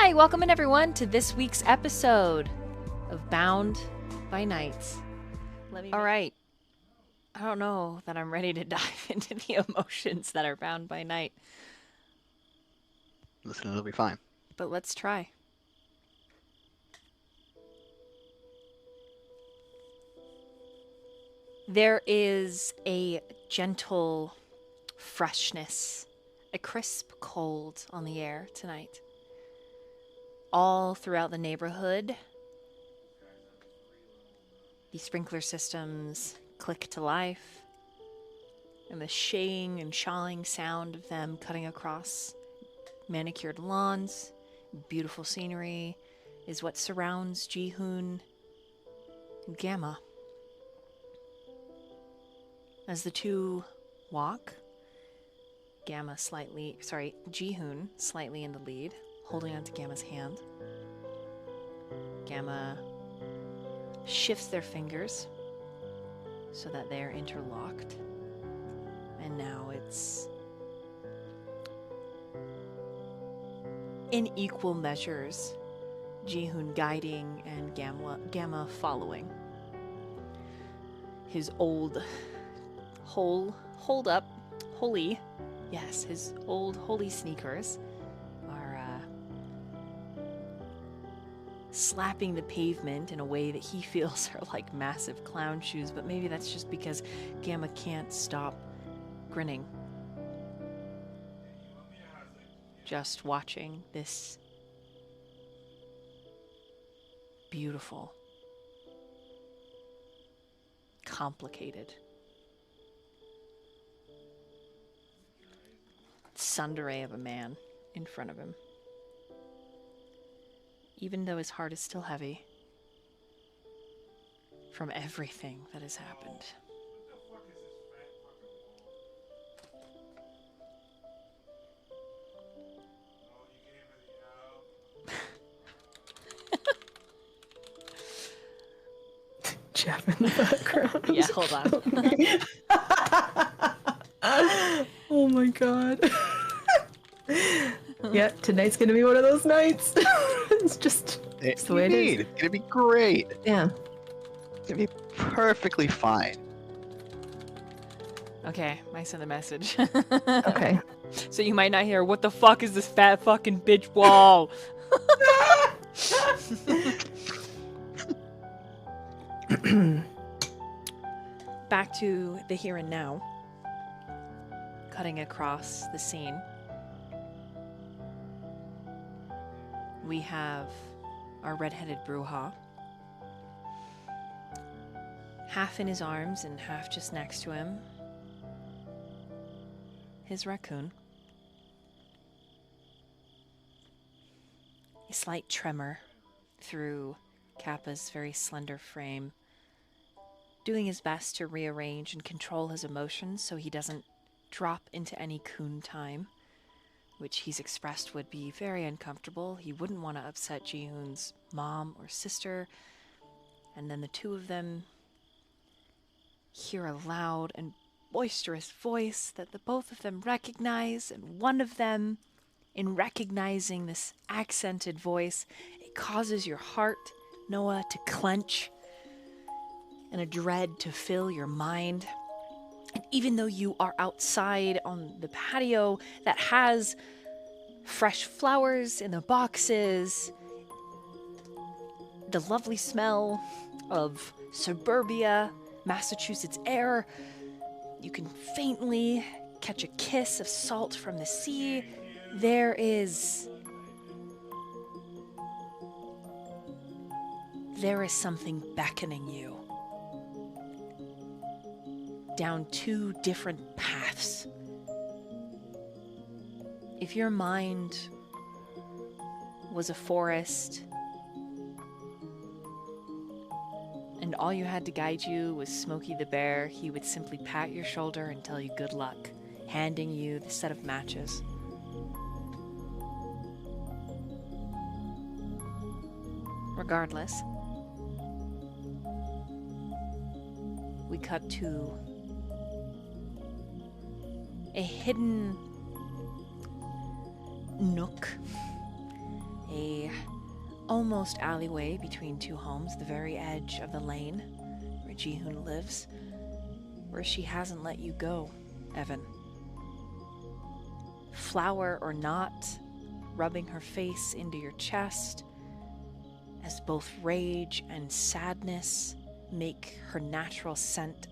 Hi, welcome in everyone to this week's episode of Bound by Night. All right. I don't know that I'm ready to dive into the emotions that are bound by night, Listen, it'll be fine. but let's try. There is a gentle freshness, a crisp cold on the air tonight. All throughout the neighborhood, the sprinkler systems click to life, and the shaying and shawing sound of them cutting across manicured lawns, beautiful scenery, is what surrounds Ji-hoon and Gamma. As the two walk, Ji-hoon slightly in the lead, holding onto Gamma's hand. Gamma shifts their fingers so that they're interlocked. And now it's in equal measures, Ji-hoon guiding and Gamma following. His old his old holy sneakers are slapping the pavement in a way that he feels are like massive clown shoes, but maybe that's just because Gamma can't stop grinning. Just watching this beautiful, complicated tsundere of a man in front of him. Even though his heart is still heavy from everything that has happened. Jeff in the background. Yeah, hold on. Oh my god. Yeah, tonight's gonna be one of those nights. It's the way it is. It's gonna be great. Yeah. It's gonna be perfectly fine. Okay, I sent a message. Okay. So you might not hear, what the fuck is this fat fucking bitch wall? Back to the here and now. Cutting across the scene. We have our red-headed Bruja. Half in his arms and half just next to him. His raccoon. A slight tremor through Kappa's very slender frame, doing his best to rearrange and control his emotions so he doesn't drop into any coon time, which he's expressed would be very uncomfortable. He wouldn't want to upset Ji-hoon's mom or sister, and then the two of them hear a loud and boisterous voice that the both of them recognize, and one of them, in recognizing this accented voice, it causes your heart, Noah, to clench and a dread to fill your mind. And even though you are outside on the patio that has fresh flowers in the boxes, the lovely smell of suburbia, Massachusetts air, you can faintly catch a kiss of salt from the sea. There is something beckoning you down two different paths. If your mind was a forest and all you had to guide you was Smokey the Bear, he would simply pat your shoulder and tell you good luck, handing you the set of matches. Regardless, we cut to a hidden nook, a almost alleyway between two homes, the very edge of the lane where Jihoon lives, where she hasn't let you go, Evan. Flower or not, rubbing her face into your chest as both rage and sadness make her natural scent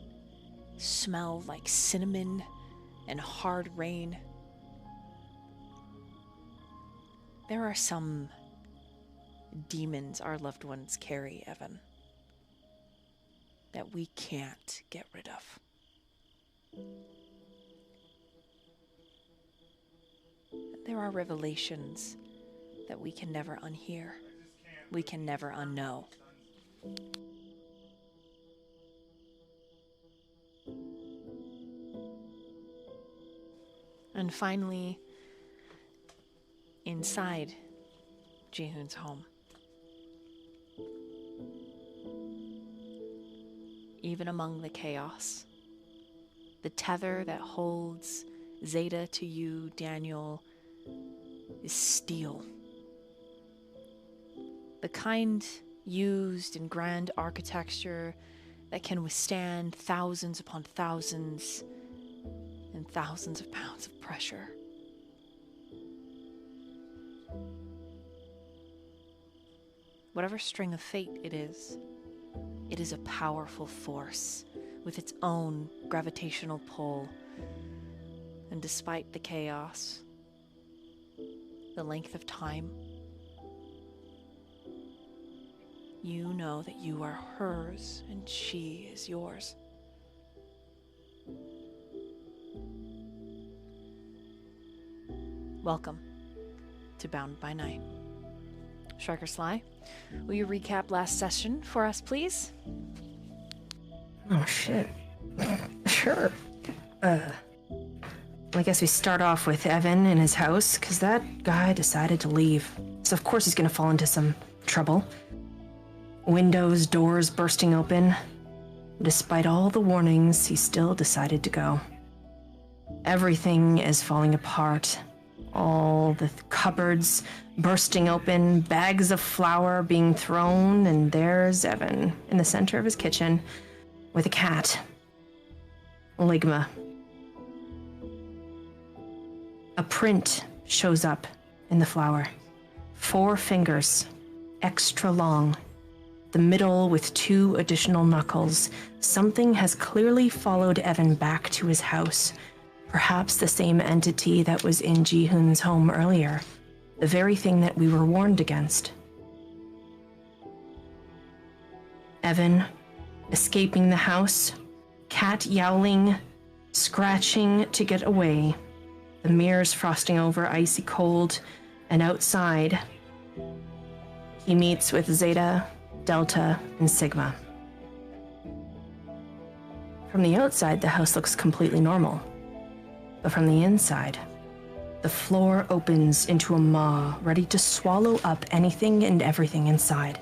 smell like cinnamon and hard rain. There are some demons our loved ones carry, Evan, that we can't get rid of. There are revelations that we can never unhear. We can never unknow. And finally, inside Jihoon's home, even among the chaos, the tether that holds Zeta to you, Daniel, is steel. The kind used in grand architecture that can withstand thousands upon thousands and thousands of pounds of pressure. Whatever string of fate it is a powerful force with its own gravitational pull. And despite the chaos, the length of time, you know that you are hers and she is yours. Welcome to Bound by Night. Striker Sly, will you recap last session for us, please? Oh, shit. Sure. I guess we start off with Evan in his house, because that guy decided to leave. So of course he's gonna fall into some trouble. Windows, doors bursting open. Despite all the warnings, he still decided to go. Everything is falling apart. All the cupboards bursting open, bags of flour being thrown, and there's Evan in the center of his kitchen with a cat. Ligma. A print shows up in the flour. 4 fingers, extra long. The middle with 2 additional knuckles. Something has clearly followed Evan back to his house. Perhaps the same entity that was in Jihoon's home earlier. The very thing that we were warned against. Evan, escaping the house, cat yowling, scratching to get away. The mirrors frosting over, icy cold, and outside, he meets with Zeta, Delta, and Sigma. From the outside, the house looks completely normal. But from the inside, the floor opens into a maw, ready to swallow up anything and everything inside.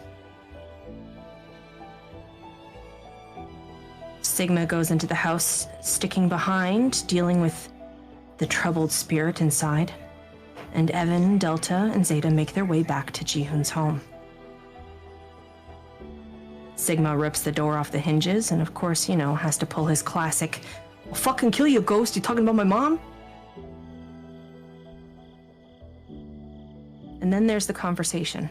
Sigma goes into the house, sticking behind, dealing with the troubled spirit inside. And Evan, Delta, and Zeta make their way back to Jihoon's home. Sigma rips the door off the hinges and, of course, has to pull his classic, "I'll fucking kill you, ghost. You talking about my mom?" And then there's the conversation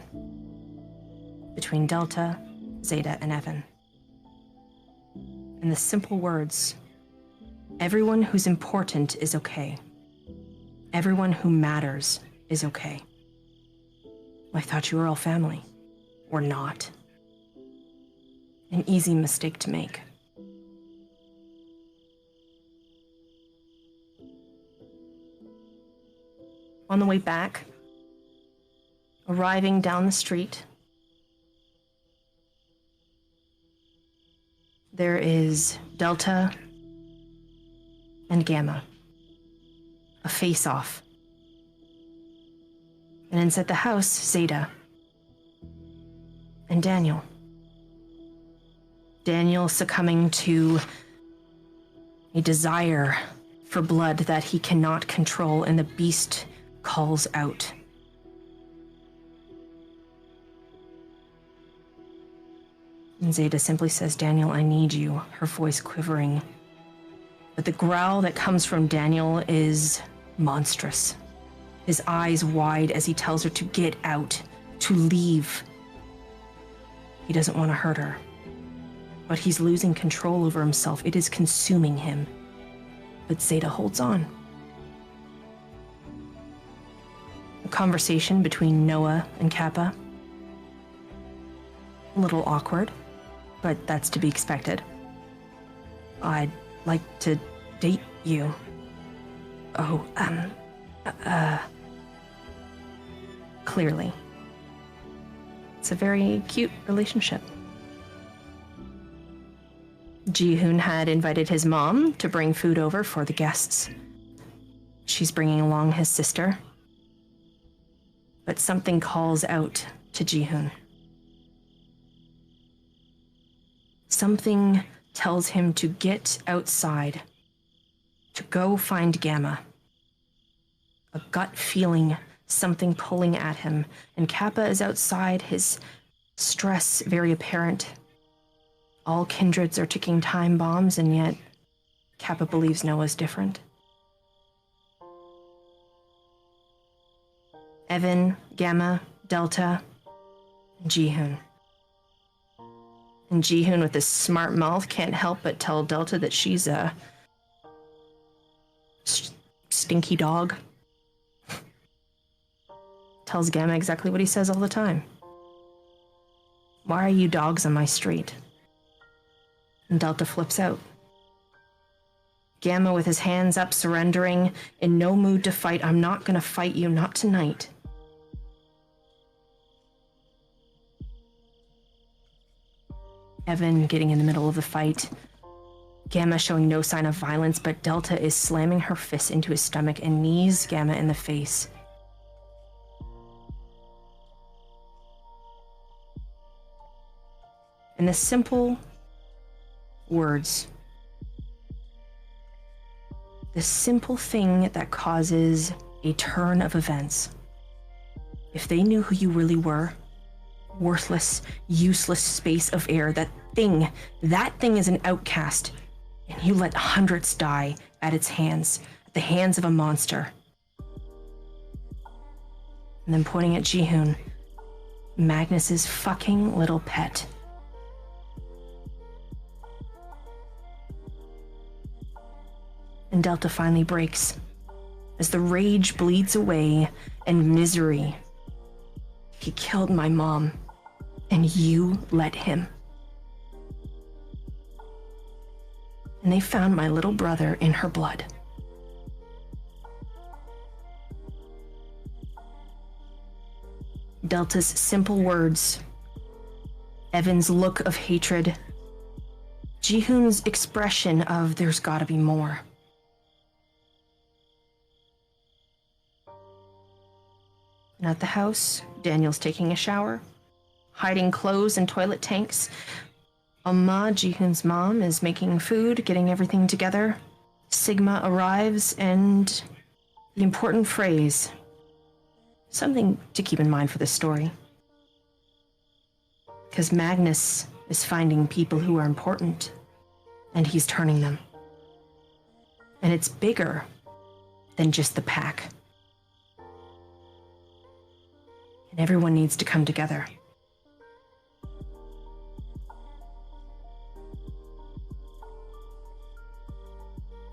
between Delta, Zeta, and Evan. And the simple words, everyone who's important is okay. Everyone who matters is okay. I thought you were all family. We're not. An easy mistake to make. On the way back, arriving down the street, there is Delta and Gamma. A face-off. And inside the house, Zeta. And Daniel. Daniel succumbing to a desire for blood that he cannot control, and the beast calls out. And Zeta simply says, Daniel, I need you, her voice quivering. But the growl that comes from Daniel is monstrous. His eyes wide as he tells her to get out, to leave. He doesn't want to hurt her, but he's losing control over himself. It is consuming him. But Zeta holds on. A conversation between Noah and Kappa. A little awkward, but that's to be expected. I'd like to date you. Oh, clearly. It's a very cute relationship. Ji-hoon had invited his mom to bring food over for the guests. She's bringing along his sister. But something calls out to Ji-hoon. Something tells him to get outside, to go find Gamma. A gut feeling, something pulling at him, and Kappa is outside, his stress very apparent. All kindreds are ticking time bombs, and yet Kappa believes Noah's different. Evan, Gamma, Delta, Ji-hoon. And Ji-hoon, with his smart mouth, can't help but tell Delta that she's a stinky dog. Tells Gamma exactly what he says all the time. Why are you dogs on my street? And Delta flips out. Gamma with his hands up, surrendering, in no mood to fight. I'm not gonna fight you, not tonight. Evan getting in the middle of the fight. Gamma showing no sign of violence, but Delta is slamming her fists into his stomach and knees Gamma in the face. And the simple words, the simple thing that causes a turn of events. If they knew who you really were, worthless, useless space of air, that thing is an outcast, and you let hundreds die at its hands, at the hands of a monster. And then pointing at Ji-hoon, Magnus's fucking little pet. And Delta finally breaks as the rage bleeds away and misery. He killed my mom, and you let him. And they found my little brother in her blood. Delta's simple words, Evan's look of hatred, Ji-hoon's expression of there's gotta be more. And at the house, Daniel's taking a shower, hiding clothes in toilet tanks. Amma, Ji-hoon's mom, is making food, getting everything together. Sigma arrives, and the important phrase, something to keep in mind for this story. Because Magnus is finding people who are important, and he's turning them. And it's bigger than just the pack. And everyone needs to come together.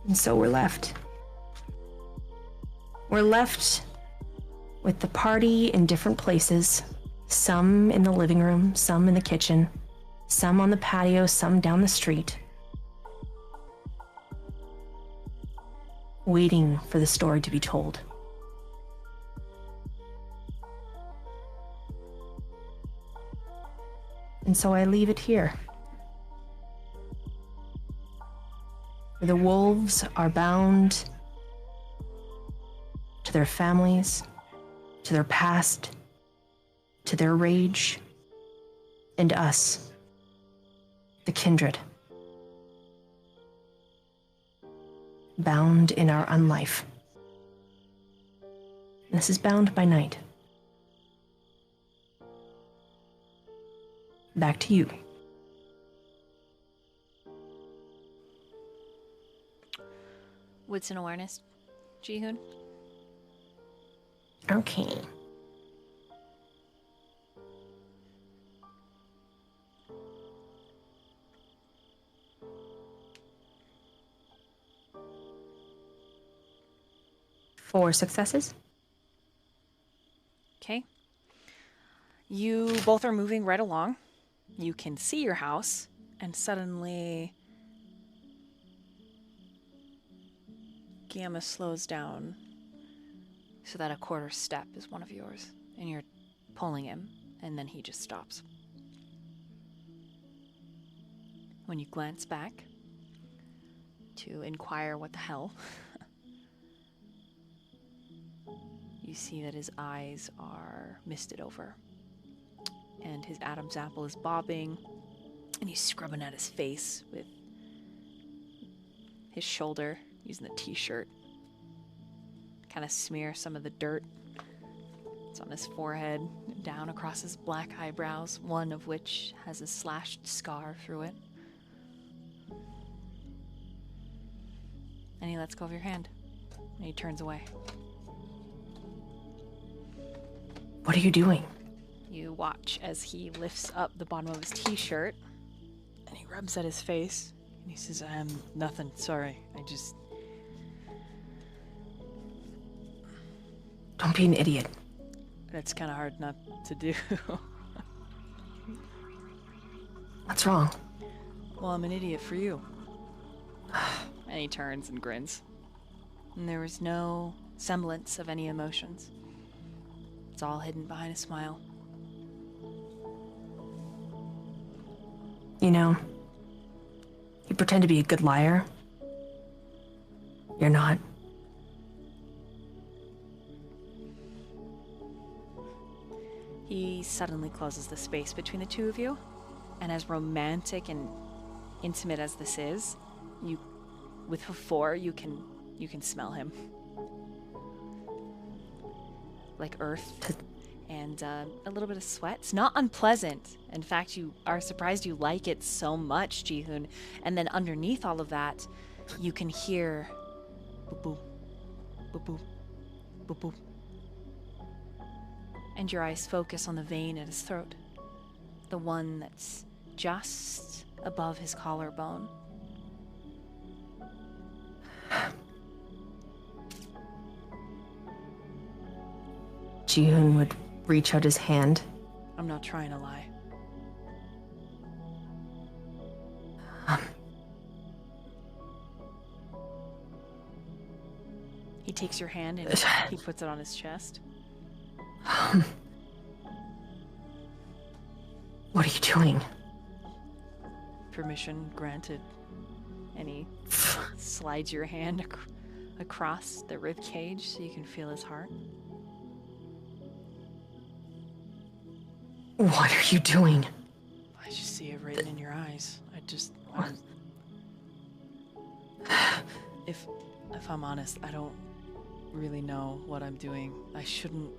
And so we're left. We're left with the party in different places. Some in the living room, some in the kitchen, some on the patio, some down the street. Waiting for the story to be told. And so I leave it here. Where the wolves are bound to their families, to their past, to their rage, and us, the kindred, bound in our unlife. This is Bound by Night. Back to you, Wits and awareness, Jihoon. Okay. Four successes. Okay. You both are moving right along. You can see your house, and suddenly Gamma slows down so that a quarter step is one of yours, and you're pulling him, and then he just stops. When you glance back to inquire what the hell, you see that his eyes are misted over, and his Adam's apple is bobbing, and he's scrubbing at his face with his shoulder using the t-shirt. Kind of smear some of the dirt. It's on his forehead, down across his black eyebrows, one of which has a slashed scar through it. And he lets go of your hand, and he turns away. What are you doing? You watch as he lifts up the bottom of his t-shirt, and he rubs at his face, and he says, nothing, sorry, Don't be an idiot. That's kind of hard not to do. What's wrong? Well, I'm an idiot for you. And he turns and grins. And there was no semblance of any emotions. It's all hidden behind a smile. You know, you pretend to be a good liar. You're not. He suddenly closes the space between the two of you, and as romantic and intimate as this is, with four, you can smell him. Like earth and a little bit of sweat. It's not unpleasant. In fact, you are surprised you like it so much, Jihoon. And then underneath all of that, you can hear boop boop, boop boop, boop boop. And your eyes focus on the vein at his throat. The one that's just above his collarbone. Jihoon would reach out his hand. I'm not trying to lie. He takes your hand and he puts it on his chest. What are you doing? Permission granted. And he slides your hand across the rib cage so you can feel his heart. What are you doing? I just see it written in your eyes. If I'm honest, I don't really know what I'm doing. I shouldn't.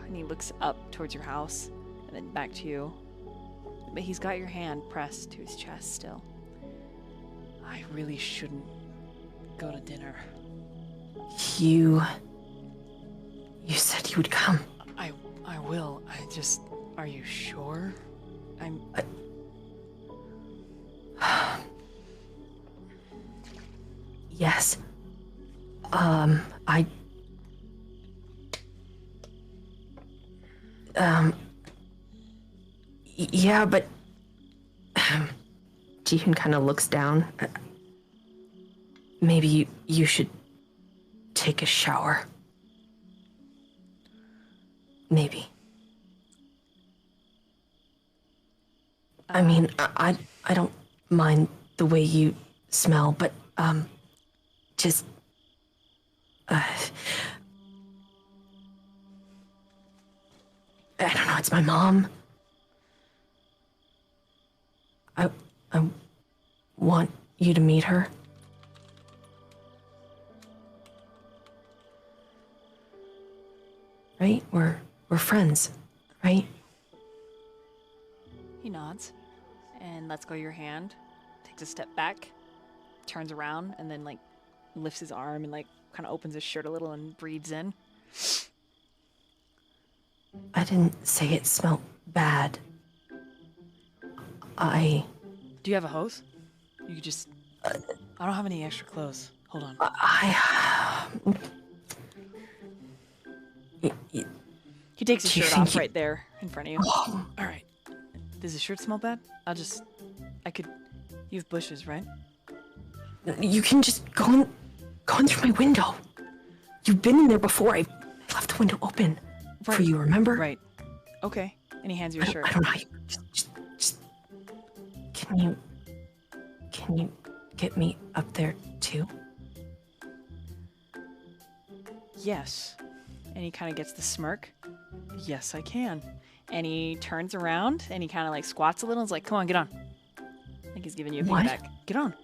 And he looks up towards your house and then back to you. But he's got your hand pressed to his chest still. I really shouldn't go to dinner. You said you would come. I will. Are you sure? Yes. Yeah, but Jihoon kind of looks down. Maybe you should take a shower. Maybe. I mean, I don't mind the way you smell, but just I don't know, it's my mom. I want you to meet her. Right? We're friends, right? He nods and lets go of your hand, takes a step back, turns around and then like lifts his arm and like kind of opens his shirt a little and breathes in. I didn't say it smelled bad. Do you have a hose? You could just... I don't have any extra clothes. Hold on. He takes his shirt off right there in front of you. All right. Does his shirt smell bad? I could... You have bushes, right? You can just go in through my window. You've been in there before. I left the window open for you, remember? Right. Okay. And he hands you a shirt. I don't know how you... Just... Can you get me up there, too? Yes. And he kind of gets the smirk. Yes, I can. And he turns around and he kind of like squats a little and is like, come on, get on. I think he's giving you a feedback. Get on.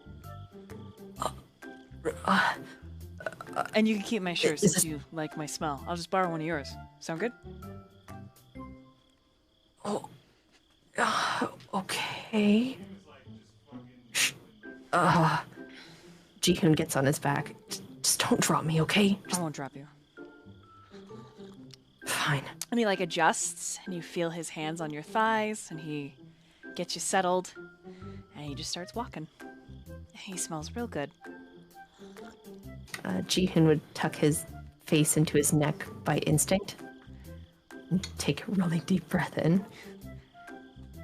And you can keep my shirt since you like my smell. I'll just borrow one of yours. Sound good? Oh. Okay. Ji-hoon gets on his back. Just don't drop me, okay? I won't drop you. Fine. And he like adjusts and you feel his hands on your thighs and he gets you settled and he just starts walking. He smells real good. Ji-hoon would tuck his face into his neck by instinct and take a really deep breath in.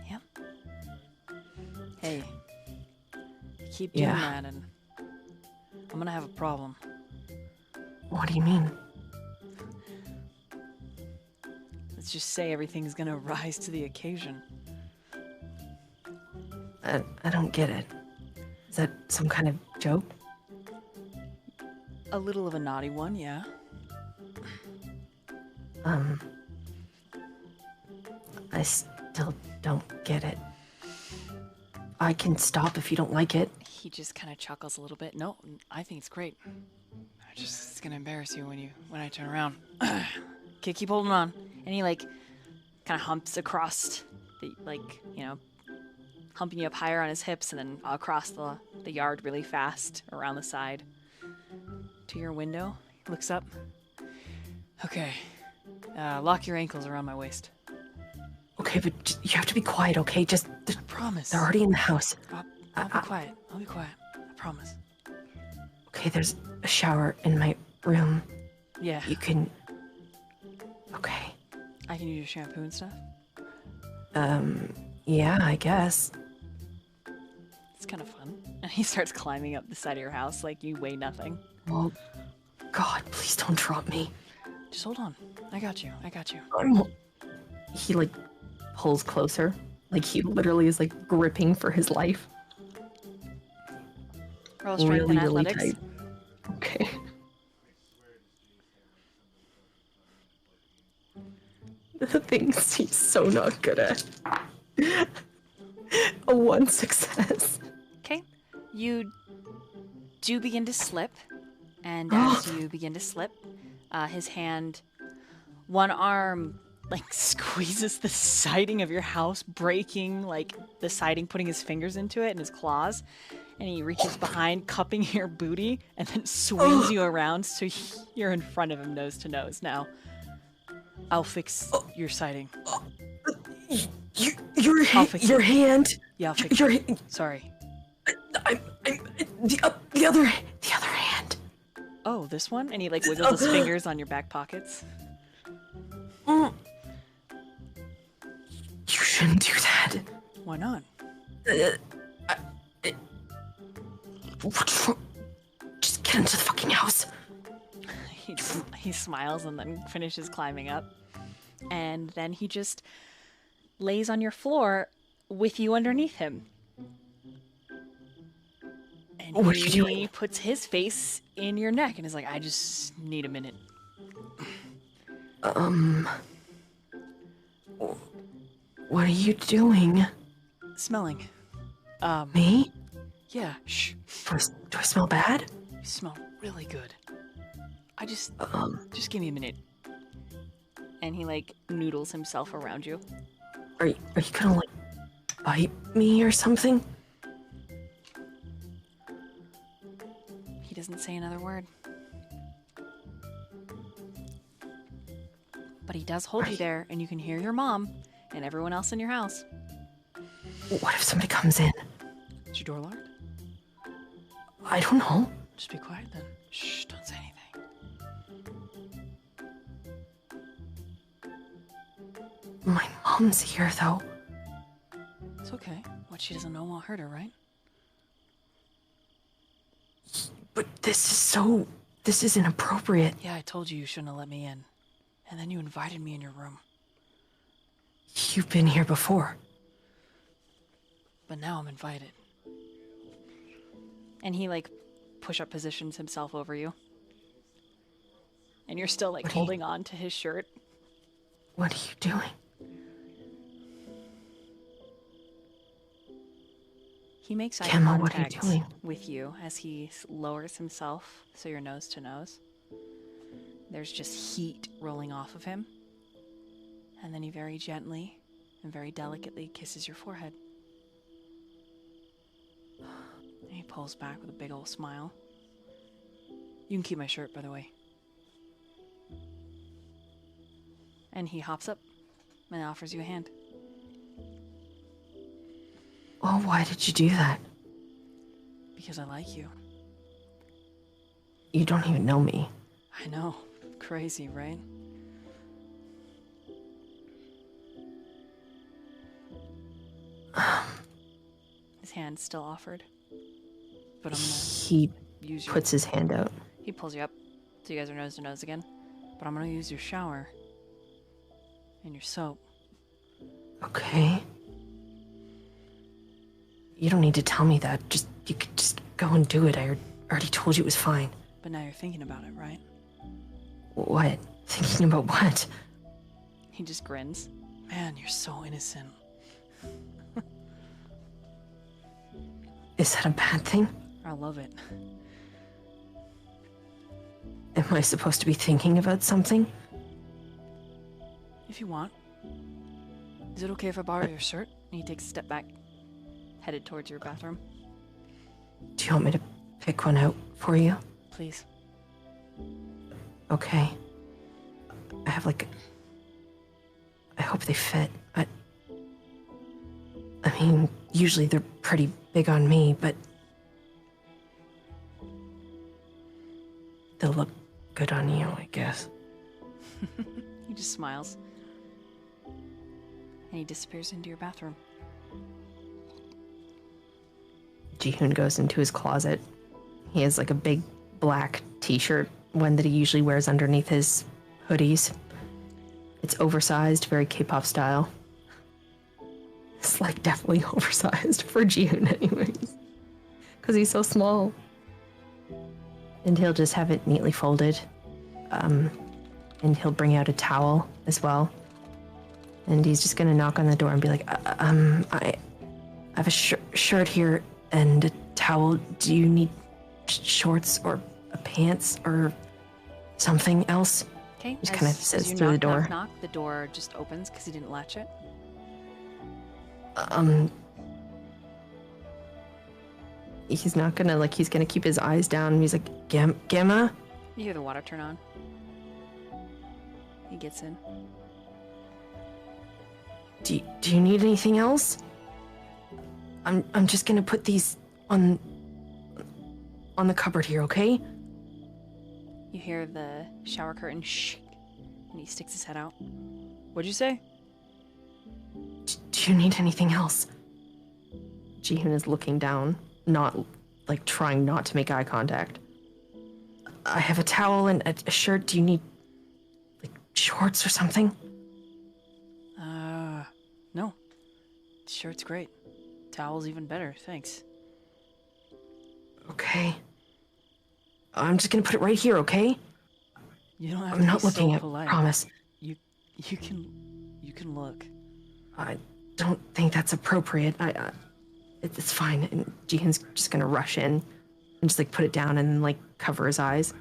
Yep. Hey, you keep doing that and I'm gonna have a problem. What do you mean? Let's just say everything's gonna rise to the occasion. I don't get it. Is that some kind of joke? A little of a naughty one, yeah. I still don't get it. I can stop if you don't like it. He just kind of chuckles a little bit. No, I think it's great. It's gonna embarrass you when I turn around. Okay, keep holding on. And he like kind of humps across the humping you up higher on his hips and then across the yard really fast around the side to your window. He looks up. Okay, lock your ankles around my waist. Okay, but you have to be quiet, okay? I promise. They're already in the house. I'll be quiet. I'll be quiet. I promise. Okay, there's a shower in my room. Yeah. You can... Okay. I can use your shampoo and stuff? Yeah, I guess. It's kind of fun. And he starts climbing up the side of your house like you weigh nothing. Oh, God, please don't drop me. Just hold on. I got you. He, like, pulls closer. Like, he literally is, like, gripping for his life. Roll strength and athletics. Tight. Okay. The things he's so not good at. A 1 success. Okay. You do begin to slip. And as you begin to slip, his hand, one arm, like, squeezes the siding of your house, breaking, like, the siding, putting his fingers into it and his claws. And he reaches behind, cupping your booty, and then swings you around so you're in front of him nose to nose now. I'll fix your siding. Your hand. Yeah, I'll fix your it. Sorry. The other hand. Oh, this one? And he like wiggles his fingers on your back pockets. You shouldn't do that. Why not? What's wrong? Just get into the fucking house. He smiles and then finishes climbing up. And then he just lays on your floor with you underneath him. And what are you doing? He puts his face in your neck and is like, I just need a minute. What are you doing? Smelling. Me? Yeah, shh. Do I smell bad? You smell really good. Just give me a minute. And he like noodles himself around you. Are you gonna like bite me or something? doesn't say another word. But he does hold you there, and you can hear your mom and everyone else in your house. What if somebody comes in? Is your door locked? I don't know. Just be quiet then. Shh, don't say anything. My mom's here, though. It's okay. What she doesn't know won't hurt her, right? But this is inappropriate. Yeah, I told you shouldn't have let me in. And then you invited me in your room. You've been here before. But now I'm invited. And he, like, push-up positions himself over you. And you're still, like, holding on to his shirt. What are you doing? He makes eye Gemma, what are you contact doing? with you as he lowers himself so you're nose to nose. There's just heat rolling off of him. And then he very gently and very delicately kisses your forehead. And he pulls back with a big old smile. You can keep my shirt, by the way. And he hops up and offers you a hand. Oh, why did you do that? Because I like you. You don't even know me. I know. Crazy, right? His hand's still offered. But I'm gonna He use your... puts his hand out. He pulls you up, so you guys are nose to nose again. But I'm gonna use your shower and your soap. Okay. You don't need to tell me that. You could just go and do it. I already told you it was fine. But now you're thinking about it, right? What? Thinking about what? He just grins. Man, you're so innocent. Is that a bad thing? I love it. Am I supposed to be thinking about something? If you want. Is it okay if I borrow your shirt? And he takes a step back, headed towards your bathroom. Do you want me to pick one out for you? Please. Okay. I have I hope they fit. I mean, usually they're pretty big on me, but they'll look good on you, I guess. He just smiles. And he disappears into your bathroom. Jihoon goes into his closet. He has like a big black t-shirt, one that he usually wears underneath his hoodies. It's oversized, very K-pop style. It's like definitely oversized for Jihoon anyways. Because he's so small. And he'll just have it neatly folded. And he'll bring out a towel as well. And he's just gonna knock on the door and be like, I have a shirt here and a towel. Do you need shorts or pants or something else? Okay. Just kind of says you through the knock, door. knock, knock, the door just opens because he didn't latch it. He's not gonna he's gonna keep his eyes down. And he's like, Gemma? You hear the water turn on. He gets in. Do you need anything else? I'm just gonna put these on the cupboard here, okay? You hear the shower curtain shake, and he sticks his head out. What'd you say? Do you need anything else? Jihoon is looking down, not trying not to make eye contact. I have a towel and a shirt. Do you need shorts or something? No. Shirt's great. Towel's even better, thanks. Okay. I'm just gonna put it right here, okay? You don't have I'm to not be looking so at polite. promise. You can look. I don't think that's appropriate. It's fine. And Jihoon's just gonna rush in and just put it down and then cover his eyes.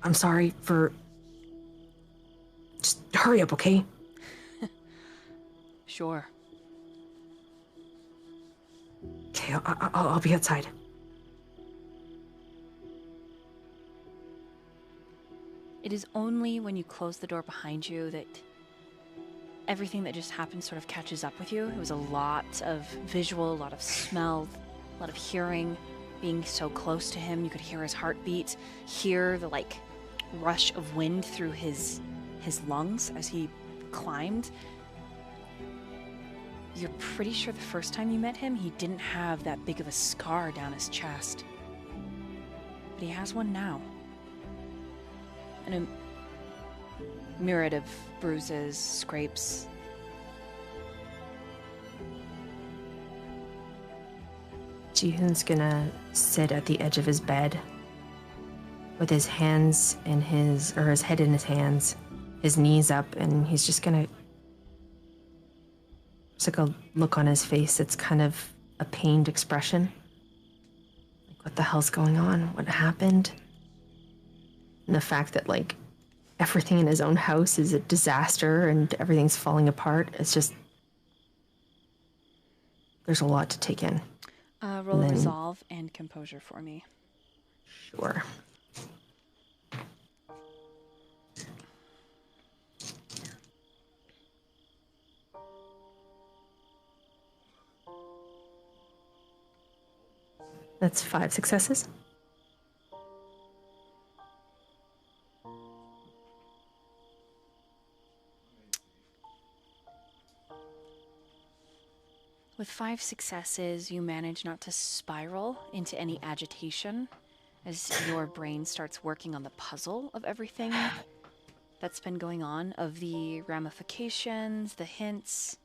I'm sorry for. Just hurry up, okay? Sure. Okay, I'll be outside. It is only when you close the door behind you that everything that just happened sort of catches up with you. It was a lot of visual, a lot of smell, a lot of hearing. Being so close to him, you could hear his heartbeat, hear the rush of wind through his lungs as he climbed. You're pretty sure the first time you met him, he didn't have that big of a scar down his chest. But he has one now. And a myriad of bruises, scrapes. Ji-hoon's gonna sit at the edge of his bed with his hands in his head in his hands, his knees up, and he's just gonna... There's like a look on his face that's kind of a pained expression. Like, what the hell's going on? What happened? And the fact that, everything in his own house is a disaster and everything's falling apart. It's just... There's a lot to take in. Roll a resolve and composure for me. Sure. That's 5 successes. With 5 successes, you manage not to spiral into any agitation as your brain starts working on the puzzle of everything that's been going on, of the ramifications, the hints,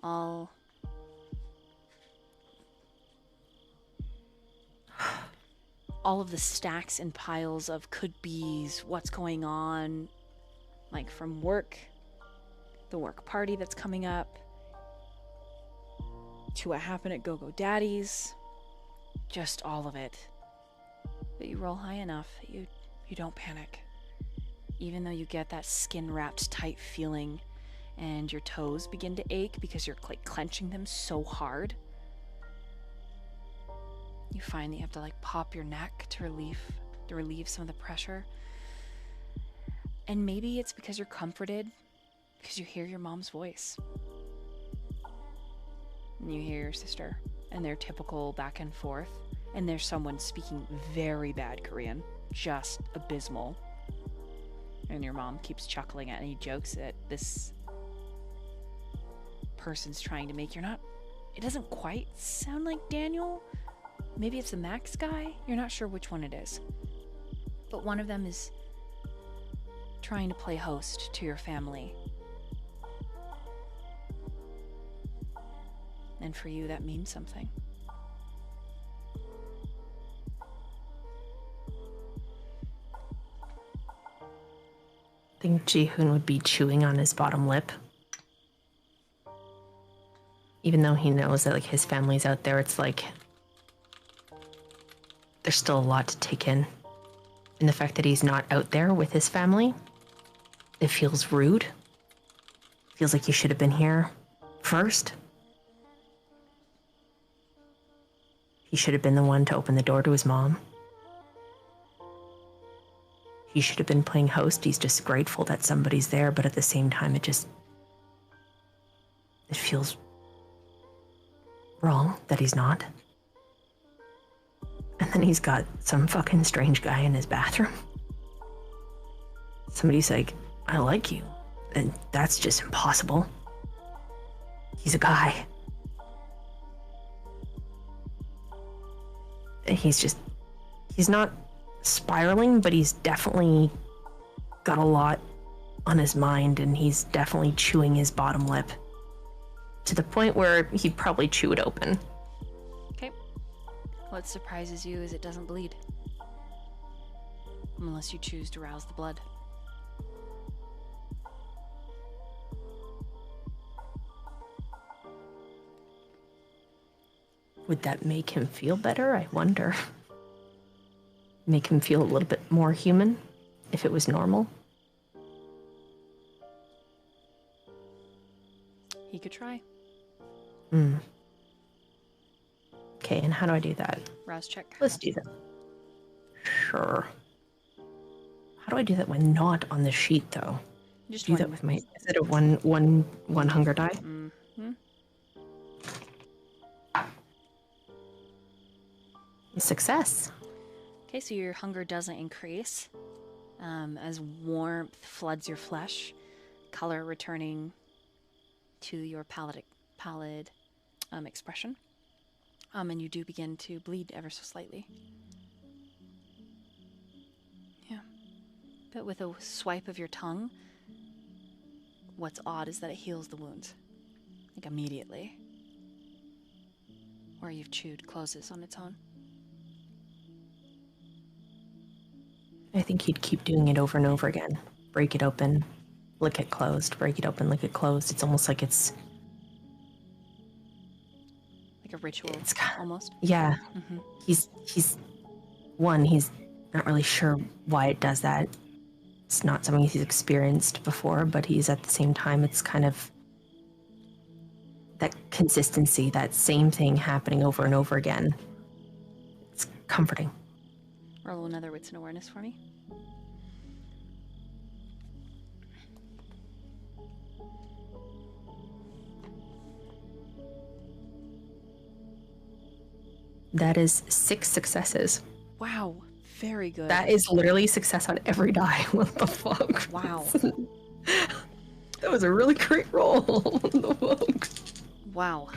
all of the stacks and piles of could-be's, what's going on, from work, the work party that's coming up, to what happened at Go-Go Daddy's, just all of it. But you roll high enough that you don't panic. Even though you get that skin-wrapped tight feeling and your toes begin to ache because you're clenching them so hard. You find that you have to pop your neck to relieve some of the pressure. And maybe it's because you're comforted, because you hear your mom's voice. And you hear your sister and their typical back and forth. And there's someone speaking very bad Korean, just abysmal. And your mom keeps chuckling at any jokes that this person's trying to make. It doesn't quite sound like Daniel. Maybe it's the Max guy. You're not sure which one it is. But one of them is trying to play host to your family. And for you, that means something. I think Ji-hoon would be chewing on his bottom lip. Even though he knows that his family's out there, it's there's still a lot to take in. And the fact that he's not out there with his family, it feels rude. Feels like he should have been here first. He should have been the one to open the door to his mom. He should have been playing host. He's just grateful that somebody's there, but at the same time, it feels wrong that he's not. And then he's got some fucking strange guy in his bathroom. Somebody's like, I like you. And that's just impossible. He's a guy. And he's not spiraling, but he's definitely got a lot on his mind, and he's definitely chewing his bottom lip to the point where he'd probably chew it open. Okay. What surprises you is it doesn't bleed. Unless you choose to rouse the blood. Would that make him feel better? I wonder. Make him feel a little bit more human if it was normal? He could try. Okay, and how do I do that? Rouse check. Let's do that. Sure. How do I do that when not on the sheet, though? Just Do one. that with my... Is it a one hunger die? Mm-hmm. Success. Okay, so your hunger doesn't increase as warmth floods your flesh, color returning to your pallid expression, and you do begin to bleed ever so slightly. Yeah, but with a swipe of your tongue, what's odd is that it heals the wounds, like immediately. Where you've chewed closes on its own. I think he'd keep doing it over and over again. Break it open, lick it closed, break it open, lick it closed. It's almost like it's... Like a ritual, almost. Yeah. Mm-hmm. He's not really sure why it does that. It's not something he's experienced before, but he's at the same time, it's kind of that consistency, that same thing happening over and over again. It's comforting. Roll another wits and awareness for me. That is 6 successes. Wow, very good. That is literally success on every die. What the fuck? Wow. That was a really great roll. What the fuck? Wow.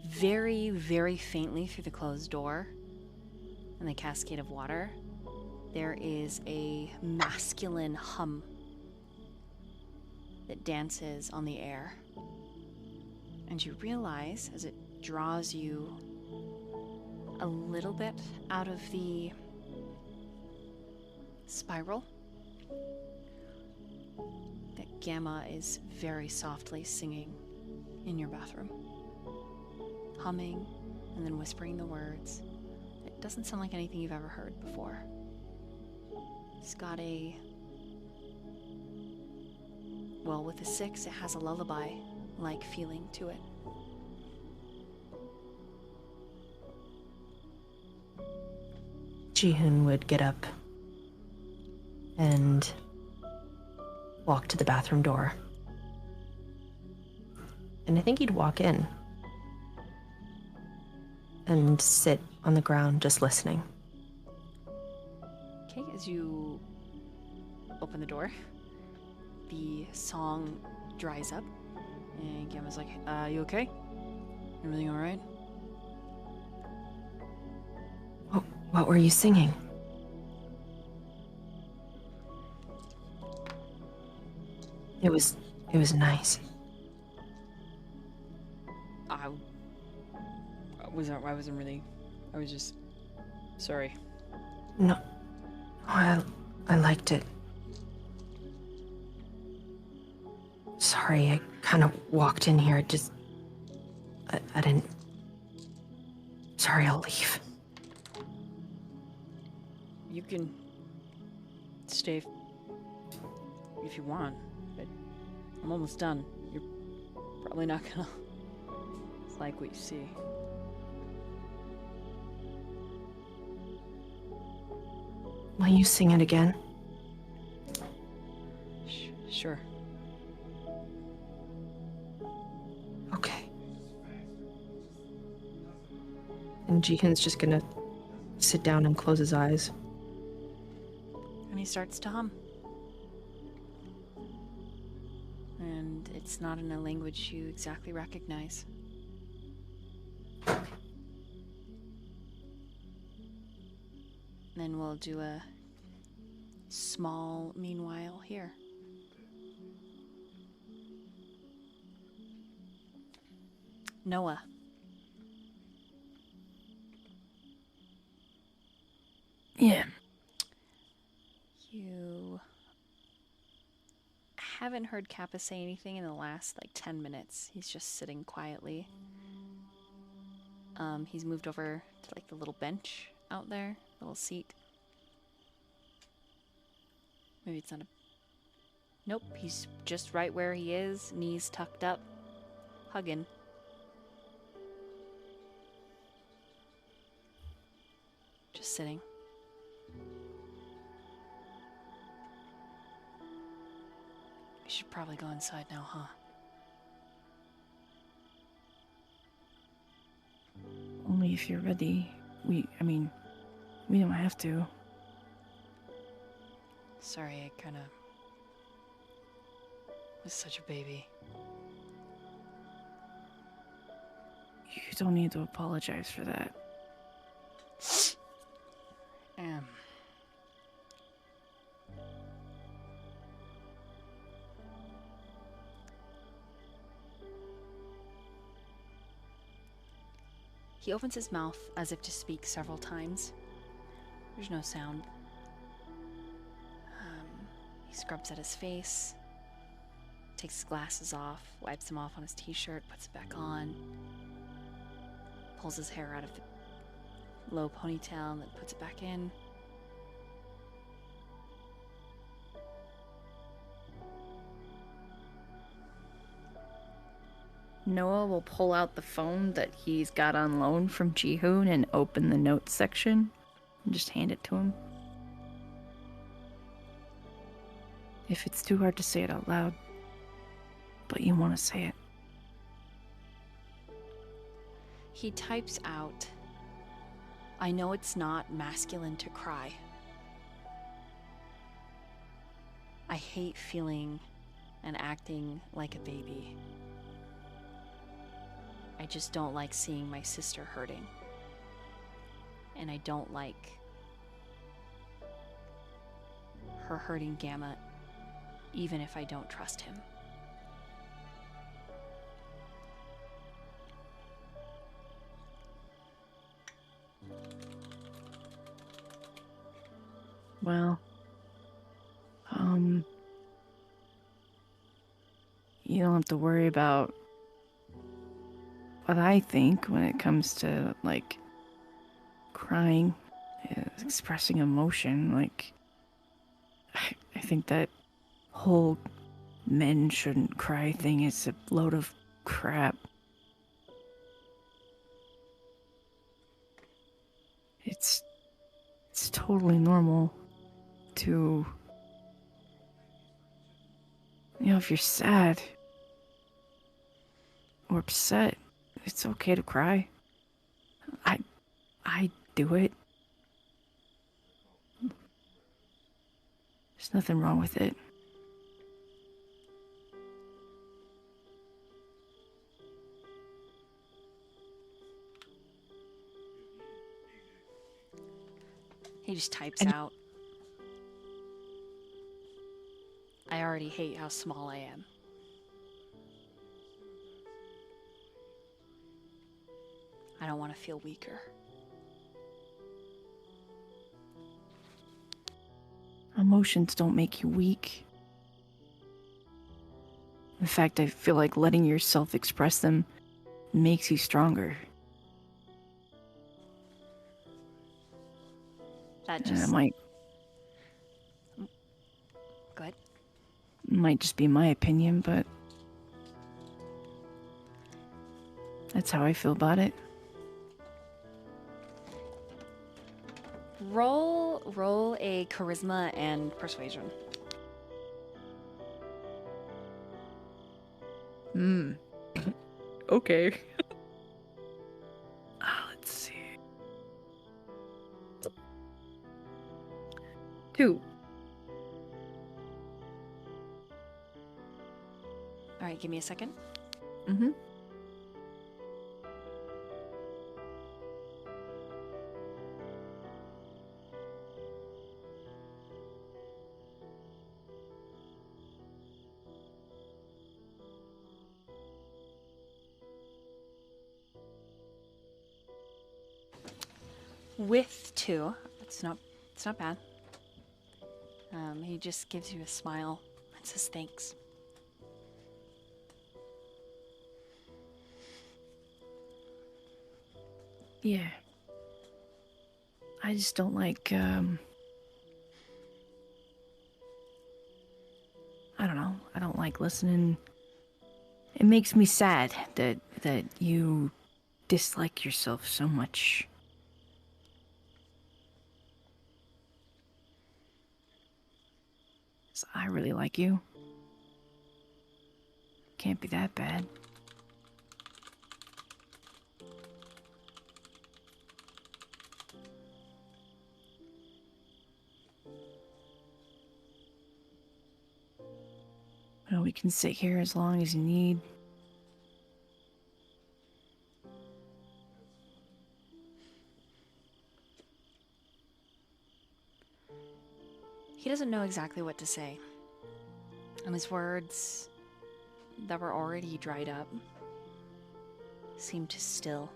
Very, very faintly through the closed door and the cascade of water, there is a masculine hum that dances on the air. And you realize, as it draws you a little bit out of the spiral, that Gamma is very softly singing in your bathroom. Humming and then whispering the words. It doesn't sound like anything you've ever heard before. It's got a... Well, with a 6, it has a lullaby-like feeling to it. Jihoon would get up and walk to the bathroom door. And I think he'd walk in and sit on the ground just listening. Okay, as you open the door, the song dries up, and Gamma's like, you okay? Everything alright? What were you singing? It was nice. I wasn't really... I was just... Sorry. No, I liked it. Sorry, I kind of walked in here. I didn't... Sorry, I'll leave. You can stay if you want, but I'm almost done. You're probably not gonna like what you see. Will you sing it again? Sure. Okay. And Jihoon's just gonna sit down and close his eyes. And he starts to hum. And it's not in a language you exactly recognize. Then we'll do a small meanwhile here. Noah. Yeah. You haven't heard Kappa say anything in the last 10 minutes. He's just sitting quietly. He's moved over to the little bench out there, little seat. Maybe it's not a... Nope, he's just right where he is, knees tucked up, hugging. Just sitting. We should probably go inside now, huh? Only if you're ready. We don't have to. Sorry, I kinda was such a baby. You don't need to apologize for that. He opens his mouth as if to speak several times. There's no sound. He scrubs at his face, takes his glasses off, wipes them off on his t-shirt, puts it back on, pulls his hair out of the low ponytail and then puts it back in. Noah will pull out the phone that he's got on loan from Jihoon and open the notes section and just hand it to him. If it's too hard to say it out loud, but you want to say it. He types out, "I know it's not masculine to cry. I hate feeling and acting like a baby. I just don't like seeing my sister hurting. And I don't like her hurting Gamma, even if I don't trust him." Well, you don't have to worry about what I think when it comes to, like, crying, expressing emotion. Like, I think that whole men shouldn't cry thing is a load of crap. It's totally normal to, if you're sad or upset, it's okay to cry. I do it. There's nothing wrong with it. He just types out, "I already hate how small I am. I don't want to feel weaker." Emotions don't make you weak. In fact, I feel like letting yourself express them makes you stronger. That And just... it might Go ahead. might just be my opinion, but that's how I feel about it. Roll a charisma and persuasion. Okay. Let's see. 2. All right, give me a second. Mm-hmm. With 2, it's not bad. He just gives you a smile and says thanks. Yeah. I just don't like, I don't know. I don't like listening. It makes me sad that you dislike yourself so much. 'Cause I really like you. Can't be that bad. Well, we can sit here as long as you need. He doesn't know exactly what to say. And his words that were already dried up seem to still.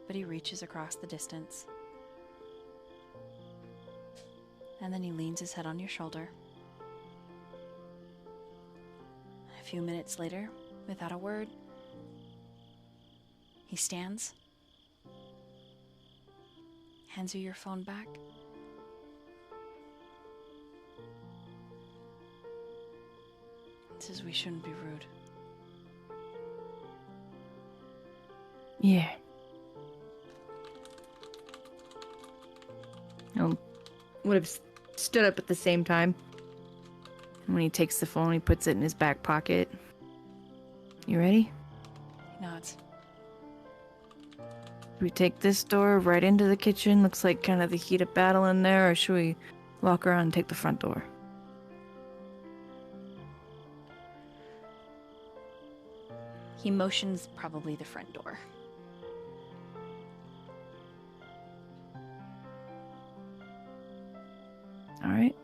But he reaches across the distance. And then he leans his head on your shoulder. A few minutes later, without a word, he stands, hands you your phone back. Says we shouldn't be rude. Yeah. I would have stood up at the same time. And when he takes the phone, he puts it in his back pocket. You ready? He nods. We take this door right into the kitchen. Looks like kind of the heat of battle in there. Or should we walk around and take the front door? He motions probably the front door. All right.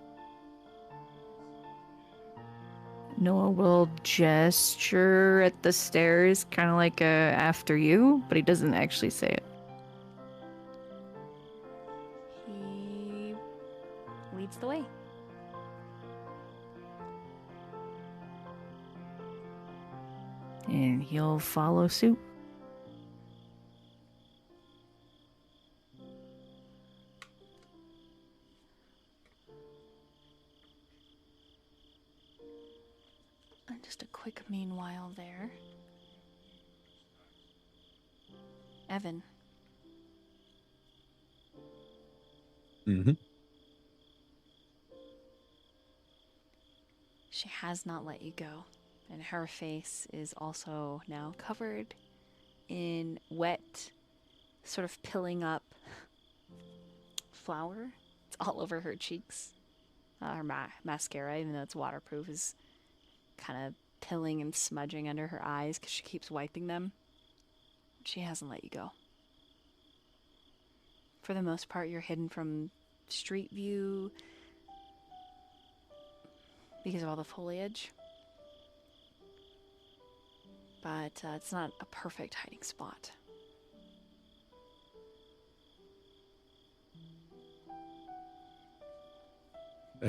Noah will gesture at the stairs, kind of like after you, but he doesn't actually say it. He leads the way. And he'll follow suit. And just a quick meanwhile there. Evan. Mm-hmm. She has not let you go. And her face is also now covered in wet, sort of pilling up flour. It's all over her cheeks. Her mascara, even though it's waterproof, is kind of pilling and smudging under her eyes because she keeps wiping them. She hasn't let you go. For the most part, you're hidden from street view because of all the foliage. But it's not a perfect hiding spot.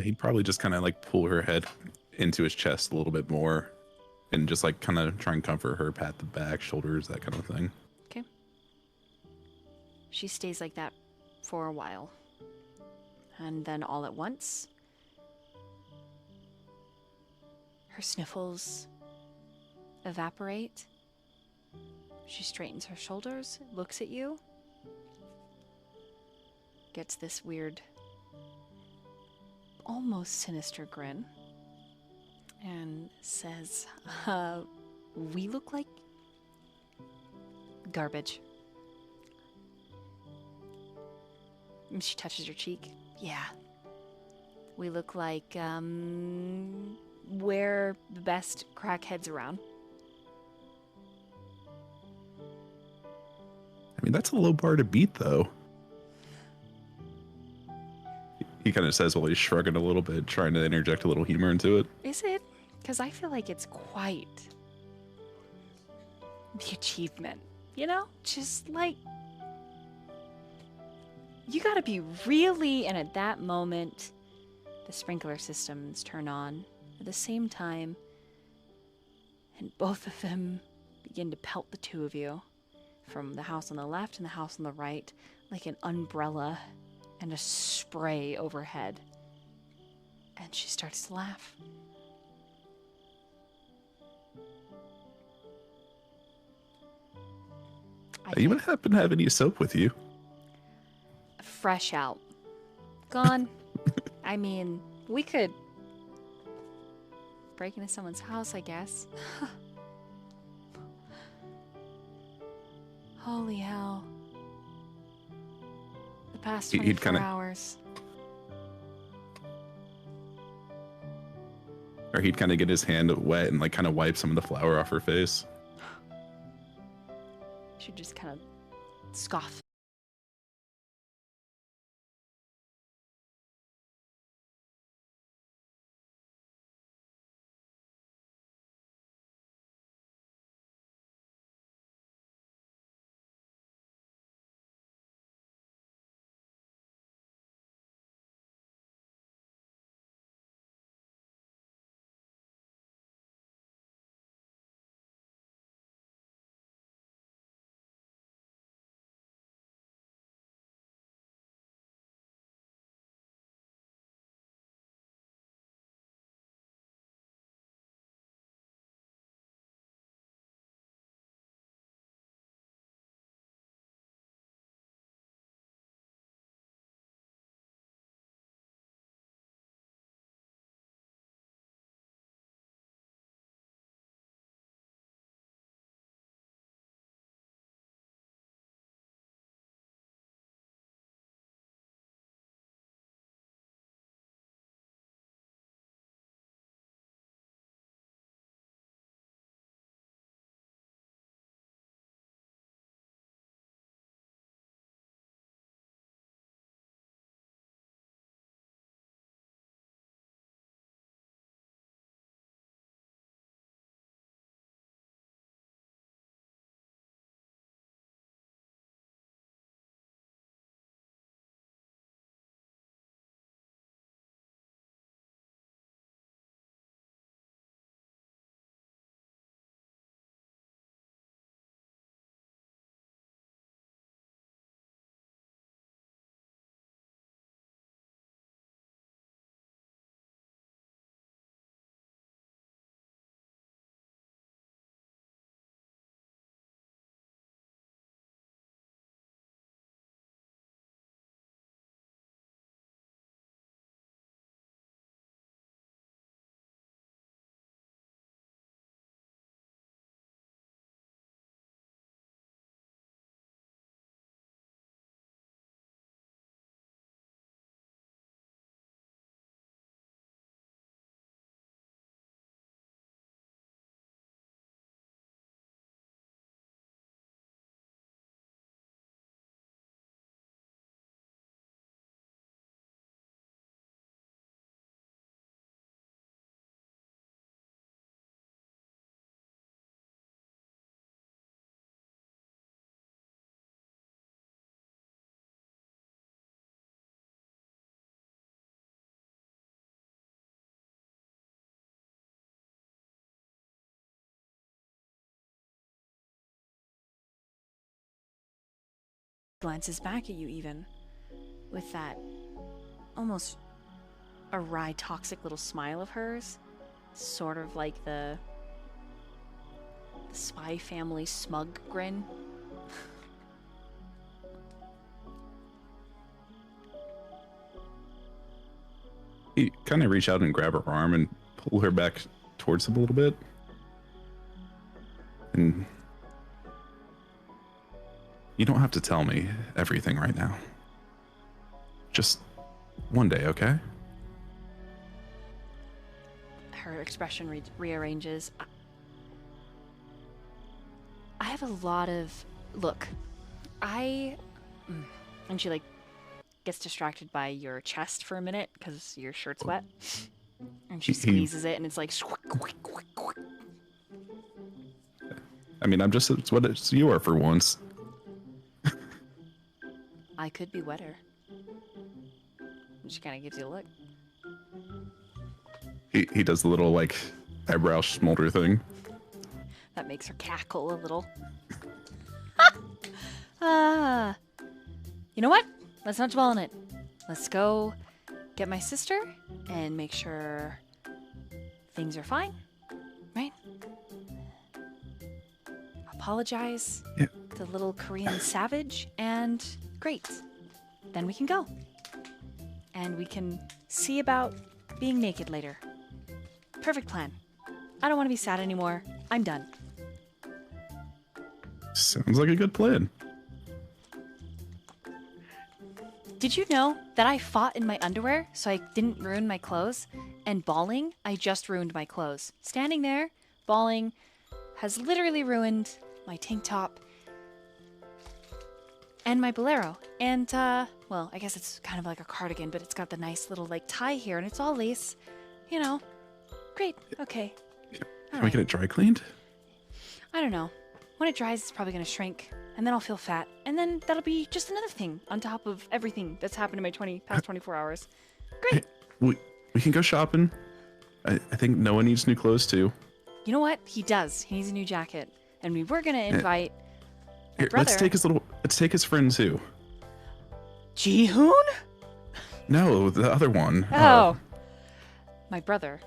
He'd probably just kind of like pull her head into his chest a little bit more and just like kind of try and comfort her, pat the back, shoulders, that kind of thing. Okay. She stays like that for a while. And then all at once, her sniffles evaporate. She straightens her shoulders, looks at you, gets this weird, almost sinister grin, and says, we look like garbage. And she touches your cheek. Yeah. We look like, we're the best crackheads around. I mean, that's a low bar to beat, though. He kind of says while he's shrugging a little bit, trying to interject a little humor into it. Is it? Because I feel like it's quite the achievement, you know? Just like, you gotta be really, and at that moment, the sprinkler systems turn on at the same time, and both of them begin to pelt the two of you from the house on the left and the house on the right, like an umbrella and a spray overhead. And she starts to laugh. You would happen to have any soap with you? Fresh out. Gone. I mean, We could break into someone's house, I guess. Holy hell. The past He'd 24 kinda- hours. Or he'd kind of get his hand wet and like kind of wipe some of the flour off her face. Should just kind of scoff. Glances back at you even with that almost a wry, toxic little smile of hers, sort of like the Spy Family smug grin. He kind of reach out and grab her arm and pull her back towards him a little bit. And you don't have to tell me everything right now. Just one day, okay? Her expression rearranges. I have a lot of... Look, and she, like, gets distracted by your chest for a minute because your shirt's wet. And she squeezes it and it's like... I mean, it's what you are for once. I could be wetter. She kind of gives you a look. He does the little, like, eyebrow smolder thing. That makes her cackle a little. You know what? Let's not dwell on it. Let's go get my sister and make sure things are fine, right? Apologize to the little Korean savage, and great. Then we can go. And we can see about being naked later. Perfect plan. I don't want to be sad anymore. I'm done. Sounds like a good plan. Did you know that I fought in my underwear so I didn't ruin my clothes? And bawling, I just ruined my clothes. Standing there, bawling, has literally ruined my tank top and my bolero. And, well, I guess it's kind of like a cardigan, but it's got the nice little, like, tie here, and it's all lace. You know. Great. Okay. Can we get it dry cleaned? I don't know. When it dries, it's probably going to shrink, and then I'll feel fat, and then that'll be just another thing on top of everything that's happened in my past 24 hours. Great. Hey, we can go shopping. I think Noah needs new clothes too. You know what? He does. He needs a new jacket. And we were going to invite my Here, brother. let's take his friend too. Ji-hoon? No, the other one. Oh. My brother.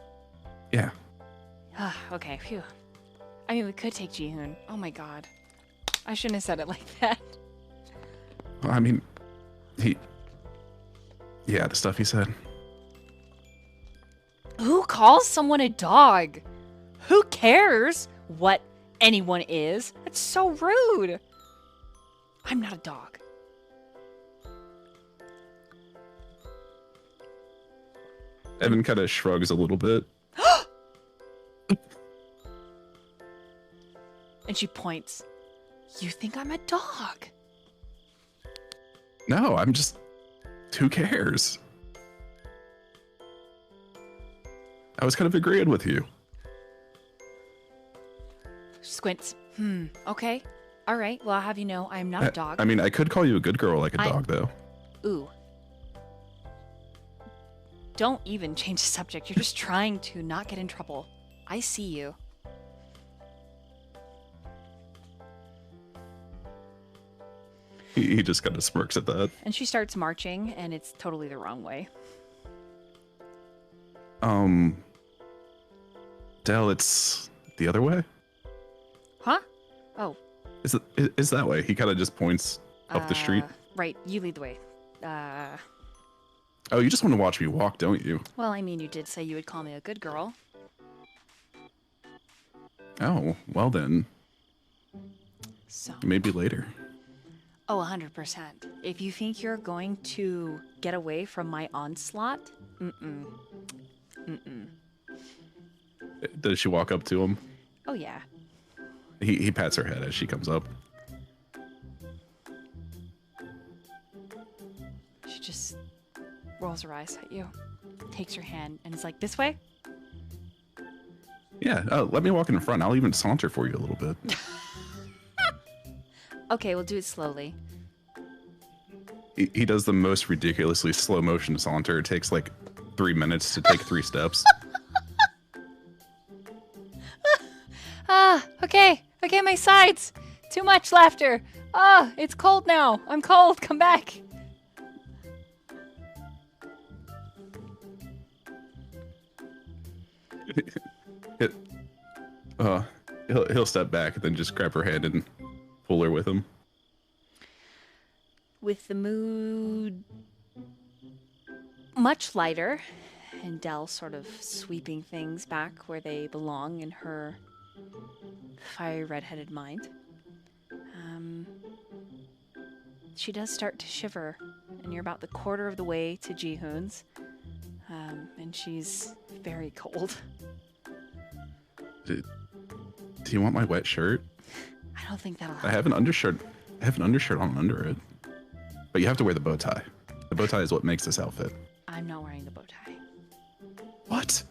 Yeah. Ah, okay, phew. I mean, we could take Ji-hoon. Oh my god. I shouldn't have said it like that. I mean, yeah, the stuff he said. Who calls someone a dog? Who cares what anyone is? That's so rude. I'm not a dog. Evan kind of shrugs a little bit. And she points. You think I'm a dog? No, I'm just. Who cares? I was kind of agreeing with you. Squints. Okay. All right. Well, I'll have you know I'm not a dog. I mean, I could call you a good girl like a dog, though. Ooh. Don't even change the subject. You're just trying to not get in trouble. I see you. He just kind of smirks at that. And she starts marching, and it's totally the wrong way. Dell, it's the other way? Huh? Oh. Is that way? He kind of just points up the street. Right. You lead the way. Oh, you just want to watch me walk, don't you? Well, I mean, you did say you would call me a good girl. Oh, well then. So. Maybe later. Oh, 100%. If you think you're going to get away from my onslaught, Does she walk up to him? Oh, yeah. He pats her head as she comes up. She just rolls her eyes at you, takes your hand, and is like, this way? Yeah, let me walk in front. I'll even saunter for you a little bit. Okay, we'll do it slowly. He does the most ridiculously slow motion saunter. It takes like 3 minutes to take 3 steps. Okay. Okay, my sides. Too much laughter. It's cold now. I'm cold. Come back. He'll step back and then just grab her hand and pull her with him. With the mood much lighter, and Dell sort of sweeping things back where they belong in her fiery red-headed mind, she does start to shiver, and you're about the quarter of the way to Ji-hoon's, and she's very cold. Do you want my wet shirt? I don't think that'll help. I have an undershirt. On under it. But you have to wear the bow tie. The bow tie is what makes this outfit. I'm not wearing the bow tie. What?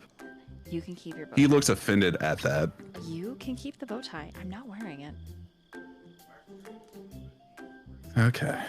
You can keep your bow He tie. looks offended at that. You can keep the bow tie. I'm not wearing it. Okay.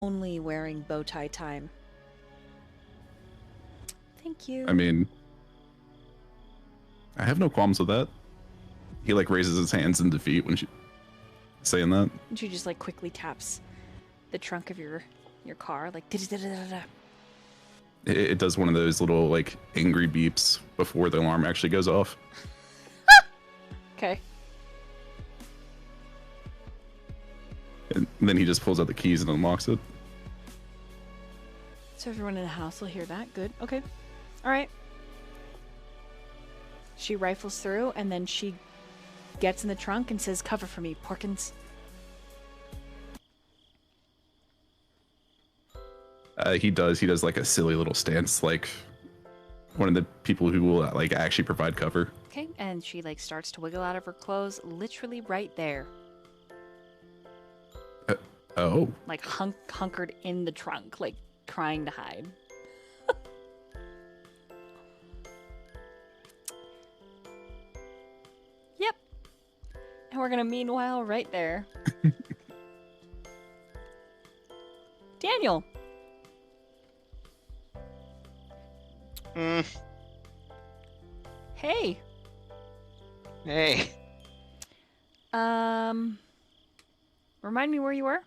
only wearing bow tie time. Thank you. I mean, I have no qualms with that. He like raises his hands in defeat when she saying that. And she just like quickly taps the trunk of your car, like da-da-da-da-da-da. It does one of those little like angry beeps before the alarm actually goes off. Okay. And then he just pulls out the keys and unlocks it. So everyone in the house will hear that. Good. Okay. All right. She rifles through, and then she gets in the trunk and says, "Cover for me, Porkins." He does like a silly little stance, like one of the people who will like actually provide cover. Okay. And she like starts to wiggle out of her clothes, literally right there, Oh, like hunkered in the trunk, like trying to hide. Yep. And we're gonna meanwhile right there. Daniel. Mm, Hey. hey. Remind me where you were?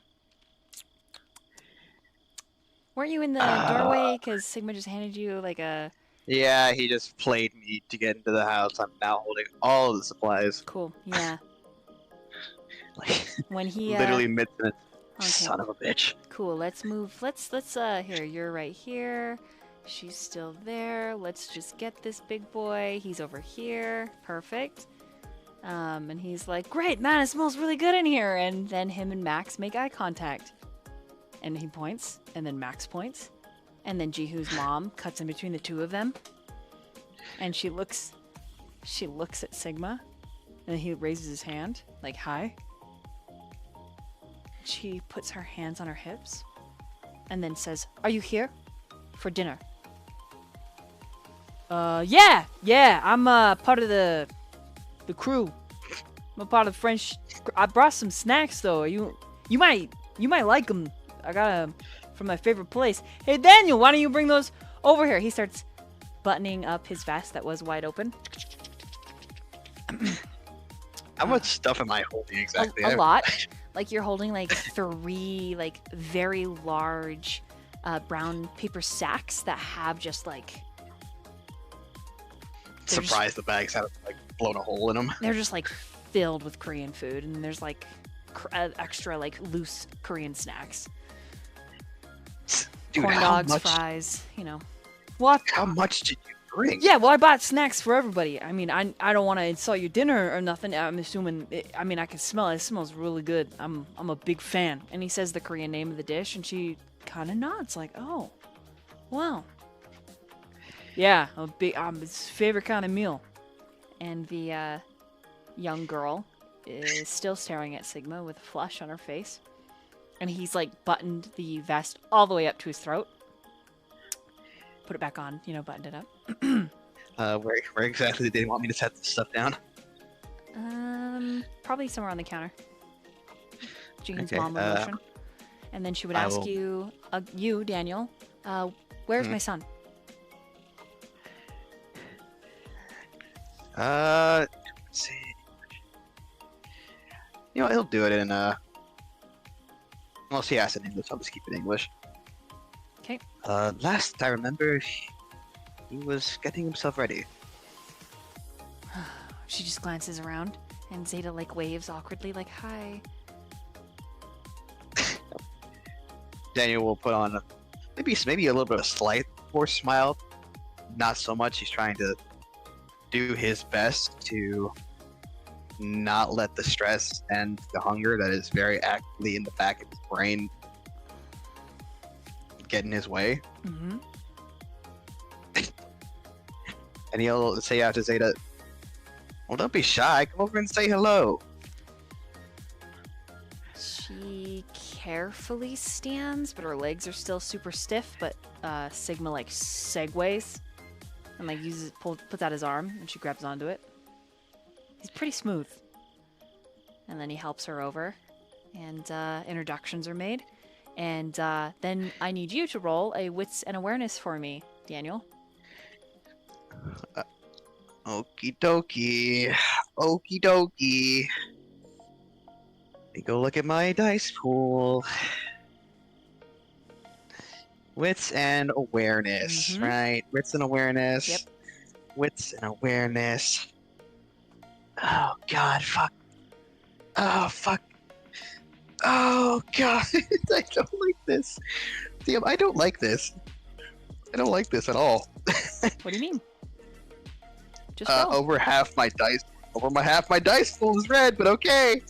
Weren't you in the doorway because Sigma just handed you like a Yeah, he just played me to get into the house. I'm now holding all of the supplies. cool? Yeah. Like, When he literally mid-sentence. okay. Son of a bitch. Cool. Let's move. Let's here. You're right here. She's still there. Let's just get this big boy. He's over here. Perfect. And he's like, "Great, man, it smells really good in here." And then him and Max make eye contact. And he points, and then Max points. And then Jihu's mom cuts in between the two of them. And she looks at Sigma, and he raises his hand, like, "Hi." She puts her hands on her hips and then says, "Are you here for dinner?" Yeah, I'm part of the crew. I'm a part of the French. I brought some snacks though. You might like them. I got them from my favorite place. Hey Daniel, why don't you bring those over here? He starts buttoning up his vest that was wide open. How much stuff am I holding exactly? A lot. Like you're holding like 3 like very large brown paper sacks that have just like Surprised the bags haven't like blown a hole in them. they're just like filled with Korean food, and there's like extra like loose Korean snacks, Dude, corn how dogs, much? fries, you know. What? How much did you bring? Yeah, well, I bought snacks for everybody. I mean, I don't want to insult your dinner or nothing. I'm assuming. I can smell it. It smells really good. I'm a big fan. And he says the Korean name of the dish, and she kind of nods, like, "Oh, wow. Yeah, it's his favorite kind of meal." And the young girl is still staring at Sigma with a flush on her face, and he's like buttoned the vest all the way up to his throat. Put it back on, buttoned it up. Where exactly did they want me to set this stuff down? Probably somewhere on the counter. Jean's Okay, mom would motion. And then she would ask you, Daniel, where's my son? Let's see. He'll do it in unless he asks in English, I'll just keep it English. Okay. Last I remember, he was getting himself ready. She just glances around, and Zeta like waves awkwardly, like, "Hi." Daniel will put on maybe a little bit of a slight forced smile. Not so much. He's trying to do his best to not let the stress and the hunger that is very actively in the back of his brain get in his way. Mm-hmm. And he'll say out to Zeta, "Well, don't be shy. Come over and say hello." She carefully stands, but her legs are still super stiff. But Sigma like segues and like puts out his arm, and she grabs onto it. He's pretty smooth. And then he helps her over, and introductions are made. And then I need you to roll a wits and awareness for me, Daniel. Okie dokie. Okie dokie. Let me go look at my dice pool. Wits and awareness, Mhm. right? Wits and awareness. Yep. Wits and awareness. Oh god, fuck. Oh fuck. Oh god, I don't like this. Damn, I don't like this. I don't like this at all. What do you mean? Just roll. Over half my dice pool is red, but okay.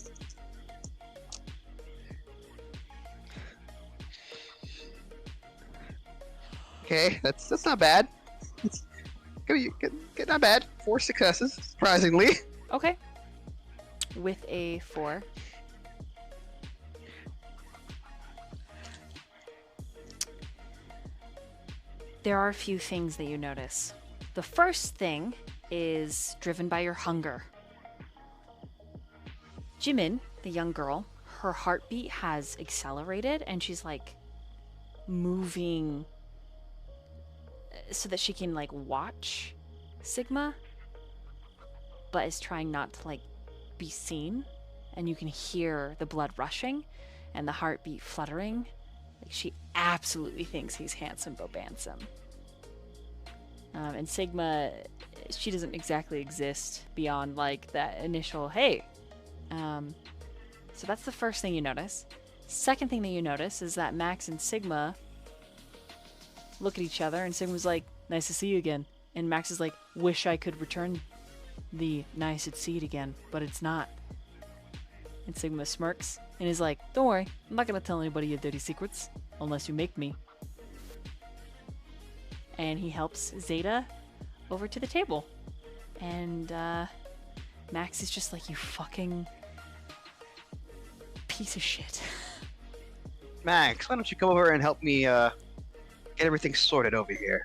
Okay, that's not bad. It's not bad. 4 successes, surprisingly. Okay. With a 4. There are a few things that you notice. The first thing is driven by your hunger. Jimin, the young girl, her heartbeat has accelerated and she's like moving so that she can like watch Sigma, but is trying not to like be seen. And you can hear the blood rushing and the heartbeat fluttering. Like she absolutely thinks he's handsome but handsome. And Sigma, she doesn't exactly exist beyond like that initial hey. So that's the first thing you notice. Second thing that you notice is that Max and Sigma look at each other and Sigma's like, nice to see you again. And Max is like, wish I could return the nice to see it again, but it's not. And Sigma smirks and is like, don't worry, I'm not gonna tell anybody your dirty secrets, unless you make me. And he helps Zeta over to the table. And Max is just like, you fucking piece of shit. Max, why don't you come over and help me get everything sorted over here?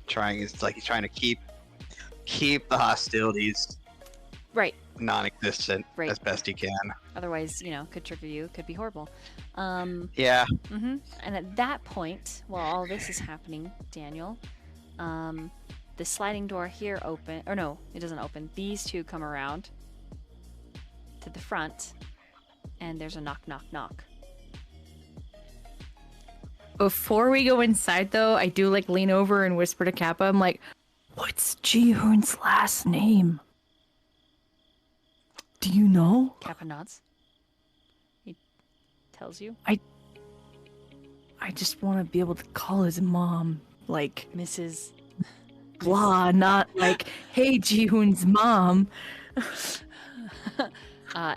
He's trying to keep the hostilities Right. non-existent Right. as best he can. Otherwise, could trigger you, could be horrible. Yeah. And at that point, while all this is happening, Daniel, the sliding door here open, or no, it doesn't open. These two come around to the front, and there's a knock, knock, knock. Before we go inside, though, I do like lean over and whisper to Kappa. I'm like, "What's Ji-hoon's last name? Do you know?" Kappa nods. He tells you. I just want to be able to call his mom, like Mrs. blah, not like, "Hey, Ji-hoon's mom."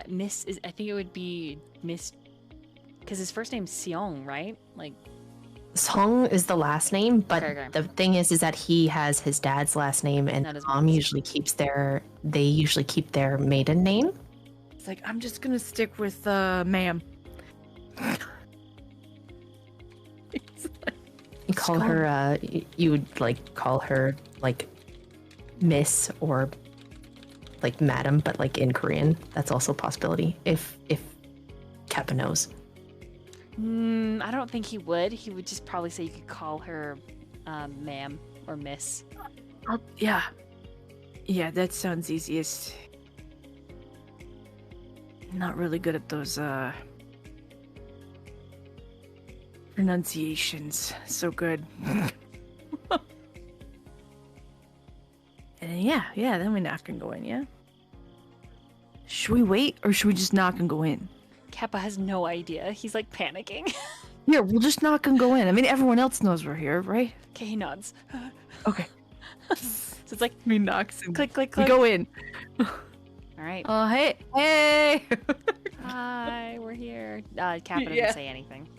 Miss is, I think it would be Miss, because his first name's Seong, right? Like, Song is the last name, but Okay. the thing is that he has his dad's last name, and Not his mom mom's. usually keeps their maiden name. It's like, I'm just gonna stick with ma'am. You call her, you would like call her like Miss or like Madam, but like in Korean. That's also a possibility if Kappa knows. I don't think he would. He would just probably say you could call her ma'am or miss. Yeah, that sounds easiest. Not really good at those pronunciations. So good. And yeah, then we knock and go in, yeah? Should we wait or should we just knock and go in? Kappa has no idea. He's like panicking. Yeah, we'll just knock and go in. I mean, everyone else knows we're here, right? Okay, he nods. Okay. So it's like We knocks and click, click, we click. go in. All right. Oh, hey! Hi, we're here. Kappa doesn't Yeah. say anything.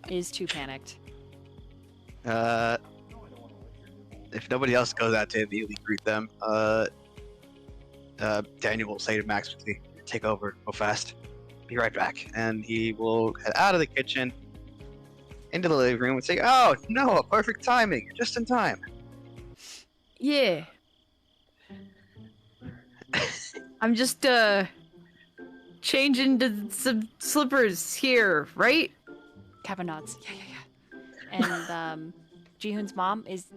Is too panicked. If nobody else goes out to immediately greet them, Daniel will say to Max quickly, "Take over, go fast. Be right back." And he will head out of the kitchen into the living room and say, "Oh no, perfect timing! You're just in time." Yeah. I'm just changing to some slippers here, right? Kappa nods. Yeah. And Jihoon's mom is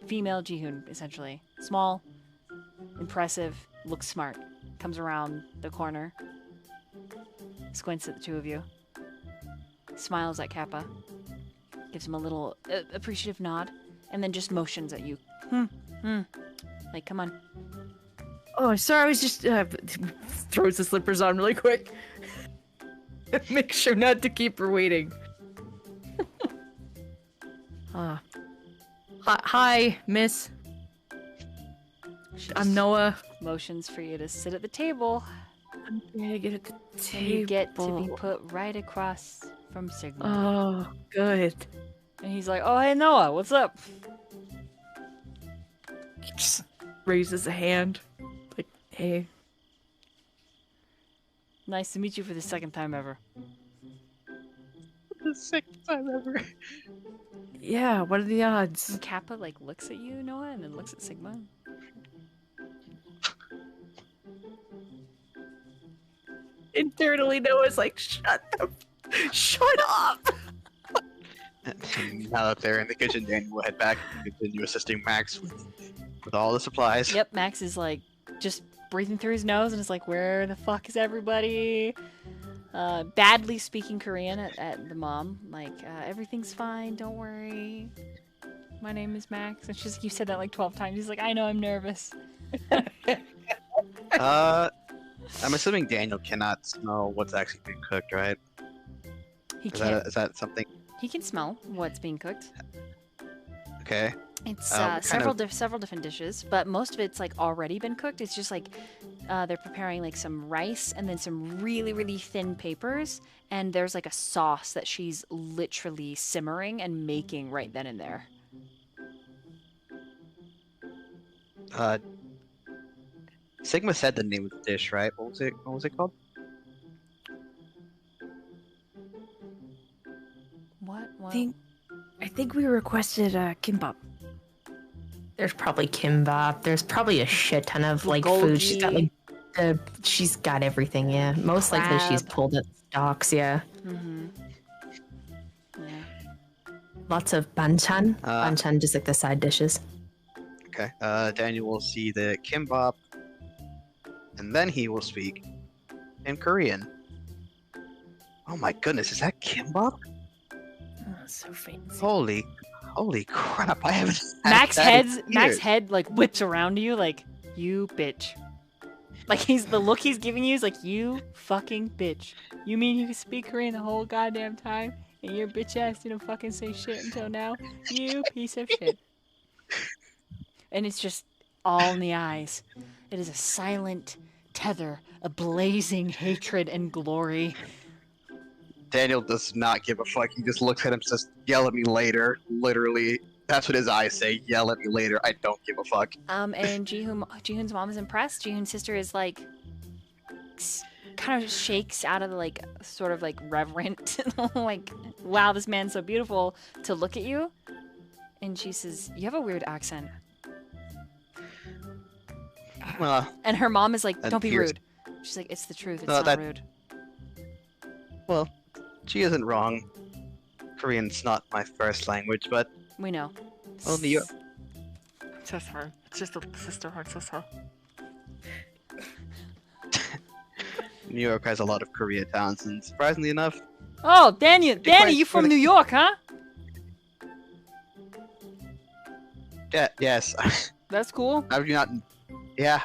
female Jihoon, essentially. Small, impressive, looks smart. Comes around the corner, squints at the two of you, smiles at Kappa, gives him a little appreciative nod, and then just motions at you. Like, come on. Oh, sorry, I was just throws the slippers on really quick. Make sure not to keep her waiting. Hi, miss. She I'm just Noah. motions for you to sit at the table. I'm gonna get at the table. And you get to be put right across from Sigma. Oh, good. And he's like, oh, hey, Noah, what's up? He just raises a hand. Like, hey. Nice to meet you for the second time ever. The second time ever. Yeah, what are the odds? And Kappa, like, looks at you, Noah, and then looks at Sigma. Internally, Noah's like, shut up! Now that they're in the kitchen, Daniel will head back and continue assisting Max with all the supplies. Yep, Max is, like, just breathing through his nose and is like, where the fuck is everybody? Badly speaking Korean at the mom. Like, everything's fine, don't worry. My name is Max. And she's like, you said that like 12 times. He's like, I know, I'm nervous. I'm assuming Daniel cannot smell what's actually being cooked, right? He Is can't. that something? He can smell what's being cooked. Okay. It's kind several different dishes, but most of it's like already been cooked. It's just like they're preparing like some rice and then some really, really thin papers, and there's like a sauce that she's literally simmering and making right then and there. Sigma said the name of the dish, right? What was it called? What? I think we requested kimbap. There's probably kimbap. There's probably a shit ton of like food. She's got like she's got everything. Yeah, most likely she's Crab. pulled at stocks. Yeah, Mm-hmm. Yeah. lots of banchan. Banchan, just like the side dishes. Okay. Daniel will see the kimbap, and then he will speak in Korean. Oh my goodness, is that kimbap? Oh, so fancy. Holy crap! I haven't. had Max that in Max years. head like whips around to you like, you bitch. Like the look he's giving you is like, you fucking bitch. You mean you can speak Korean the whole goddamn time and your bitch ass didn't fucking say shit until now? You piece of shit. And it's just all in the eyes. It is a silent tether, a blazing hatred and glory. Daniel does not give a fuck. He just looks at him and says, "Yell at me later." Literally, that's what his eyes say. Yell at me later. I don't give a fuck. And Jihoon's mom is impressed. Jihoon's sister is like, kind of shakes out of the like, sort of like reverent, like, wow, this man's so beautiful, to look at you. And she says, you have a weird accent. Well, And her mom is like, And don't be here's- rude. She's like, it's the truth. It's No, not that- rude. well, she isn't wrong. Korean's not my first language, but We know. well, New York. I'm so sorry. It's just a sister. I'm so sorry. New York has a lot of Koreatowns, and surprisingly enough, Oh, Danny, quite you from really- New York, huh? yes, That's cool. I do not. Yeah,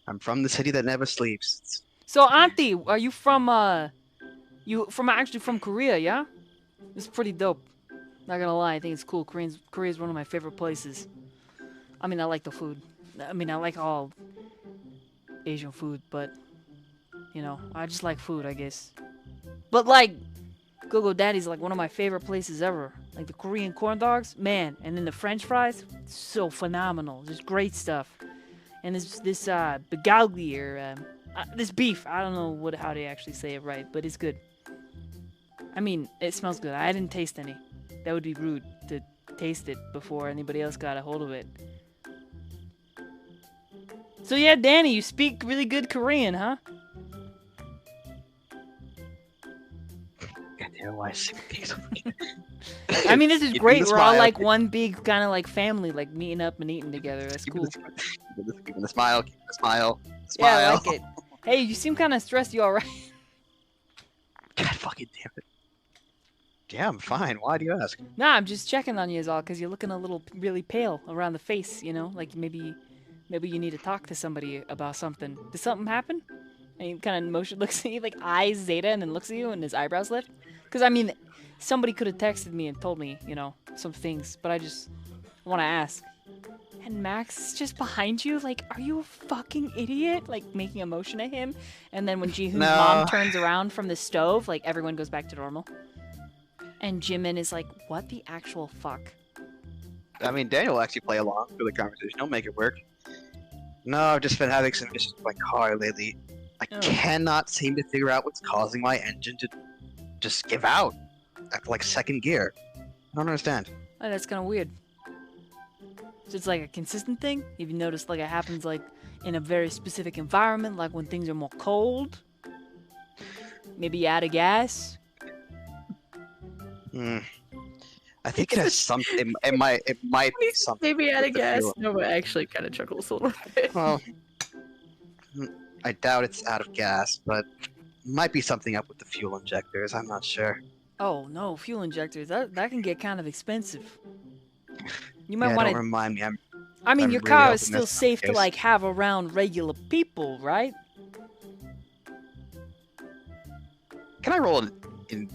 I'm from the city that never sleeps. So, Auntie, are you from, actually from Korea, yeah? It's pretty dope. Not gonna lie, I think it's cool. Korea's one of my favorite places. I mean, I like the food. I mean, I like all Asian food, but, you know, I just like food, I guess. But, like, Go-Go Daddy's, like, one of my favorite places ever. Like, the Korean corn dogs, man. And then the French fries, so phenomenal. Just great stuff. And this bulgogi, or, this beef, I don't know how they actually say it right, but it's good. I mean, it smells good. I didn't taste any. That would be rude to taste it before anybody else got a hold of it. So yeah, Danny, you speak really good Korean, huh? God damn, why is things? I mean, this is Give me great. the We're all smile. like one big kind of like family, like meeting up and eating together. That's Give me cool. Give me the smile. Give me the smile. Yeah, I Smile. like it. Hey, you seem kind of stressed. You all right? God fucking damn it. Yeah, I'm fine. Why do you ask? Nah, I'm just checking on you is all, because you're looking a little really pale around the face, you know? Like maybe you need to talk to somebody about something. Did something happen? And he kind of motion looks at you, like eyes Zeta, and then looks at you, and his eyebrows lift. Because, I mean, somebody could have texted me and told me, you know, some things, but I just want to ask. And Max is just behind you, like, are you a fucking idiot? Like, making a motion at him. And then when Jihoon's No. mom turns around from the stove, like, everyone goes back to normal. And Jimin is like, what the actual fuck? I mean, Daniel will actually play along for the conversation. He'll make it work. No, I've just been having some issues with my car lately. I Oh. cannot seem to figure out what's causing my engine to just give out after like second gear. I don't understand. Oh, that's kind of weird. So it's like a consistent thing? Have you noticed like it happens like in a very specific environment, like when things are more cold? Maybe you add a gas? Hmm. I think it has something. It might be something. Maybe out of with the gas. fuel. No, but actually kind of chuckles a little bit. Well, I doubt it's out of gas, but might be something up with the fuel injectors. I'm not sure. Oh no, fuel injectors. That can get kind of expensive. You might Yeah, want don't to. remind me. I mean, I'm your really car is hoping still that's not the safe to case. like have around regular people, right? Can I roll in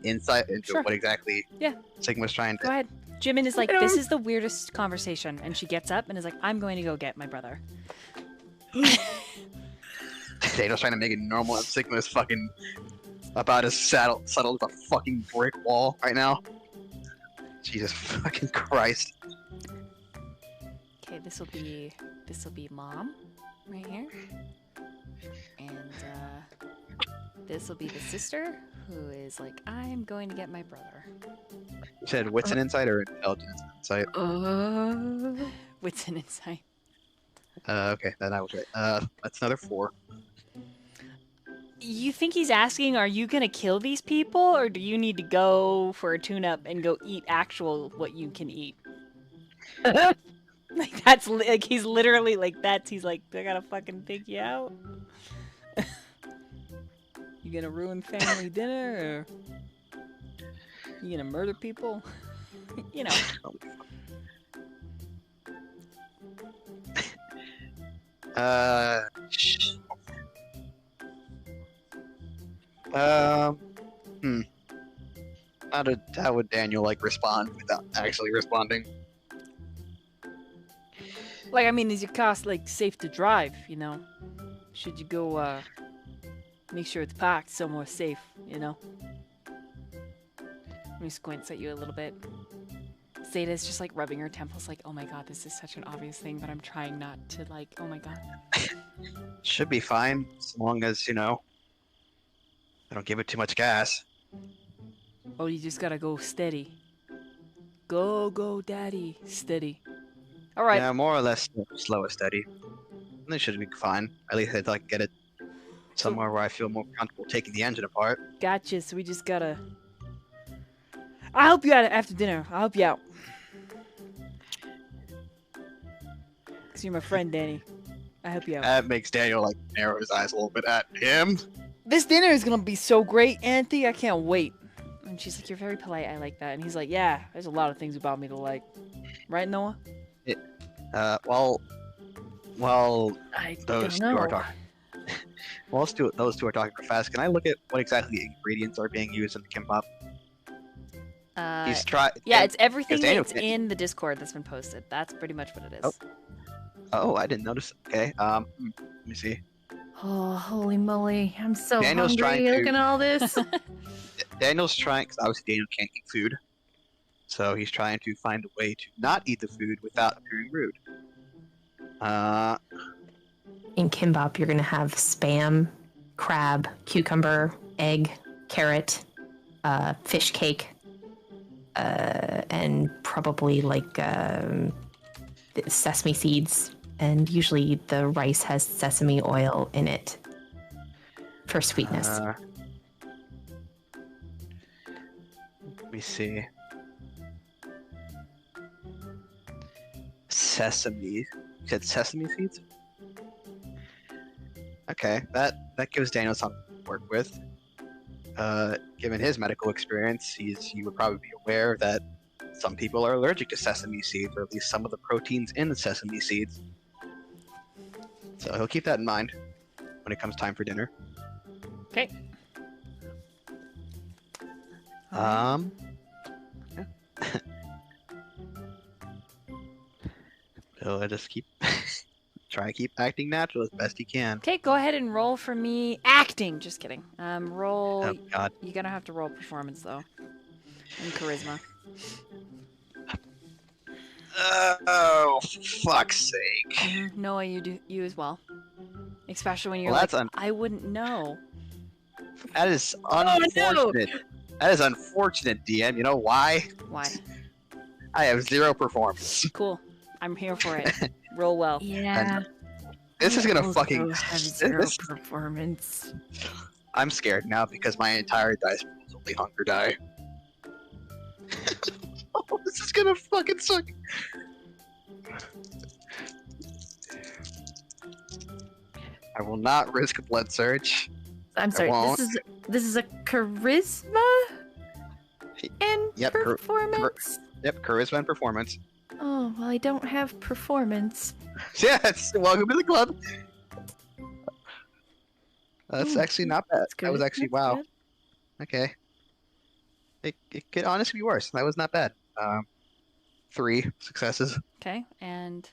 insight into Sure. what exactly Yeah. Sigma's trying Go to? ahead. Jimin is like, I don't- this is the weirdest conversation, and she gets up and is like, I'm going to go get my brother. Daniel's trying to make it normal, and Sigma's fucking about as subtle as a fucking brick wall right now. Jesus fucking Christ. Okay, this will be mom, right here, and this will be the sister who is like, I'm going to get my brother. You said wits and insight or intelligence and insight? Wits and insight. Okay, then I was right. That's another 4. You think he's asking, are you gonna kill these people, or do you need to go for a tune-up and go eat actual what you can eat? Like that's like he's literally like he's like, I gotta fucking take you out. You gonna ruin family dinner, or you gonna murder people? You know. Sh- How would Daniel like respond without actually responding? Like, I mean, is your car like safe to drive? You know, should you go make sure it's parked somewhere safe? You know. Let me squints at you a little bit. Zeta's just like rubbing her temples, like, oh my god, this is such an obvious thing, but I'm trying not to like, oh my god. Should be fine, as long as, I don't give it too much gas. Oh, you just gotta go steady. Go, daddy, steady. All right. Yeah, more or less slow and steady. They should be fine. At least I'd like get it somewhere where I feel more comfortable taking the engine apart. Gotcha. So we just gotta. I'll help you out after dinner. I'll help you out. Cause you're my friend, Danny. I help you out. That makes Daniel like narrow his eyes a little bit at him. This dinner is gonna be so great, Auntie. I can't wait. And she's like, you're very polite. I like that. And he's like, yeah, there's a lot of things about me to like. Right, Noah? Well, I those don't two know. are talking. Well, those two are talking real fast. Can I look at what exactly the ingredients are being used in the kimbap? He's Yeah, it's everything Daniel that's can't- in the Discord that's been posted. That's pretty much what it is. Oh, I didn't notice. Okay, let me see. Oh, holy moly. I'm so Daniel's trying hungry to- looking at all this. Daniel's trying, because obviously Daniel can't eat food, so he's trying to find a way to not eat the food without appearing rude. In kimbap, you're gonna have spam, crab, cucumber, egg, carrot, fish cake, and probably like sesame seeds and usually the rice has sesame oil in it for sweetness. Let me see. Sesame. You said sesame seeds? Okay, that gives Daniel something to work with. Given his medical experience, you would probably be aware that some people are allergic to sesame seeds, or at least some of the proteins in the sesame seeds. So he'll keep that in mind when it comes time for dinner. Okay. Yeah. So I just try to keep acting natural as best you can. Okay, go ahead and roll for me. Acting. Just kidding. Roll. Oh God. You're gonna have to roll performance though, and charisma. Oh, fuck's sake! Noah, you as well. Especially when you're Well, like, I wouldn't know. That is unfortunate. That is unfortunate, DM. You know why? Why? I have 0 performance. Cool. I'm here for it. Roll well. Yeah. This is gonna Also fucking. have zero performance. I'm scared now because my entire dice pool is only hunger die. Oh, this is gonna fucking suck. I will not risk a blood surge. I'm sorry. won't. This is a charisma and Yep, performance. Yep, charisma and performance. Oh well, I don't have performance. Yes, welcome to the club. That's Ooh, actually not bad. That's good. That was actually That's wow. good. Okay. It could honestly be worse. That was not bad. 3 successes. Okay, and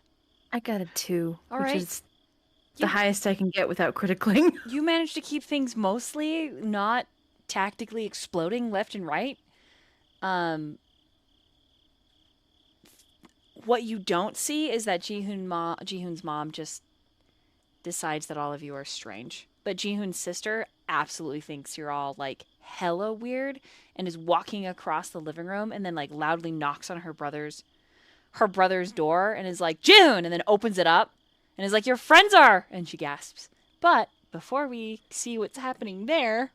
I got a 2, All which right. is the highest I can get without critically. you managed to keep things mostly not tactically exploding left and right. What you don't see is that Jihoon's mom just decides that all of you are strange. But Jihoon's sister absolutely thinks you're all like hella weird and is walking across the living room and then like loudly knocks on her brother's door and is like, Jihoon, and then opens it up and is like, your friends are, and she gasps. But before we see what's happening there,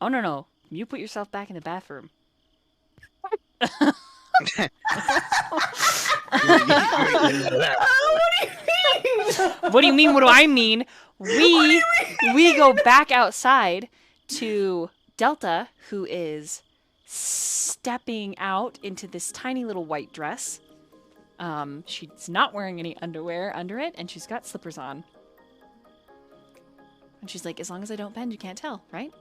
oh no, you put yourself back in the bathroom. What do you mean? What do I mean? We go back outside to Delta, who is stepping out into this tiny little white dress. She's not wearing any underwear under it, and she's got slippers on. And she's like, as long as I don't bend, you can't tell, right?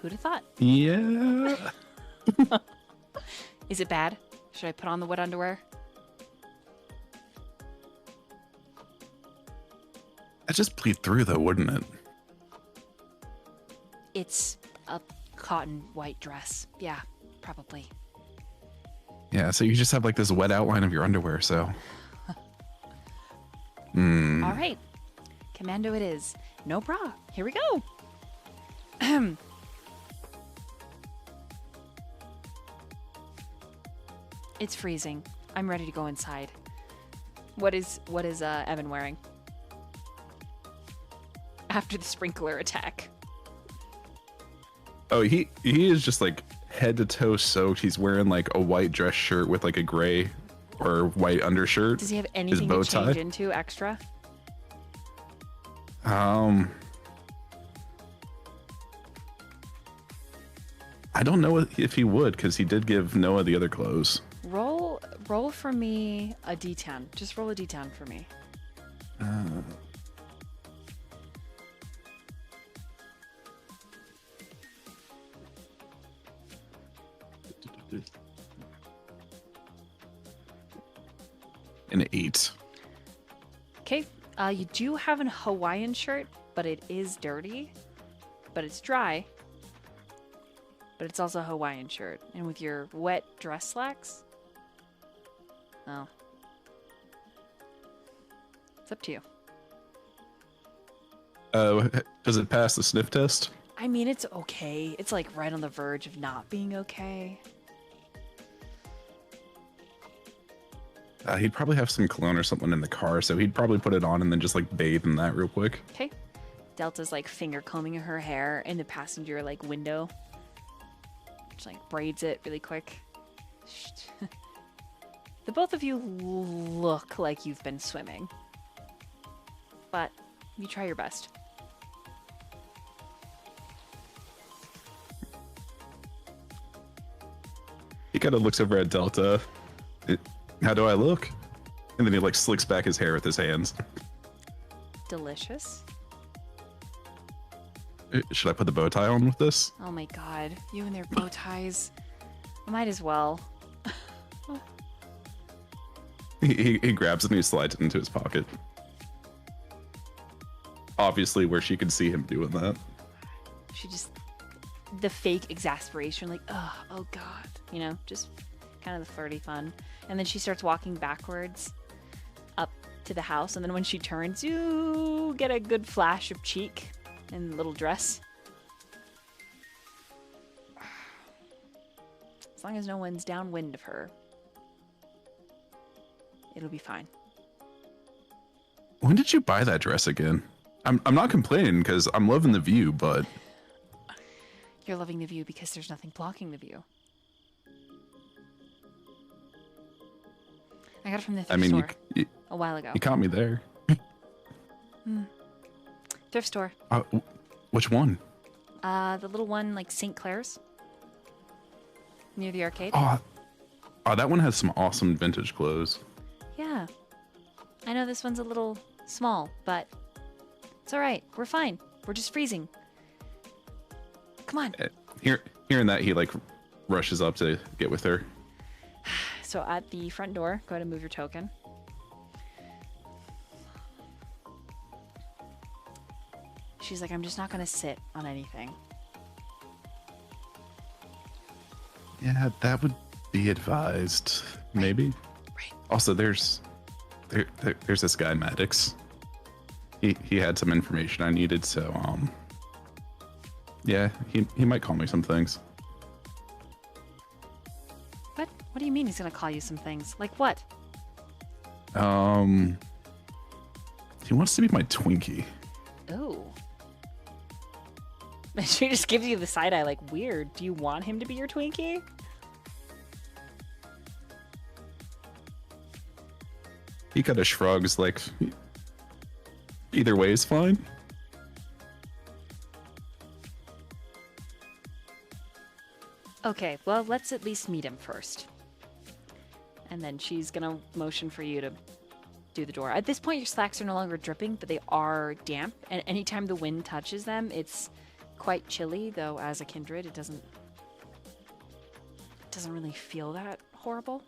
Who'd have thought? Yeah. Is it bad? Should I put on the wet underwear? That'd just bleed through though, wouldn't it? It's a cotton white dress. Yeah, probably. Yeah, so you just have like this wet outline of your underwear, so. All right. Commando it is. No bra. Here we go. It's freezing. I'm ready to go inside. What is Evan wearing? After the sprinkler attack. Oh, he is just like head to toe soaked. He's wearing like a white dress shirt with like a gray or white undershirt. Does he have anything to bow change tie? into extra? I don't know if he would, because he did give Noah the other clothes. Roll for me a d10. Just roll a d10 for me. An 8. Okay. You do have an Hawaiian shirt, but it is dirty. But it's dry. But it's also a Hawaiian shirt. And with your wet dress slacks? Oh. It's up to you. Does it pass the sniff test? I mean, it's okay. It's like right on the verge of not being okay. He'd probably have some cologne or something in the car, so he'd probably put it on and then just like bathe in that real quick. Okay. Delta's like finger combing her hair in the passenger like window. Just like braids it really quick. The both of you look like you've been swimming. But you try your best. He kind of looks over at Delta. How do I look? And then he like slicks back his hair with his hands. Delicious. Should I put the bow tie on with this? Oh my god. You and their bow ties. I might as well. He grabs it and he slides it into his pocket. Obviously where she can see him doing that. She just... The fake exasperation, like, oh god. You know, just kind of the flirty fun. And then she starts walking backwards up to the house. And then when she turns, you get a good flash of cheek in the little dress. As long as no one's downwind of her, it'll be fine. When did you buy that dress again? I'm not complaining because I'm loving the view, but... You're loving the view because there's nothing blocking the view. I got it from the thrift store a while ago. You caught me there. Thrift store. Which one? The little one like St. Clair's. Near the arcade. Oh, that one has some awesome vintage clothes. Yeah. I know this one's a little small, but it's alright. We're fine. We're just freezing. Come on. Hearing that, he like rushes up to get with her. So at the front door, go ahead and move your token. She's like, I'm just not going to sit on anything. Yeah, that would be advised. Maybe. Right. Also, there's this guy Maddox. He had some information I needed, so yeah, he might call me some things. What do you mean he's gonna call you some things? Like what? He wants to be my Twinkie. Oh. She just gives you the side eye, like, weird. Do you want him to be your Twinkie? He kind of shrugs, like, either way is fine. Okay, well, let's at least meet him first. And then she's gonna motion for you to do the door. At this point, your slacks are no longer dripping, but they are damp. And anytime the wind touches them, it's quite chilly, though as a kindred, it doesn't really feel that horrible.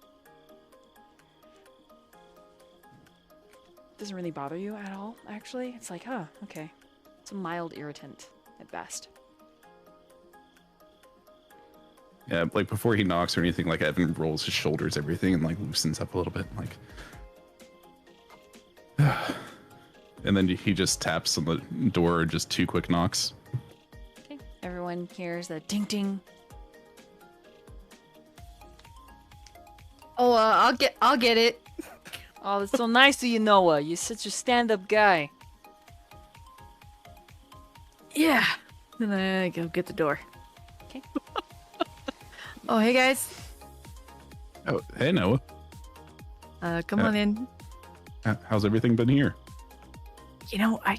Doesn't really bother you at all, actually. It's like, huh, okay. It's a mild irritant at best. Yeah, like before he knocks or anything, like Evan rolls his shoulders, everything, and like loosens up a little bit, like. And then he just taps on the door, just 2 quick knocks. Okay, everyone hears the ding ding. Oh, I'll get it. Oh, that's so nice of you, Noah. You're such a stand-up guy. Yeah. Then I go get the door. Okay. Oh, hey guys. Oh, hey Noah. Come on in. How's everything been here? You know, I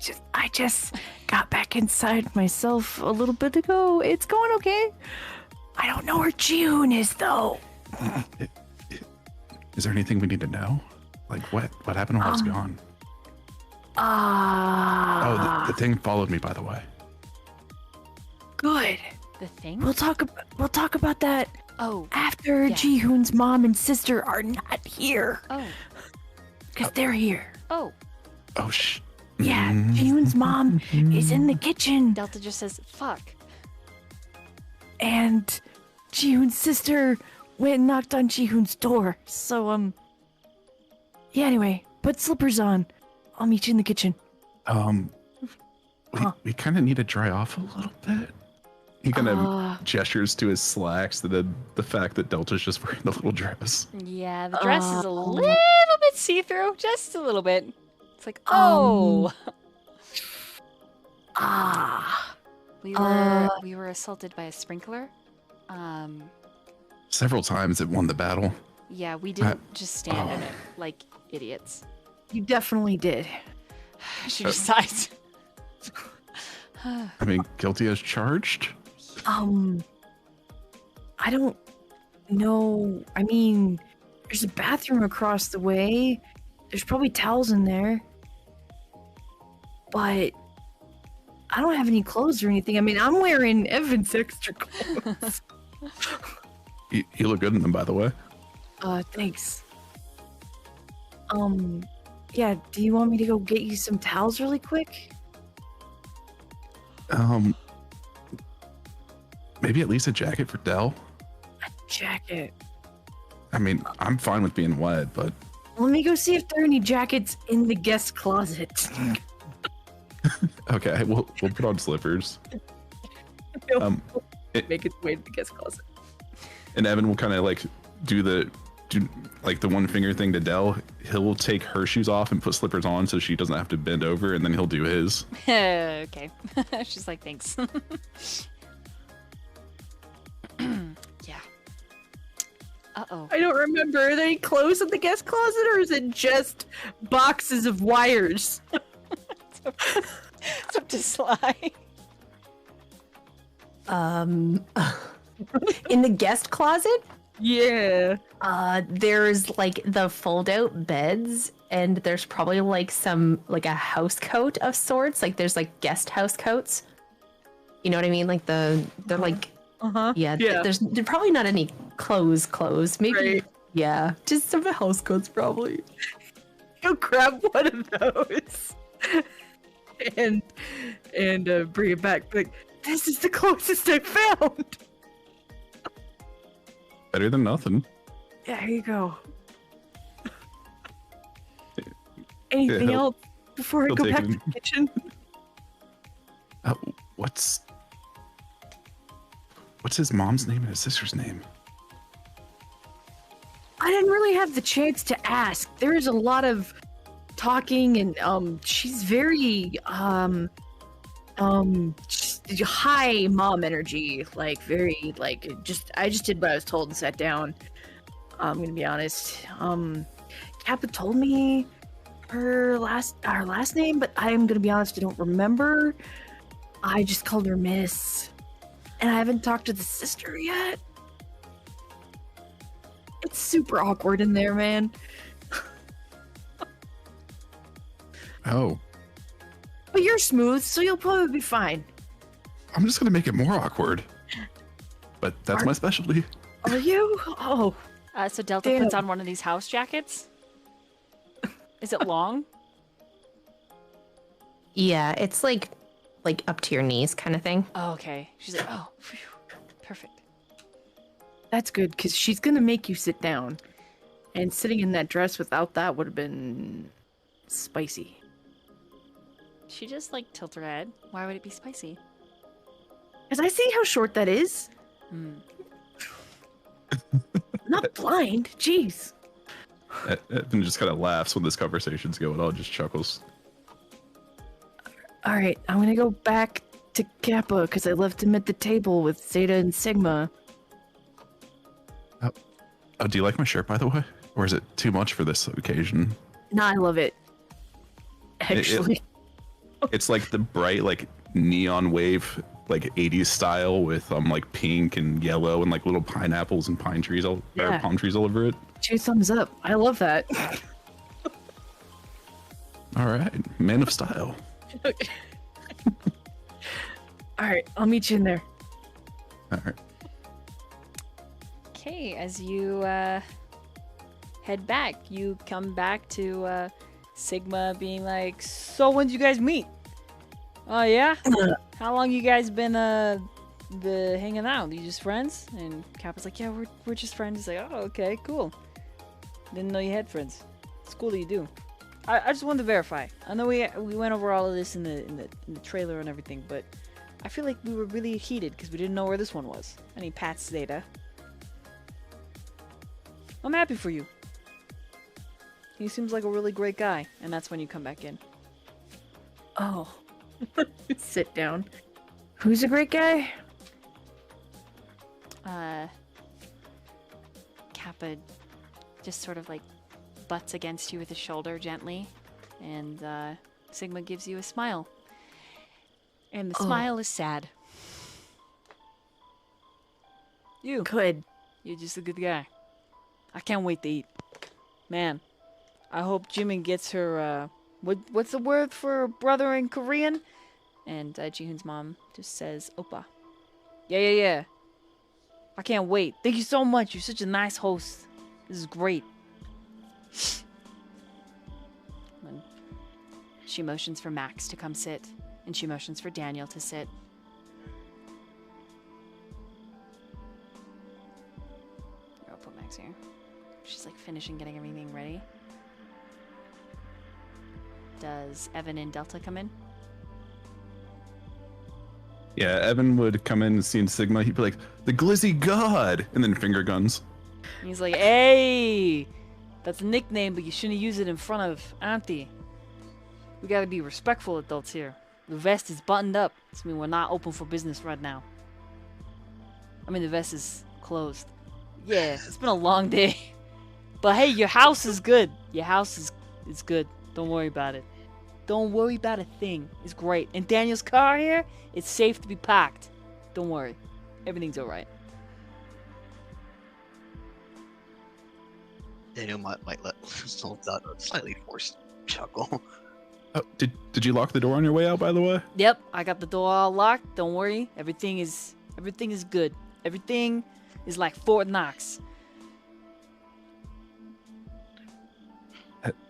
just got back inside myself a little bit ago. It's going okay. I don't know where June is though. Is there anything we need to know? Like what happened while I was gone? Oh, the thing followed me, by the way. Good. The thing? We'll talk about that. Oh. After yeah. Jihoon's mom and sister are not here. Oh. Because they're here. Oh. Oh, Yeah, Jihoon's mom is in the kitchen. Delta just says, fuck. And Jihoon's sister went and knocked on Jihoon's door. So, yeah, anyway, put slippers on. I'll meet you in the kitchen. We kind of need to dry off a little bit. He kind of gestures to his slacks, to the fact that Delta's just wearing the little dress. Yeah, the dress is a little bit see-through, just a little bit. It's like, oh, we were assaulted by a sprinkler. Several times it won the battle. Yeah, we didn't just stand in it like idiots. You definitely did. She decides. I mean, guilty as charged? I don't know. I mean, there's a bathroom across the way. There's probably towels in there. But I don't have any clothes or anything. I mean, I'm wearing Evan's extra clothes. You look good in them, by the way. Thanks. Yeah, do you want me to go get you some towels really quick? Maybe at least a jacket for Dell. A jacket. I mean, I'm fine with being wet, but Let me go see if there are any jackets in the guest closet. okay, we'll put on slippers. Make its way to the guest closet. And Evan will kind of like do the one finger thing to Dell. He'll take her shoes off and put slippers on so she doesn't have to bend over, and then he'll do his. Okay. She's like, thanks. Yeah. Uh-oh. I don't remember. Are there any clothes in the guest closet, or is it just boxes of wires? It's up to Sly. In the guest closet, Yeah. there's like the fold-out beds, and there's probably like a house coat of sorts. Like there's like guest house coats. You know what I mean? Like they're like yeah. There's probably not any clothes. Maybe Right. yeah, just some house coats probably. Go grab one of those and bring it back. Like, this is the closest I found. Better than nothing. Yeah, here you go. Anything he'll- else before I he'll go take back it to the kitchen? What's his mom's name and his sister's name? I didn't really have the chance to ask. There is a lot of talking, and she's very high mom energy, like very like I just did what I was told and sat down. I'm gonna be honest. Kappa told me our last name, but I'm gonna be honest, I don't remember. I just called her Miss, and I haven't talked to the sister yet. It's super awkward in there, man. Oh, But you're smooth, so you'll probably be fine. I'm just gonna make it more awkward. But that's my specialty. Are you? Oh, So Delta Damn. puts on one of these house jackets. Is it long? Yeah, it's like up to your knees kind of thing. Oh, okay. She's like, oh, phew, perfect. that's good, because she's gonna make you sit down. And sitting in that dress without that would have been spicy. She just like tilt her head. Why would it be spicy? Because I see how short that is. Hmm. I'm not blind. Jeez. Evan just kind of laughs when this conversation's going on, just chuckles. All right, I'm gonna go back to Kappa because I left him at the table with Zeta and Sigma. Oh, do you like my shirt, by the way? Or is it too much for this occasion? No, I love it. Actually, It's like the bright, like neon wave, like 80s style with like pink and yellow and like little pineapples and pine trees or Yeah. palm trees all over it. 2 thumbs up. I love that. All right, man of style. All right, I'll meet you in there. All right. Okay, as you head back, you come back to Sigma being like, so when did you guys meet? Oh yeah? How long you guys been hanging out? You just friends? And Kappa's like, yeah, we're just friends. He's like, oh, okay, cool. Didn't know you had friends. It's cool that you do. I just wanted to verify. I know we went over all of this in the trailer and everything, but I feel like we were really heated because we didn't know where this one was. And he pats Zeta. I'm happy for you. He seems like a really great guy. And that's when you come back in. Oh. Sit down. Who's a great guy? Kappa just sort of like butts against you with his shoulder gently, and Sigma gives you a smile. And the smile is sad. You. Good. You're just a good guy. I can't wait to eat. Man, I hope Jimin gets her, what's the word for brother in Korean? And Jihoon's mom just says, Oppa. Yeah. I can't wait. Thank you so much. You're such a nice host. This is great. And she motions for Max to come sit, and she motions for Daniel to sit. I'll put Max here. She's like finishing getting everything ready. Does Evan and Delta come in? Yeah, Evan would come in and see Sigma. He'd be like, "The Glizzy God," and then finger guns. And he's like, hey, that's a nickname, but you shouldn't use it in front of Auntie. We gotta be respectful adults here. The vest is buttoned up. This means we're not open for business right now. I mean, the vest is closed. Yeah, it's been a long day. But hey, your house is good. Your house is good. Don't worry about it. Don't worry about a thing. It's great. And Daniel's car here, it's safe to be packed. Don't worry. Everything's alright. Daniel might let out a slightly forced chuckle. Oh, did you lock the door on your way out, by the way? Yep, I got the door all locked. Don't worry. Everything is good. Everything is like Fort Knox.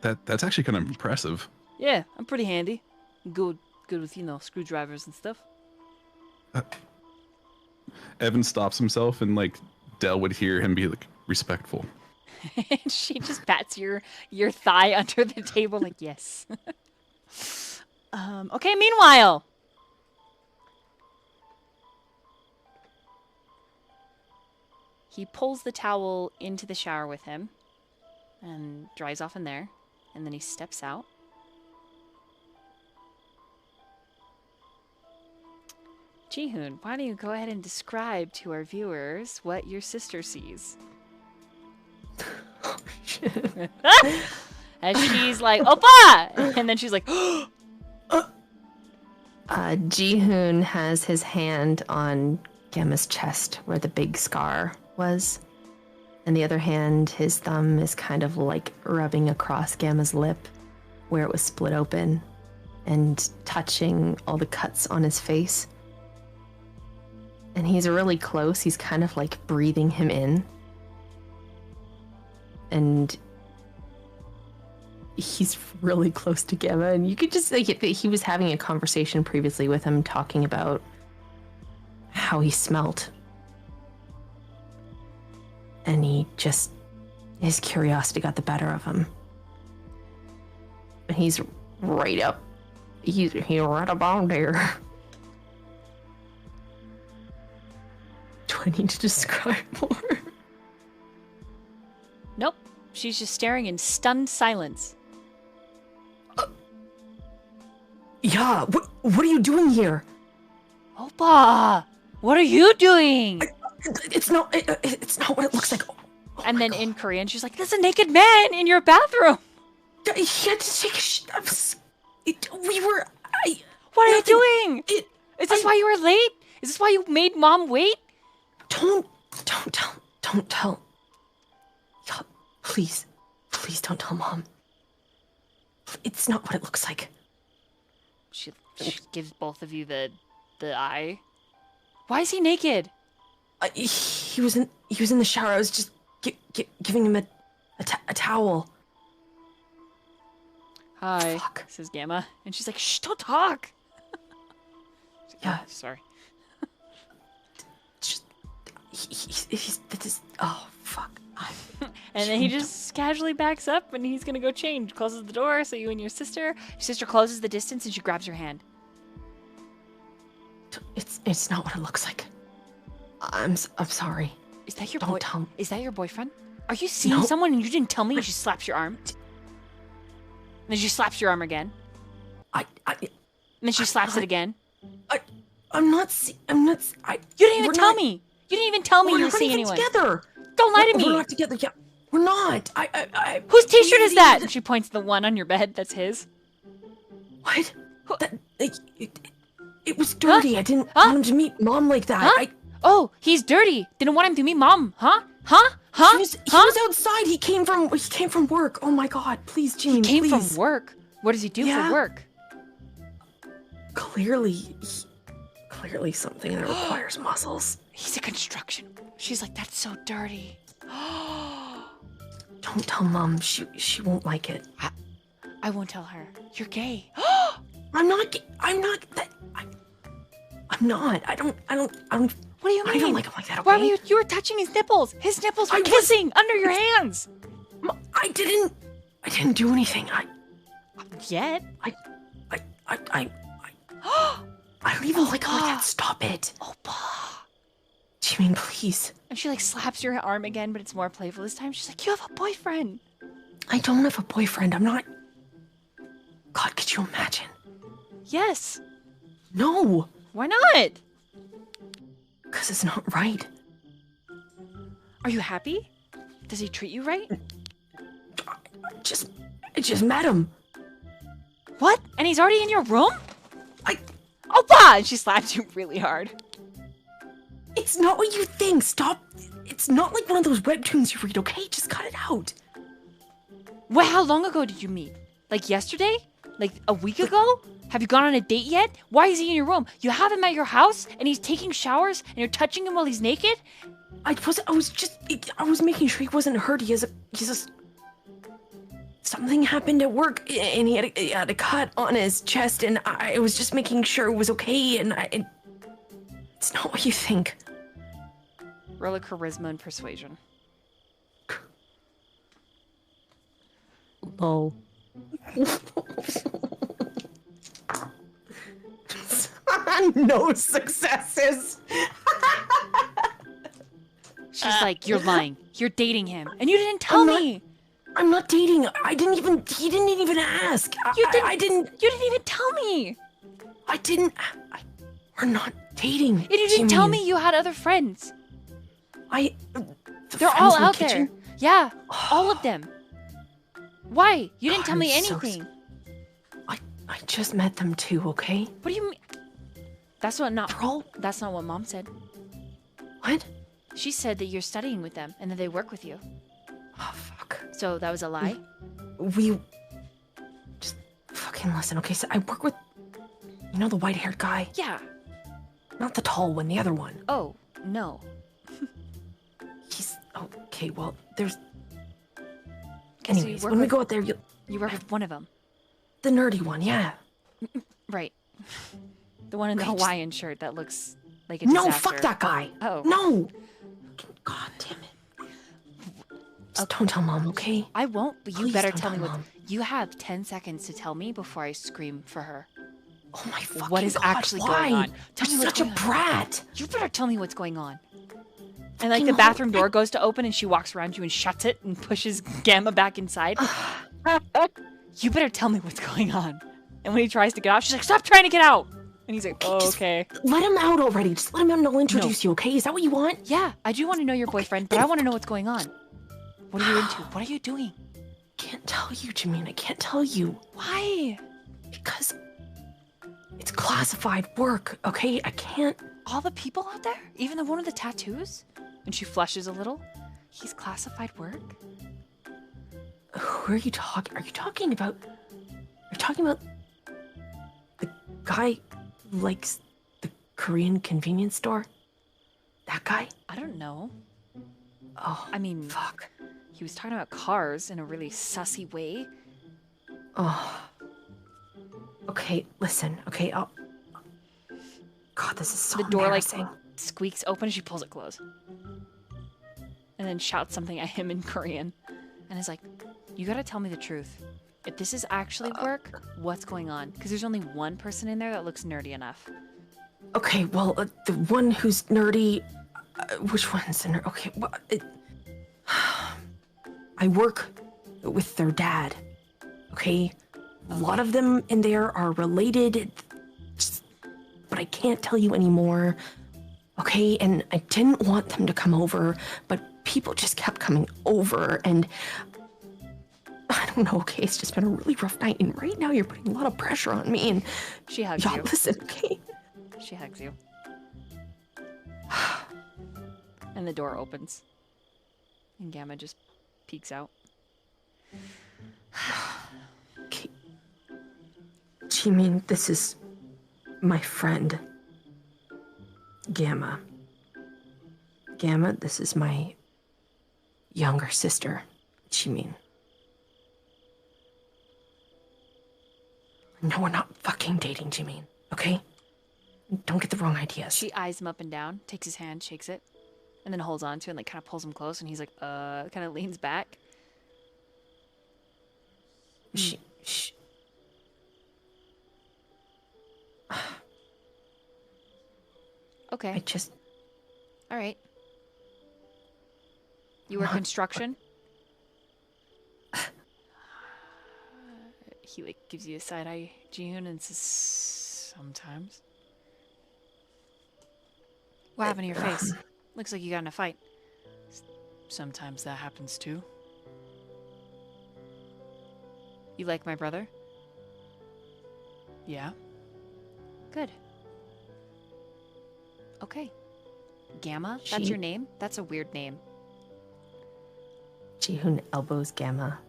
That's actually kind of impressive. Yeah, I'm pretty handy. Good with, screwdrivers and stuff. Evan stops himself, and like Dell would hear him be like respectful. And she just pats your thigh under the table like, yes. Okay, meanwhile. He pulls the towel into the shower with him and dries off in there. And then he steps out. Jihoon, why don't you go ahead and describe to our viewers what your sister sees? Oh, shit. As she's like, Oppa! And then she's like, Jihoon has his hand on Gemma's chest where the big scar was. And the other hand, his thumb is kind of like rubbing across Gamma's lip where it was split open and touching all the cuts on his face. And he's really close. He's kind of like breathing him in. And he's really close to Gamma. And you could just like he was having a conversation previously with him talking about how he smelt. And his curiosity got the better of him. And he's right up. He's right about there. Do I need to describe more? nope. She's just staring in stunned silence. Yeah, what are you doing here? Oppa! What are you doing? It's not what it looks like. Oh and my then God. in Korean, she's like, there's a naked man in your bathroom. He had to take a What are you doing? Is this why you were late? Is this why you made Mom wait? Don't tell. Yeah, please don't tell Mom. It's not what it looks like. She gives both of you the eye. Why is he naked? He was in the shower. I was just giving him a towel. Hi, Fuck. says Gamma. And she's like, shh, don't talk. Yeah. Oh, sorry. Just he's oh fuck. And then he just casually backs up and he's gonna go change. Closes the door so you and your sister closes the distance and she grabs your hand. It's not what it looks like. I'm sorry. Is that your Don't tell. Is that your boyfriend? Are you seeing No. someone and you didn't tell me? And she slaps your arm. And then she slaps your arm again. I And then she slaps it again. I'm not. I'm not. You didn't even we're tell not- me. You didn't even tell me We're you were not seeing even anyone. together. Don't lie to me. We're not together. Yeah, we're not. Whose T-shirt is that? What? And she points to the one on your bed. That's his. What? Who- It was dirty. I didn't Huh? want him to meet Mom like that. Huh? Oh, he's dirty. Didn't want him to meet Mom. Huh? Huh? Huh? He was outside. He came from work. Oh my God! Please, Jean. He came please. from work. What does he do Yeah. for work? Clearly something that requires muscles. He's a construction. She's like, that's so dirty. Don't tell Mom. She won't like it. I won't tell her. You're gay. I'm not. I'm not. I'm not. I don't. What do you mean? I don't like him like that. Okay. Why were you were touching his nipples? His nipples were I was- kissing under your hands. I didn't do anything. Yet. I don't even like him like that. Stop it. Opa. Jimin, please. And she like slaps your arm again, but it's more playful this time. She's like, you have a boyfriend. I don't have a boyfriend. I'm not. God, could you imagine? Yes. No, Why not? because it's not right. Are you happy? Does he treat you right? I just met him. What? And he's already in your room? I. Opa! And she slaps you really hard. It's not what you think. Stop. It's not like one of those webtoons you read. Okay, just cut it out. Well, how long ago did you meet? Like yesterday? Like a week ago? Have you gone on a date yet? Why is he in your room? You have him at your house and he's taking showers and you're touching him while he's naked? I was making sure he wasn't hurt. He has a. Something happened at work and he had a cut on his chest, and I was just making sure it was okay. And it's not what you think. Roll a charisma and persuasion. Oh. No successes. She's like, you're lying. You're dating him. And you didn't tell me. I'm not dating. He didn't even ask. You I didn't. You didn't even tell me. I didn't. We're not dating. And you didn't tell Jimin. me you had other friends. The They're friends all in the out there. kitchen? Yeah, all of them. Why? You didn't God, tell me I'm so anything. I just met them too. Okay. What do you mean? That's not They're all. That's not what Mom said. What? She said that you're studying with them and that they work with you. Oh fuck. So that was a lie? We. Just fucking listen. Okay, so I work with. You know the white-haired guy? Yeah. Not the tall one. The other one. Oh, no. He's okay. Well, there's. Okay, so you Anyways, work when we with- go out there, You work with one of them. the nerdy one. Yeah. Right. The one in the Okay, just- Hawaiian shirt that looks like a No, disaster. fuck that guy. Oh. No. God damn it. Just don't tell Mom, okay? I won't, but you Please better don't tell me tell what. Mom. You have 10 seconds to tell me before I scream for her. Oh my fucking What is God, actually why? going on? Tell You're me what's such a going on. brat. You better tell me what's going on. And like Fucking the bathroom whole- door goes to open and she walks around you and shuts it and pushes Gamma back inside. You better tell me what's going on. And when he tries to get out, she's like, stop trying to get out. And he's like, oh, just- okay. Let him out already. Just let him out and I'll introduce you, okay? Is that what you want? Yeah, I do want to know your boyfriend, but I want to know what's going on. What are you into? What are you doing? Can't tell you, Jameen. I can't tell you. Why? Because it's classified work, okay? I can't. All the people out there? Even the one with the tattoos? And she flushes a little. He's classified work? Who are you talking? Are you talking about? You're talking about the guy who likes the Korean convenience store? That guy? I don't know. Oh, I mean, fuck. he was talking about cars in a really sussy way. Oh. Okay, listen. Okay, I'll. God, this is so The door like embarrassing. squeaks open and she pulls it closed. And then shouts something at him in Korean. And is like, you gotta tell me the truth. If this is actually work, what's going on? Because there's only one person in there that looks nerdy enough. Okay, well, the one who's nerdy. Which one's the nerd? Okay, well, I work with their dad. Okay, a lot of them in there are related, but I can't tell you anymore. Okay, and I didn't want them to come over, but people just kept coming over, and I don't know. Okay, it's just been a really rough night, and right now you're putting a lot of pressure on me. And She hugs y'all you. listen, okay? She hugs you. And the door opens. And Gamma just peeks out. Okay. Jimin, this is my friend, Gamma. Gamma, this is my younger sister, Jimin. No, we're not fucking dating, Jimin, okay? Don't get the wrong ideas. She eyes him up and down, takes his hand, shakes it, and then holds on to it and like kind of pulls him close, and he's like, kind of leans back. She Okay. I just, All right. You work What? construction? He like gives you a side eye, Jihoon, and says, "Sometimes." What happened to your face? Looks like you got in a fight. Sometimes that happens too. You like my brother? Yeah. Good. Okay. Gamma? That's She- your name? That's a weird name. Jihoon elbows Gamma.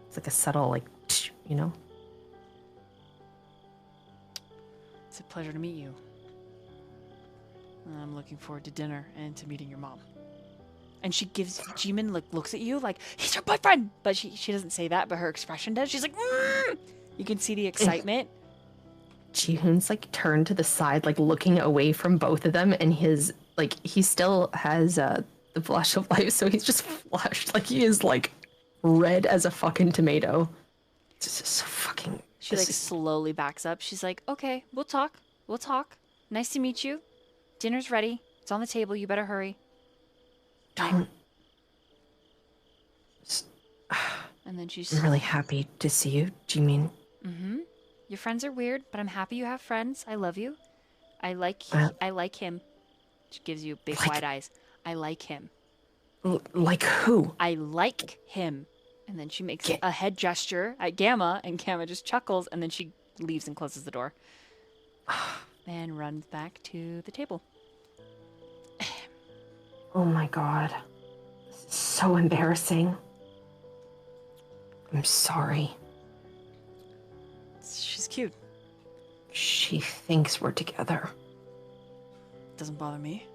It's like a subtle, like, you know? It's a pleasure to meet you. I'm looking forward to dinner and to meeting your mom. And she gives Jimin looks at you like he's her boyfriend, but she doesn't say that, but her expression does. She's like, "Mm!" You can see the excitement. Jihoon's like turned to the side, like looking away from both of them, and his like he still has the flash of life, so he's just flushed, like he is like red as a fucking tomato. This is so fucking. She this like is- slowly backs up. She's like, "Okay, we'll talk. We'll talk. Nice to meet you. Dinner's ready. It's on the table. You better hurry." don't. And then she's I'm really happy to see you, Jimin. Mm-hmm. Your friends are weird, but I'm happy you have friends. I love you. I like him. She gives you big Like- wide eyes. I like him. Like who? I like him. And then she makes Ga- a head gesture at Gamma, and Gamma just chuckles, and then she leaves and closes the door. And runs back to the table. Oh my god. This is so embarrassing. I'm sorry. She's cute. She thinks we're together. Doesn't bother me.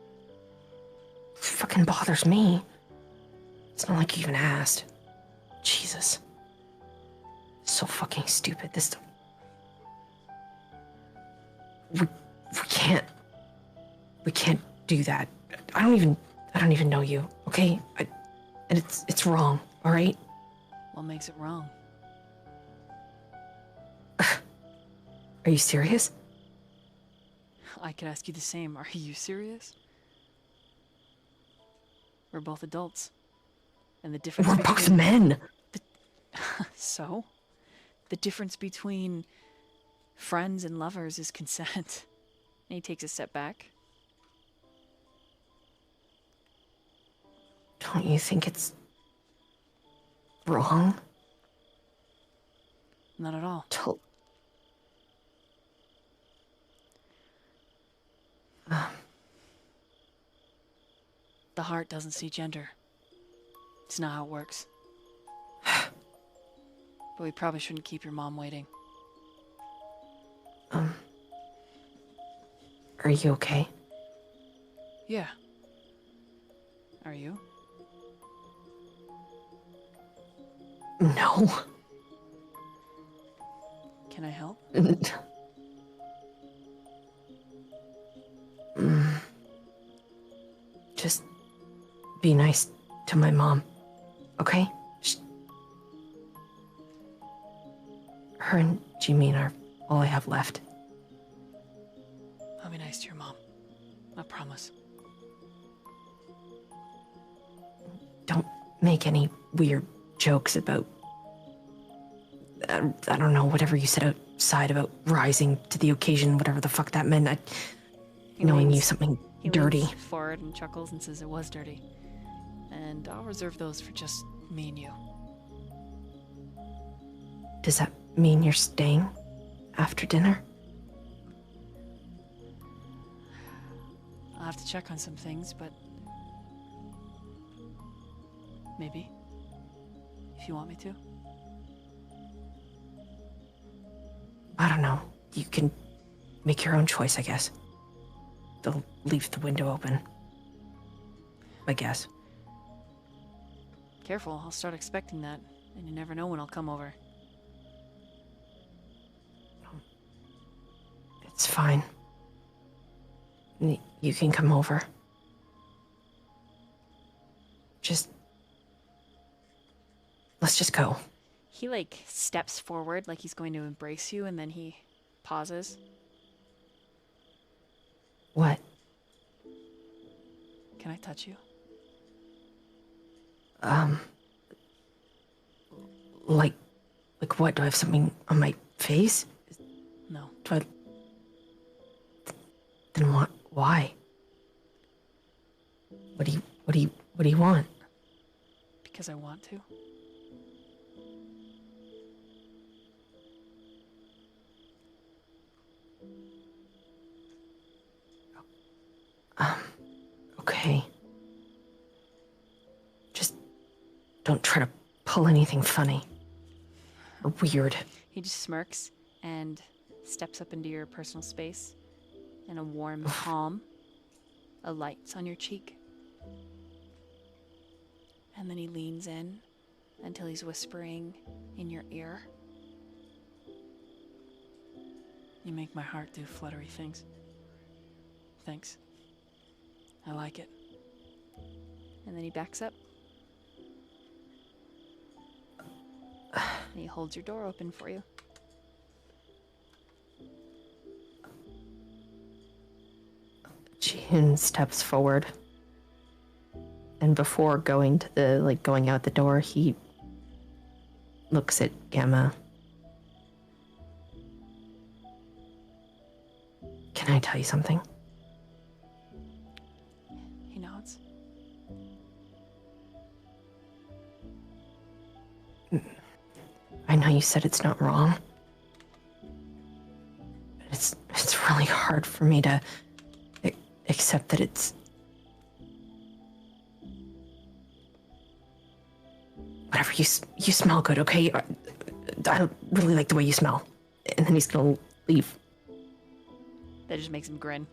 Fucking bothers me. It's not like you even asked. Jesus. So fucking stupid. This. We can't. We can't do that. I don't even know you. Okay. And it's wrong. All right. What makes it wrong? Are you serious? I could ask you the same. Are you serious? We're both adults. And the difference We're both between... men. So? The difference between friends and lovers is consent. And he takes a step back. Don't you think it's wrong Not at all. to The heart doesn't see gender. It's not how it works. But we probably shouldn't keep your mom waiting. Are you okay? Yeah. Are you? No. Can I help? Just be nice to my mom, okay? Her and Jimin are all I have left. be nice to your mom. I promise. Don't make any weird jokes about... I don't know, whatever you said outside about rising to the occasion, whatever the fuck that meant. Knowing you something He dirty. leans forward and chuckles and says it was dirty. And I'll reserve those for just me and you. Does that mean you're staying after dinner? I'll have to check on some things, but maybe. If you want me to. I don't know. You can make your own choice, I guess. They'll leave the window open. I guess. Careful, I'll start expecting that, and you never know when I'll come over. It's fine. You can come over. Let's just go. He, steps forward like he's going to embrace you, and then he pauses. What? Can I touch you? Like what? Do I have something on my face? No. Do I... Then what? Why? What do you want? Because I want to. Okay. Just don't try to pull anything funny or weird. He just smirks and steps up into your personal space, and a warm palm alights on your cheek. And then he leans in until he's whispering in your ear. You make my heart do fluttery things. Thanks. I like it. And then he backs up. And he holds your door open for you. Jihun steps forward. And before going to going out the door, he looks at Gamma. Can I tell you something? He nods. I know you said it's not wrong. But it's really hard for me to accept that it's... Whatever, you smell good, okay? I really like the way you smell. And then he's gonna leave. That just makes him grin.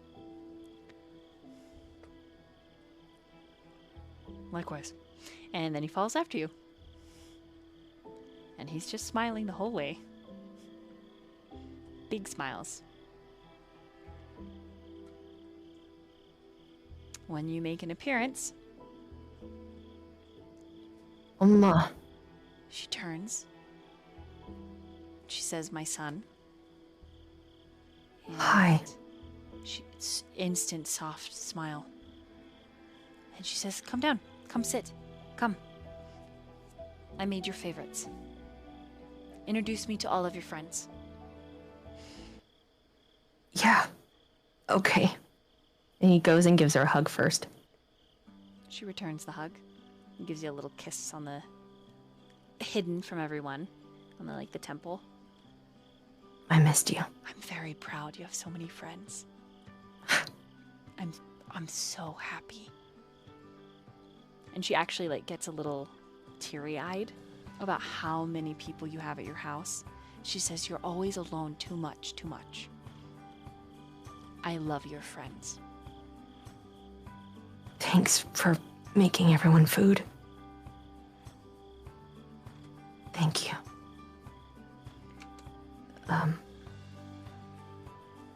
Likewise. And then he follows after you. And he's just smiling the whole way. Big smiles. When you make an appearance, Oma. she turns. She says, "My son." Hi. It's instant soft smile. And she says, "Come down. Come sit. Come. I made your favorites. Introduce me to all of your friends." Yeah. Okay. And he goes and gives her a hug first. She returns the hug and gives you a little kiss on the... hidden from everyone. On the temple. I missed you. I'm very proud you have so many friends. I'm so happy. And she actually gets a little teary-eyed about how many people you have at your house. She says, "You're always alone too much. I love your friends." Thanks for making everyone food. Thank you.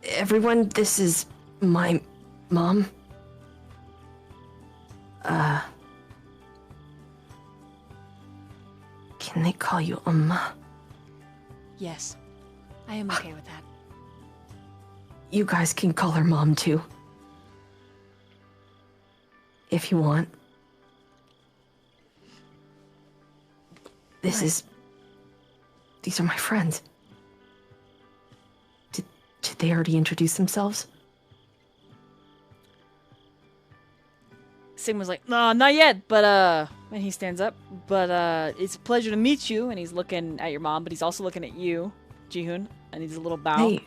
Everyone, this is my mom. Can they call you Amma? Yes, I am okay with that. You guys can call her Mom, too. If you want. These are my friends. Did they already introduce themselves? Sigma's like, no, not yet, but, and he stands up, but, it's a pleasure to meet you, and he's looking at your mom, but he's also looking at you, Jihoon, and he's a little bow. Hey,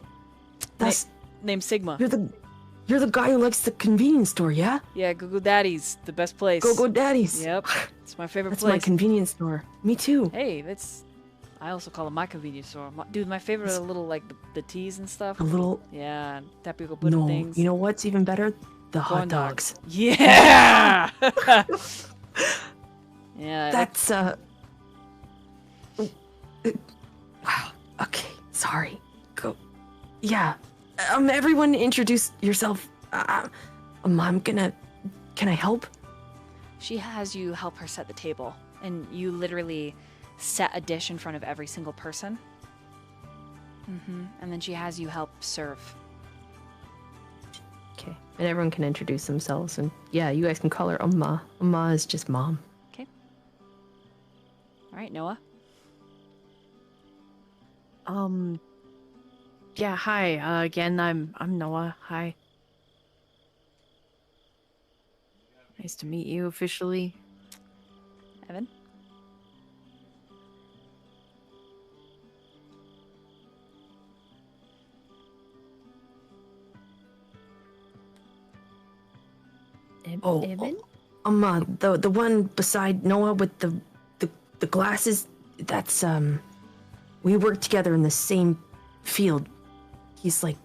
that's... Name's Sigma. You're the guy who likes the convenience store, yeah? Yeah, Go Daddy's, the best place. Go Daddy's. Yep, it's my favorite That's place. my convenience store. Me too. Hey, I also call it my convenience store. Dude, my favorite are little, like, the teas and stuff. A little... Yeah, tapioca pudding No, things. you know what's even better? The Corn hot dogs. Yeah! Yeah. That's, wow. Okay, sorry. Go. Yeah. Everyone introduce yourself. I'm gonna... Can I help? She has you help her set the table, and you literally set a dish in front of every single person. And then she has you help serve. Okay. And everyone can introduce themselves, and yeah, you guys can call her Amma. Amma is just Mom. Okay. All right, Noah. Yeah, hi. Again, I'm Noah. Hi. Nice to meet you officially. Evan. Evan? The one beside Noah with the glasses, that's, we work together in the same field. He's like,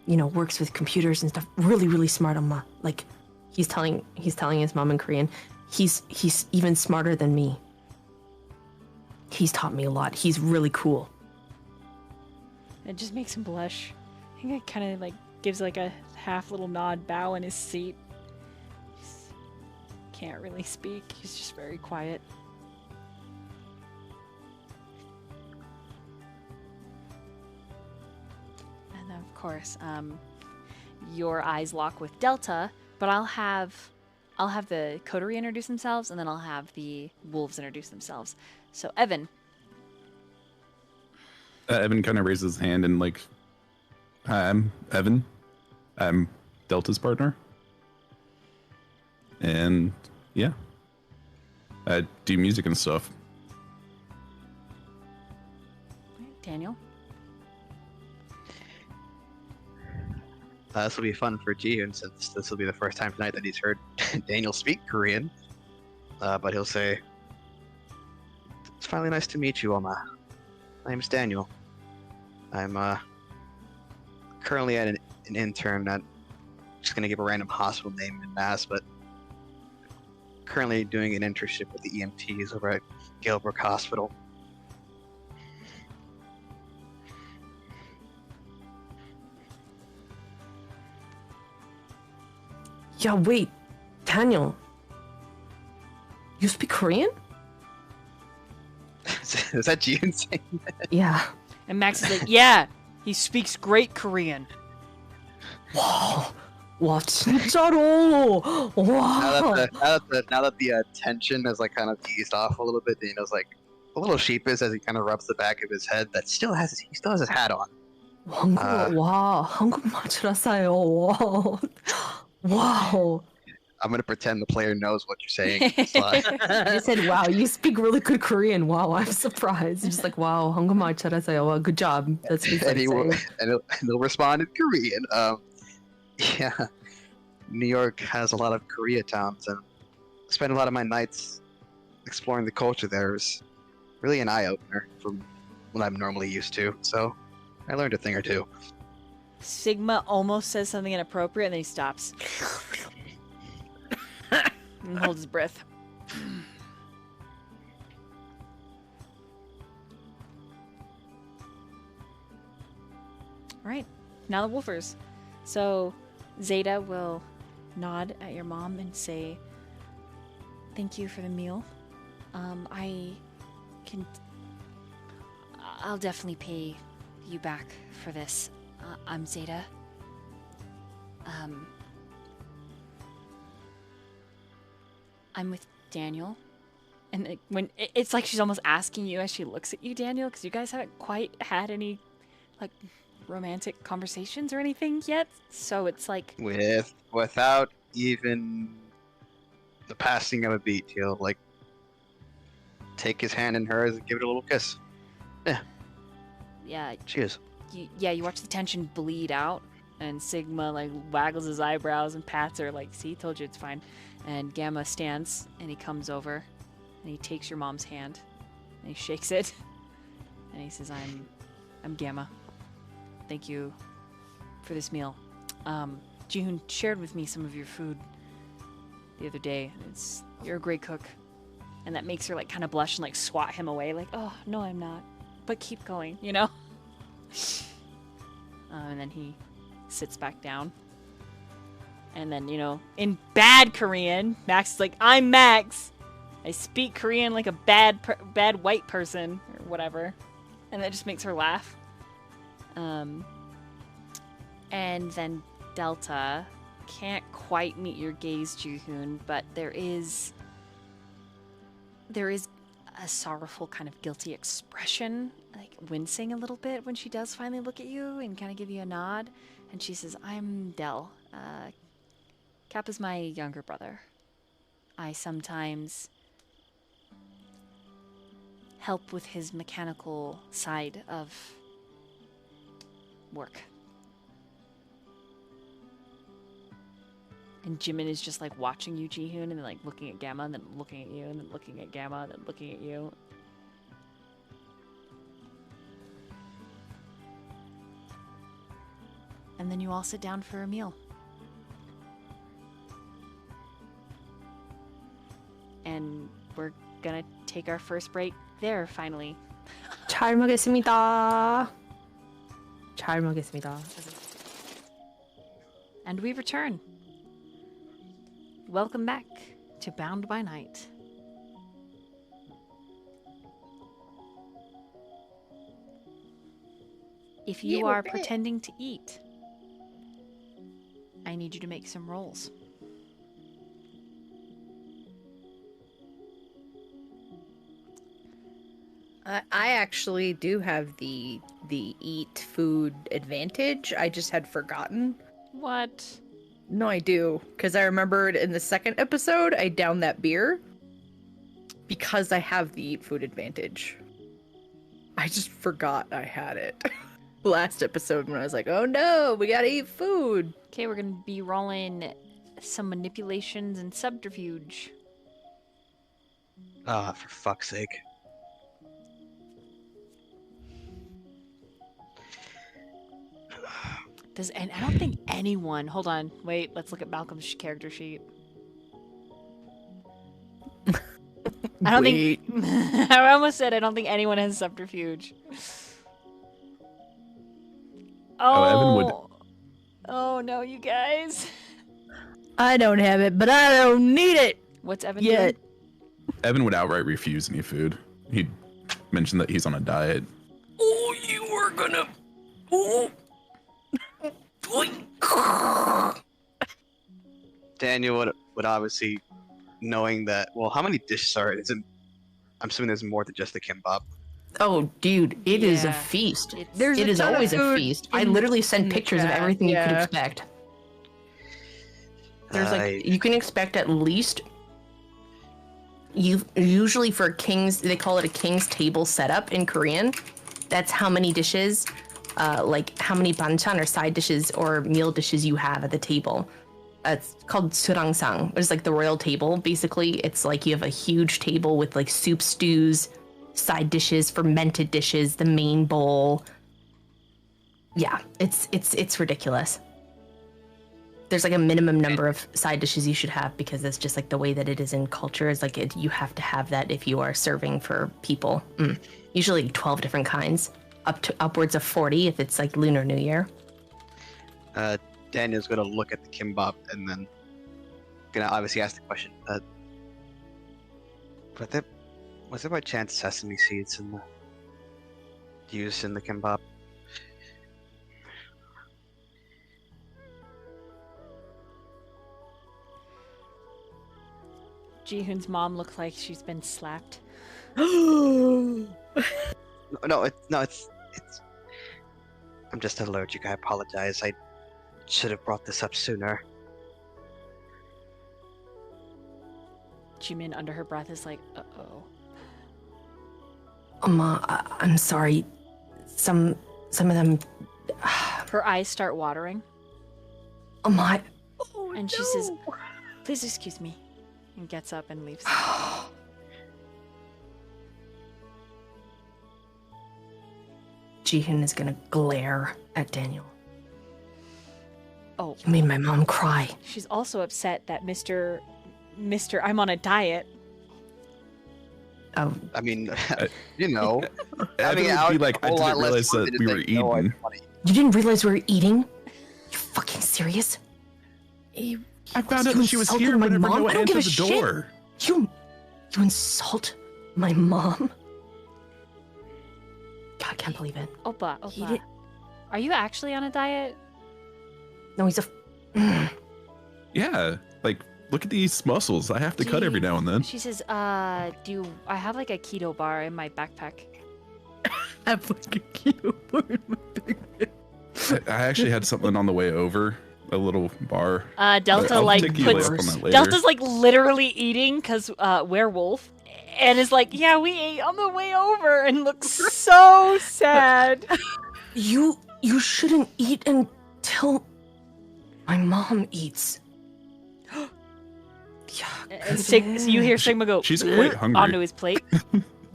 works with computers and stuff. Really, really smart, Amma. Like, he's telling his mom in Korean. He's even smarter than me. He's taught me a lot. He's really cool. It just makes him blush. I think it kind of, like, gives, like, a half little nod bow in his seat. Just can't really speak. He's just very quiet. And of course, your eyes lock with Delta, but I'll have the coterie introduce themselves, and then I'll have the wolves introduce themselves. So, Evan. Evan kind of raises his hand and like, hi, I'm Evan. I'm Delta's partner. And yeah, I do music and stuff. Daniel. This will be fun for Jihoon since this will be the first time tonight that he's heard Daniel speak Korean. But he'll say, "It's finally nice to meet you, Oma. My name's Daniel. I'm currently an intern. Not just gonna give a random hospital name in mass, but currently doing an internship with the EMTs over at Galebrook Hospital." Yeah, wait, Daniel. You speak Korean? Is that Jihoon saying that? Yeah. And Max is like, yeah, he speaks great Korean. Wow. 와 진짜로. Wow. Now that the tension has like kind of eased off a little bit, Daniel's like a little sheepish as he kind of rubs the back of his head. He still has his hat on. 와, 한국말 들었어요. 와. Wow. I'm gonna pretend the player knows what you're saying. You said, wow, you speak really good Korean. Wow, I'm surprised. Just like, wow, 한국말 잘하세요. Wow, good job. That's what and he's he'll respond in Korean. Yeah, New York has a lot of Koreatowns, and I spend a lot of my nights exploring the culture there. Is really an eye-opener from what I'm normally used to. So I learned a thing or two. Sigma almost says something inappropriate, and then he stops. And holds his breath. All right, now the wolfers. So Zeta will nod at your mom and say, "Thank you for the meal. I'll definitely pay you back for this. I'm Zeta. I'm with Daniel. And it's like she's almost asking you as she looks at you, Daniel, because you guys haven't quite had any, like, romantic conversations or anything yet. So it's like... Without even the passing of a beat, he'll, like, take his hand in hers and give it a little kiss. Yeah. Yeah. Cheers. You watch the tension bleed out, and Sigma, like, waggles his eyebrows and pats her, like, see, told you it's fine. And Gamma stands, and he comes over, and he takes your mom's hand, and he shakes it, and he says, I'm Gamma. Thank you for this meal. Jihoon shared with me some of your food the other day. You're a great cook. And that makes her, like, kind of blush and, like, swat him away, like, oh, no, I'm not. But keep going, you know? And then he sits back down. And then, you know, in bad Korean, Max is like, I'm Max. I speak Korean like a bad white person, or whatever. And that just makes her laugh. And then Delta can't quite meet your gaze, Jihoon, but there is a sorrowful, kind of guilty expression, like wincing a little bit when she does finally look at you and kind of give you a nod. And she says, I'm Del. Cap is my younger brother. I sometimes help with his mechanical side of work. And Jimin is just like watching you, Jihoon, and then like looking at Gamma, and then looking at you, and then looking at Gamma, and then looking at you. And then you all sit down for a meal. And we're gonna take our first break there, finally. 잘 먹겠습니다. 잘 먹겠습니다. And we return. Welcome back to Bound by Night. If you are pretending to eat, I need you to make some rolls. I actually do have the eat food advantage. I just had forgotten. What? No, I do. Because I remembered in the second episode, I downed that beer. Because I have the eat food advantage. I just forgot I had it. Last episode when I was like, oh no, we gotta eat food. Okay, we're gonna be rolling some manipulations and subterfuge. Ah, for fuck's sake. And I don't think anyone... Hold on. Wait, let's look at Malcolm's character sheet. I don't think... I almost said I don't think anyone has subterfuge. Evan would. Oh, no, you guys. I don't have it, but I don't need it. What's Evan yet. doing? Evan would outright refuse any food. He'd mention that he's on a diet. Oh, you were gonna... Oh. Daniel would obviously, knowing that, well, how many dishes are it? I'm assuming there's more than just the kimbap. Oh, dude, it is a Yeah. feast. There's It is always a feast. I literally sent pictures of everything you could expect. There's like, you can expect at least, usually for kings, they call it a king's table setup in Korean. That's how many dishes, like how many banchan or side dishes or meal dishes you have at the table. It's called surangsang. It's like the royal table. Basically, it's like you have a huge table with like soup, stews, side dishes, fermented dishes, the main bowl. Yeah, it's ridiculous. There's like a minimum number of side dishes you should have because that's just like the way that it is in culture. Is like you have to have that if you are serving for people. Usually 12 different kinds, upwards of 40 if it's like Lunar New Year. Daniel's gonna look at the kimbap and then gonna obviously ask the question. Was there by chance sesame seeds used in the kimbap? Jihoon's mom look like she's been slapped? No, it's. I'm just allergic. I apologize. I should have brought this up sooner. Jimin, under her breath, is like, uh-oh. I'm sorry. Some of them. Her eyes start watering, Oh, and she says, "Please excuse me," and gets up and leaves. Jihoon is gonna glare at Daniel. Oh, You made my mom cry. she's also upset that Mr. I'm on a diet. Oh, I mean, you know, Evan would be like, I didn't realize that we were eating. you didn't realize we were eating? You fucking serious? I found out that she was insulted here my whenever mom? Noah I don't give entered a the shit. door. You insult my mom? God, I can't believe it. Opa, He Opa. did- Are you actually on a diet? No, he's a. Yeah, like, look at these muscles. I have to cut every now and then. She says, I have like a keto bar in my backpack. have like a keto bar in my bag. I actually had something on the way over, a little bar. Delta I'll like take you puts up on that later. Delta's like literally eating because werewolf, and is like, yeah, we ate on the way over, and looks so sad. You shouldn't eat until my mom eats. Yeah. And so you hear Sigma go She's quite hungry. onto his plate.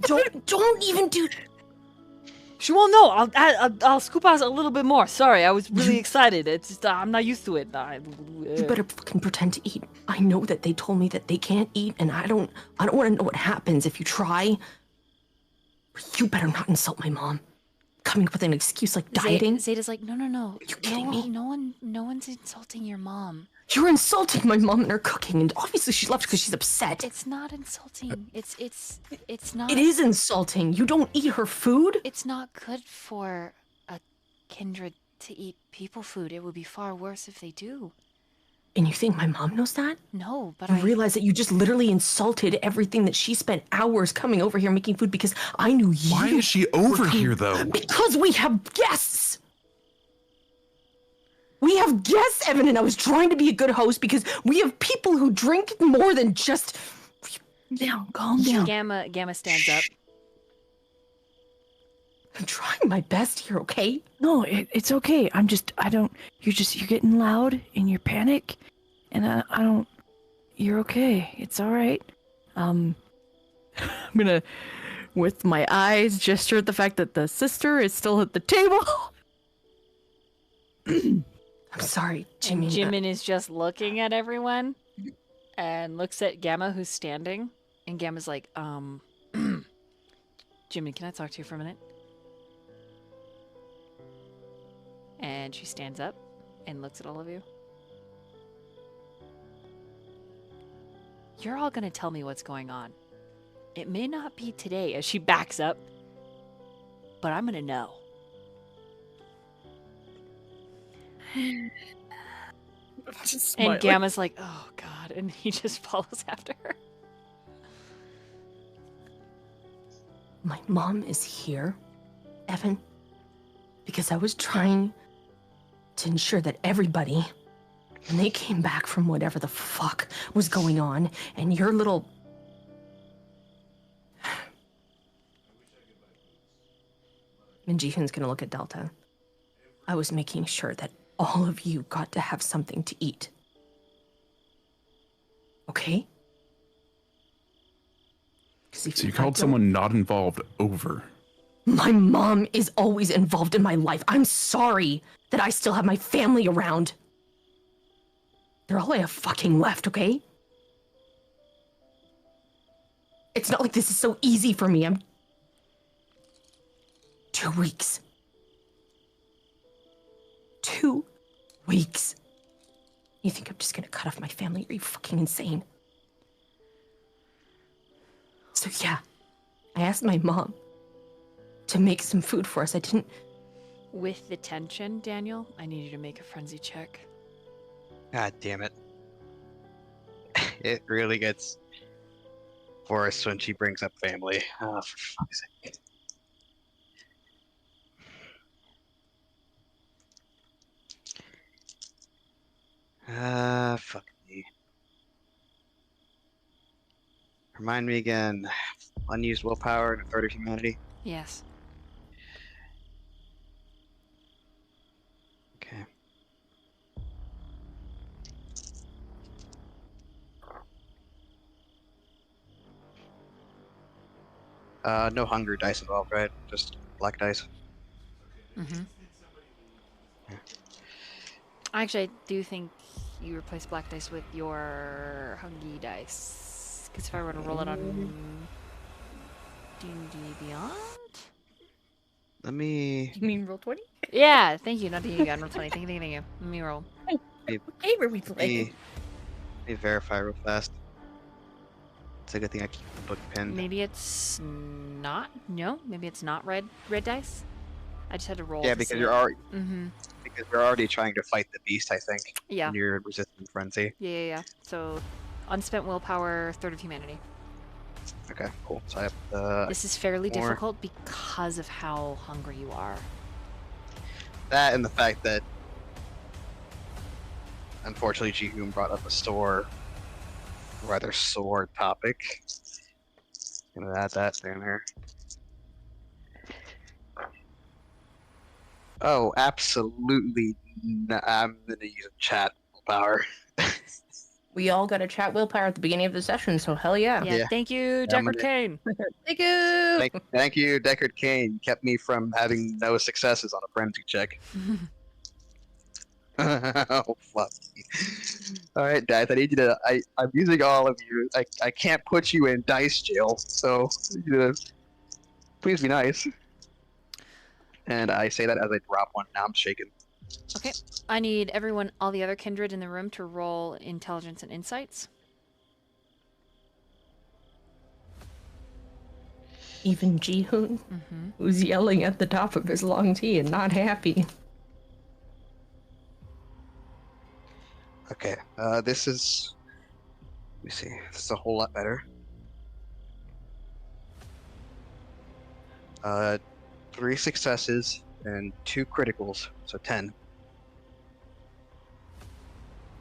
Don't even do. She won't know. I'll scoop out a little bit more. Sorry, I was really excited. It's just I'm not used to it. You better fucking pretend to eat. I know that they told me that they can't eat, and I don't want to know what happens if you try. You better not insult my mom. Coming up with an excuse like dieting. Zeta's like, no. You kidding me? No one's insulting your mom. You're insulting my mom and her cooking, and obviously she left because she's upset. It's not insulting. It's not. It is insulting. You don't eat her food? It's not good for a kindred to eat people food. It would be far worse if they do. And you think my mom knows that? No, but You I realize that you just literally insulted everything that she spent hours coming over here making food because I knew you. Why is she over here, though? Because we have guests. We have guests, Evan, and I was trying to be a good host because we have people who drink more than just. Calm down. Gamma stands up. I'm trying my best here, okay? No, it's okay. You're getting loud in your panic, and I don't. You're okay. It's all right. I'm gonna, with my eyes, gesture at the fact that the sister is still at the table. I'm sorry, And Jimmy. Jimin is just looking at everyone and looks at Gamma, who's standing. And Gamma's like, Jimin, can I talk to you for a minute? And she stands up and looks at all of you. You're all gonna tell me what's going on. It may not be today, as she backs up, but I'm gonna know. And Gamma's like, oh god, and he just follows after her. My mom is here, Evan, because I was trying to ensure that everybody, when they came back from whatever the fuck was going on, and your little. And Jihoon's gonna look at Delta. I was making sure that all of you got to have something to eat. Okay? So you called someone not involved over. My mom is always involved in my life. I'm sorry that I still have my family around. They're all I have fucking left, okay? It's not like this is so easy for me. I'm 2 weeks. 2 weeks. You think I'm just gonna cut off my family? Are you fucking insane? So yeah, I asked my mom to make some food for us. I didn't. With the tension, Daniel, I need you to make a frenzy check. God damn it. It really gets Forrest when she brings up family. Oh, for fuck's sake. Fuck me. Remind me again. Unused willpower and a third of humanity. Yes. Okay. No hunger dice involved, right? Just black dice. Mm-hmm. Actually, I do think you replace black dice with your hungry dice. Because if I were to roll it on D&D Beyond? Let me. You mean roll 20? Yeah, thank you. Not D&D Beyond, roll 20. Thank you. Let me roll. What game are we playing? Let me verify real fast. It's a good thing I keep the book pinned. Maybe it's not. No, maybe it's not red dice. I just had to roll. Yeah, to because see you're it. already Mm-hmm. because we're already trying to fight the beast. I think. Yeah. And you're resisting frenzy. Yeah. So, unspent willpower, third of humanity. Okay, cool. So I have This is fairly more. difficult because of how hungry you are. That and the fact that unfortunately Ji-hoon brought up a rather sore topic. Gonna add that in there. Oh, absolutely. I'm gonna use chat power. We all got a chat willpower at the beginning of the session, so hell yeah. Yeah. Yeah. Thank you, I'm Deckard gonna- Kane. Thank you! Thank you, Deckard Kane. You kept me from having no successes on a frenzy check. Oh, fuck. All right, guys, I need you to. I'm using all of you. I can't put you in dice jail, so please be nice. And I say that as I drop one. Now I'm shaking. Okay. I need everyone, all the other kindred in the room, to roll intelligence and insights. Even Ji-hoon, Mm-hmm. who's yelling at the top of his long T and not happy. Okay, this is. Let me see. This is a whole lot better. 3 successes and 2 criticals, so 10.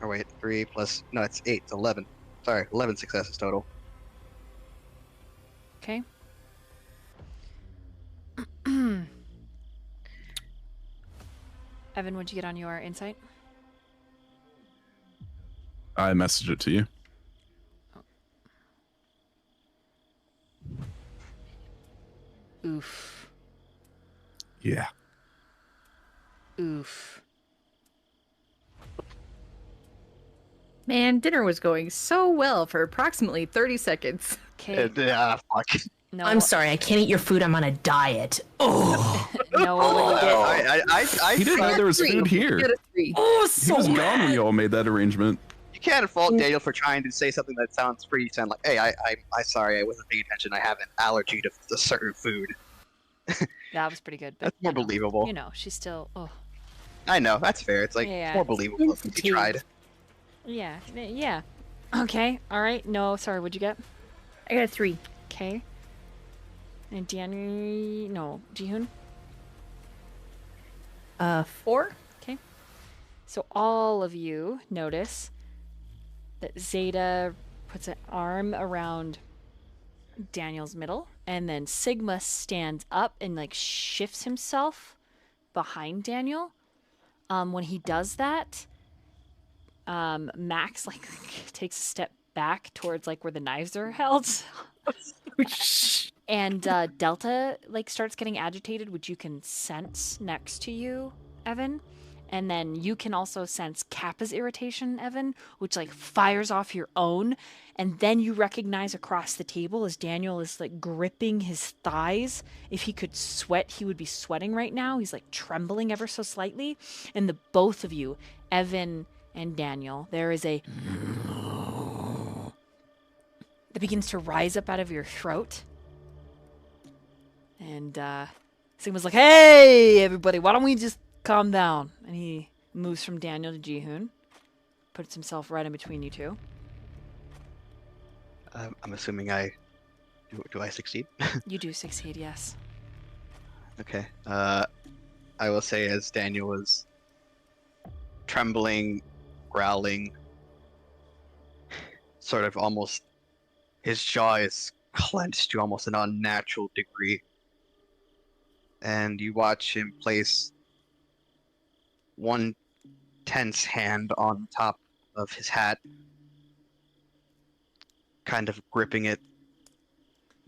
Or wait, 3 plus. No, it's 8. It's 11. Sorry, 11 successes total. Okay. Evan, what'd you get on your insight? I messaged it to you. Oof. Yeah. Oof. Man, dinner was going so well for approximately 30 seconds. Okay. Fuck. No. I'm sorry, I can't eat your food. I'm on a diet. Oh, No, what you get? I He didn't know there was food here. Get a 3. oh, He so was gone mad. when you all made that arrangement. You can't fault Daniel for trying to say something that sounds pretty sound like, hey, I sorry, I wasn't paying attention. I have an allergy to a certain food. That was pretty good. But, That's more you know, believable. You know, she's still. Oh. I know, that's fair. It's like Yeah. more believable if you tried. Yeah. Yeah. Okay. All right. No, sorry. What'd you get? I got a 3. Okay. And Danny. No. Ji-hoon. 4? Okay. So all of you notice that Zeta puts an arm around Daniel's middle, and then Sigma stands up and like shifts himself behind Daniel. When he does that, Max like takes a step back towards like where the knives are held. And Delta like starts getting agitated, which you can sense next to you, Evan. And then you can also sense Kappa's irritation, Evan, which like fires off your own. And then you recognize across the table as Daniel is like gripping his thighs. If he could sweat, he would be sweating right now. He's like trembling ever so slightly. And the both of you, Evan and Daniel, there is a that begins to rise up out of your throat. And Sigma's like, hey, everybody, why don't we just calm down? And he moves from Daniel to Ji-hoon, puts himself right in between you two. I'm assuming I Do I succeed? You do succeed, yes. Okay. I will say as Daniel was trembling, growling, sort of almost his jaw is clenched to almost an unnatural degree. And you watch him place one tense hand on top of his hat, kind of gripping it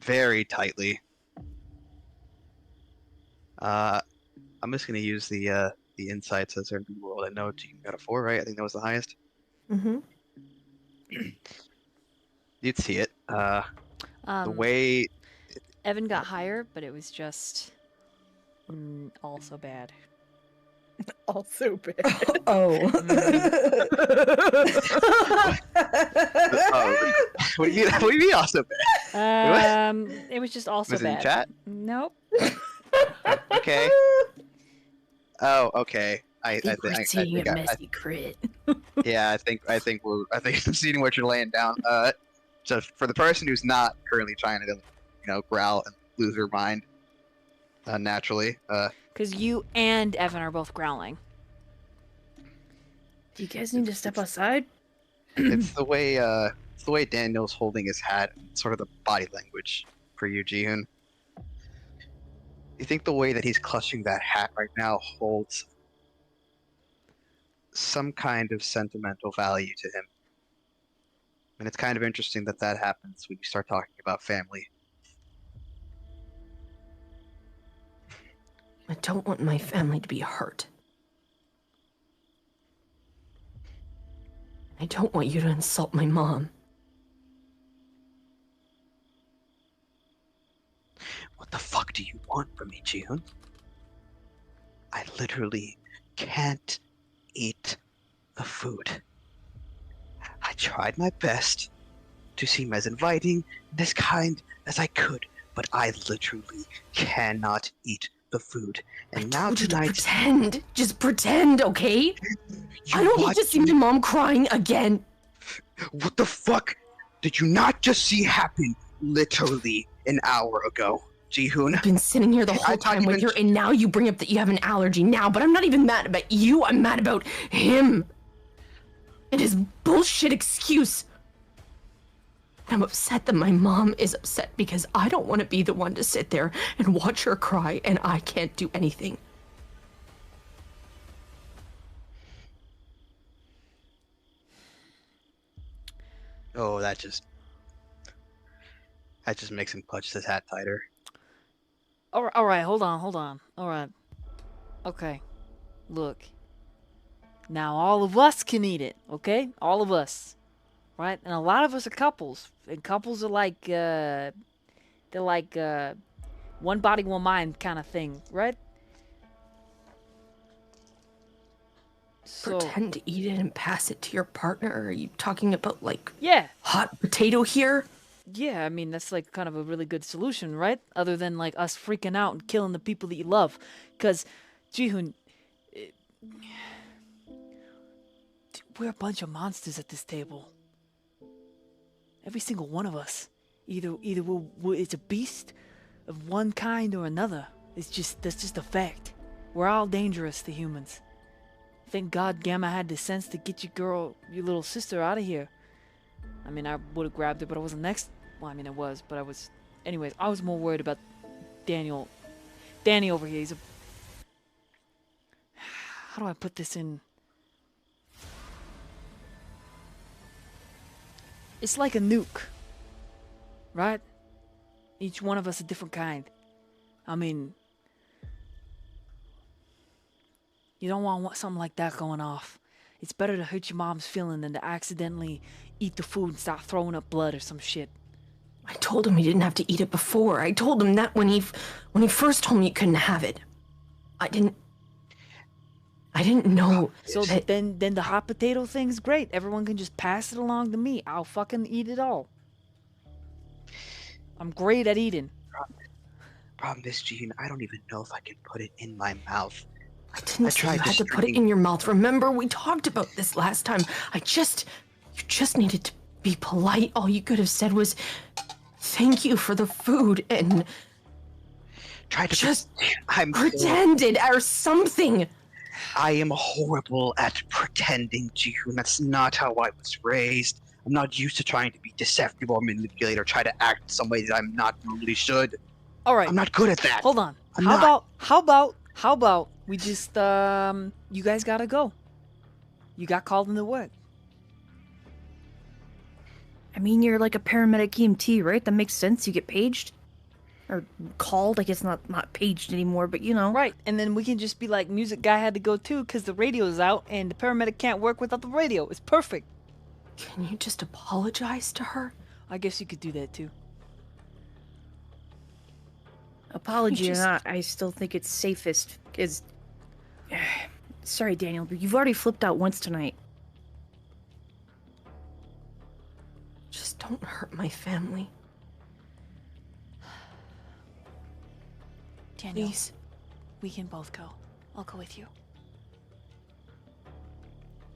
very tightly. I'm just gonna use the insights as our new world. I know you got a 4, right? I think that was the highest. Mm-hmm. You'd see it. The Um, way Evan got higher, but it was just also bad. Also bad. Oh. what do you mean also bad? It was just also Was it in bad. chat? Nope. Okay. Oh, okay. I We're think seeing a messy crit. yeah, I think I'm seeing what you're laying down. So for the person who's not currently trying to, growl and lose her mind, naturally, Because you and Evan are both growling. Do you guys need to step outside? it's the way Daniel's holding his hat, sort of the body language for you, Jihoon. You think the way that he's clutching that hat right now holds some kind of sentimental value to him. And it's kind of interesting that happens when you start talking about family. I don't want my family to be hurt. I don't want you to insult my mom. What the fuck do you want from me, Jihoon? I literally can't eat the food. I tried my best to seem as inviting and as kind as I could, but I literally cannot eat the food. And now Told you to tonight, pretend. Just pretend, okay? you I don't need to see my mom crying again. What the fuck did you not just see happen literally an hour ago, Jihoon? I've been sitting here the I whole thought time you with meant- her, and now you bring up that you have an allergy now, but I'm not even mad about you. I'm mad about him. And his bullshit excuse. I'm upset that my mom is upset because I don't want to be the one to sit there and watch her cry, and I can't do anything. Oh, that just makes him clutch his hat tighter. All right, hold on. All right. Okay. Look. Now all of us can eat it, okay? All of us. Right? And a lot of us are couples. And couples are like they're like one body, one mind kind of thing, right? So, Pretend to eat it and pass it to your partner? Are you talking about, like, yeah. hot potato here? Yeah, I mean, that's like kind of a really good solution, right? Other than like us freaking out and killing the people that you love. Because, Jihoon, we're a bunch of monsters at this table. Every single one of us. Either it's a beast of one kind or another. That's just a fact. We're all dangerous to humans. Thank God Gamma had the sense to get your little sister out of here. I mean, I would have grabbed her, but I wasn't next. Well, I mean, I was, but I was. Anyways, I was more worried about Daniel. Danny over here, he's a. How do I put this in? It's like a nuke. Right? Each one of us a different kind. I mean, you don't want something like that going off. It's better to hurt your mom's feeling than to accidentally eat the food and start throwing up blood or some shit. I told him he didn't have to eat it before. I told him that when he first told me he couldn't have it. I didn't know. So that, then the hot potato thing's great. Everyone can just pass it along to me. I'll fucking eat it all. I'm great at eating. Problem is, Gene, I don't even know if I can put it in my mouth. I didn't I say tried you had to put it distracting- in your mouth. Remember, we talked about this last time. You just needed to be polite. All you could have said was, thank you for the food and Try to just I'm pretended or something. I am horrible at pretending, Jihoon. That's not how I was raised. I'm not used to trying to be deceptive or manipulate or try to act some way that I'm not normally should. All right. I'm not good at that. Hold on. I'm How not. about we just you guys gotta go. You got called into work. I mean, you're like a paramedic EMT, right? That makes sense. You get paged. Or called. I guess not paged anymore, but you know. Right, and then we can just be like, music guy had to go too because the radio's out and the paramedic can't work without the radio. It's perfect. Can you just apologize to her? I guess you could do that too. Apology or not, I still think it's safest, because... Sorry, Daniel, but you've already flipped out once tonight. Just don't hurt my family. Daniel, Please. we can both go. I'll go with you.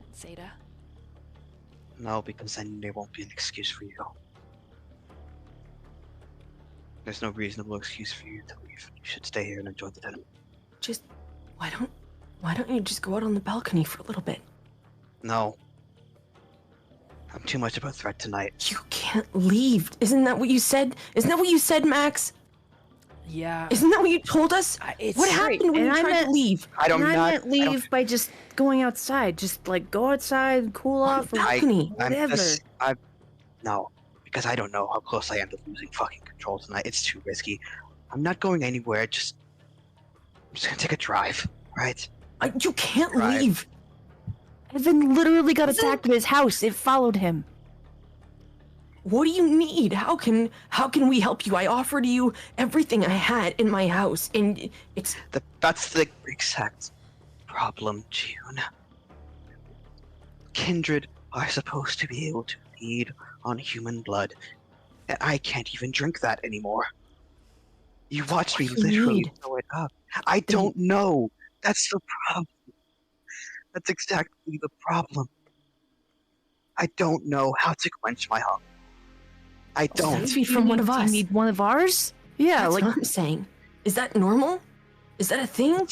And Zeta. No, because then there won't be an excuse for you. There's no reasonable excuse for you to leave. You should stay here and enjoy the dinner. Just why don't you just go out on the balcony for a little bit? No. I'm too much of a threat tonight. You can't leave. Isn't that what you said? Isn't that what you said, Max? Yeah. Isn't that what you told us? It's What happened when and you I tried meant- to leave? I don't And I not. meant leave by just going outside. Just, like, go outside, cool off, or Balcony. whatever. No, because I don't know how close I am to losing fucking control tonight. It's too risky. I'm not going anywhere. I'm just gonna take a drive, right? You can't Right. leave. Evan literally got attacked in his house. It followed him. What do you need? How can we help you? I offered you everything I had in my house, and it's That's the exact problem, June. Kindred are supposed to be able to feed on human blood, and I can't even drink that anymore. You watched me What do you literally need? throw it up. I don't know. That's the problem. That's exactly the problem. I don't know how to quench my hunger. I don't. Let's be from one of us. You need one of ours? Yeah, That's like what I'm saying. Is that normal? Is that a thing?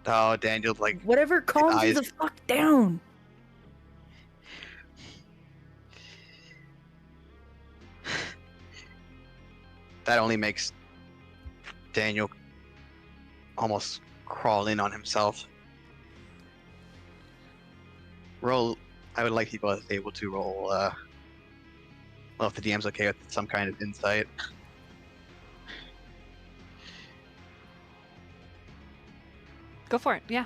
Oh, Daniel, like, whatever calms you eyes. the fuck down. that only makes Daniel almost crawl in on himself. Roll. I would like people able to roll. Well, if the DM's okay with some kind of insight. Go for it, yeah.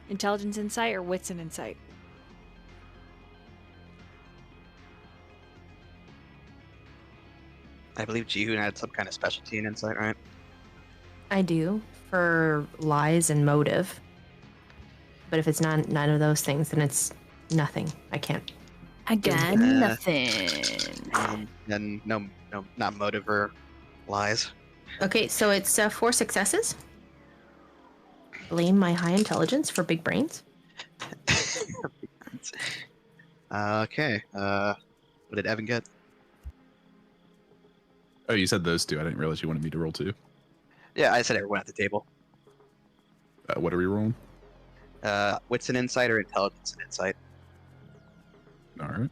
Intelligence insight or wits and insight? I believe Jihoon had some kind of specialty in insight, right? I do for lies and motive. But if it's none of those things, then it's nothing. I can't. I got nothing. And no, not motive or lies. Okay, so it's 4 successes. Blame my high intelligence for big brains. Okay. What did Evan get? Oh, you said those two. I didn't realize you wanted me to roll two. Yeah, I said everyone at the table. What are we rolling? Wits and insight or intelligence and insight? All right.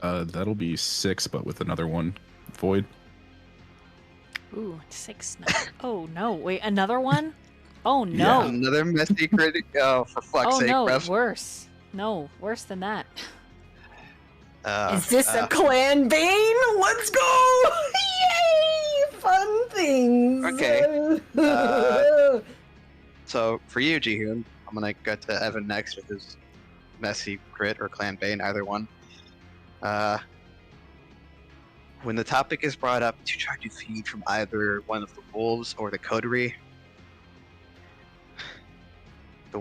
That'll be 6, but with another one. Void. Ooh, 6. No. Oh no! Wait, another one? Oh no! Yeah. Another messy critic. Oh, for fuck's Oh sake, no! Ref. Worse. No, worse than that. Is this a clan bane? Let's go! Yay! Fun things. Okay. So for you, Jihoon, I'm gonna go to Evan next with his messy crit or clan bane, either one. When the topic is brought up to try to feed from either one of the wolves or the coterie, the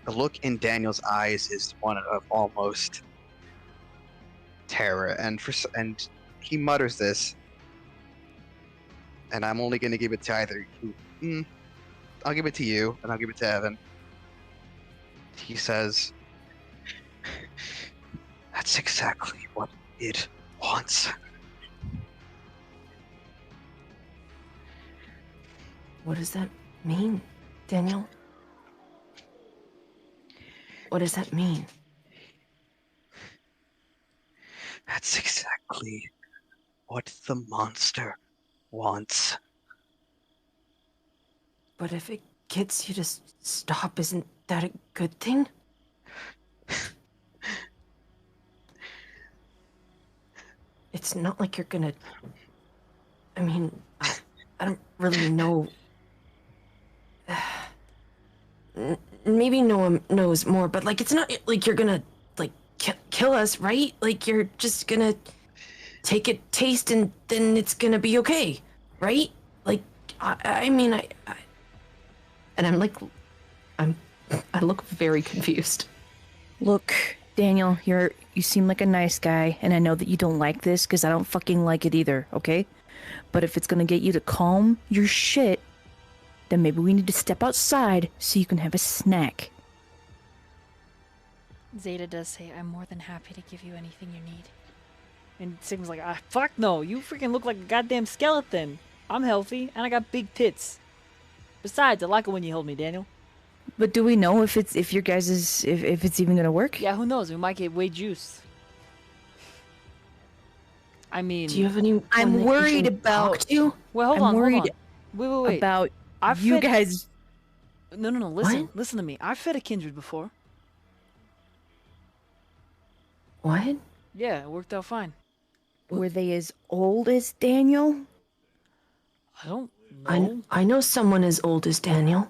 look in Daniel's eyes is one of almost terror, and he mutters this, and I'm only going to give it to either you I'll give it to you, and I'll give it to Evan. He says, "That's exactly what it wants." What does that mean, Daniel? What does that mean? That's exactly what the monster wants. But if it gets you to stop, isn't that a good thing? It's not like you're gonna... I mean, I don't really know... Maybe no one knows more, but like, it's not like you're gonna, like, kill us, right? Like, you're just gonna take a taste and then it's gonna be okay, right? Like, I mean, and I'm like, I look very confused. Look, Daniel, you seem like a nice guy, and I know that you don't like this because I don't fucking like it either, okay? But if it's gonna get you to calm your shit, then maybe we need to step outside so you can have a snack. Zeta does say, "I'm more than happy to give you anything you need." And Sigma's like, ah, fuck no. You freaking look like a goddamn skeleton. I'm healthy, and I got big tits. Besides, I like it when you hold me, Daniel. But do we know if your guys' if it's even gonna work? Yeah, who knows? We might get way juiced. I mean... Do you have any? I'm worried about you. Well, hold I'm on, worried hold on. Wait. about I've you fed... guys. No, listen. What? Listen to me. I've fed a Kindred before. What? Yeah, it worked out fine. Were they as old as Daniel? I don't know. I know someone as old as Daniel.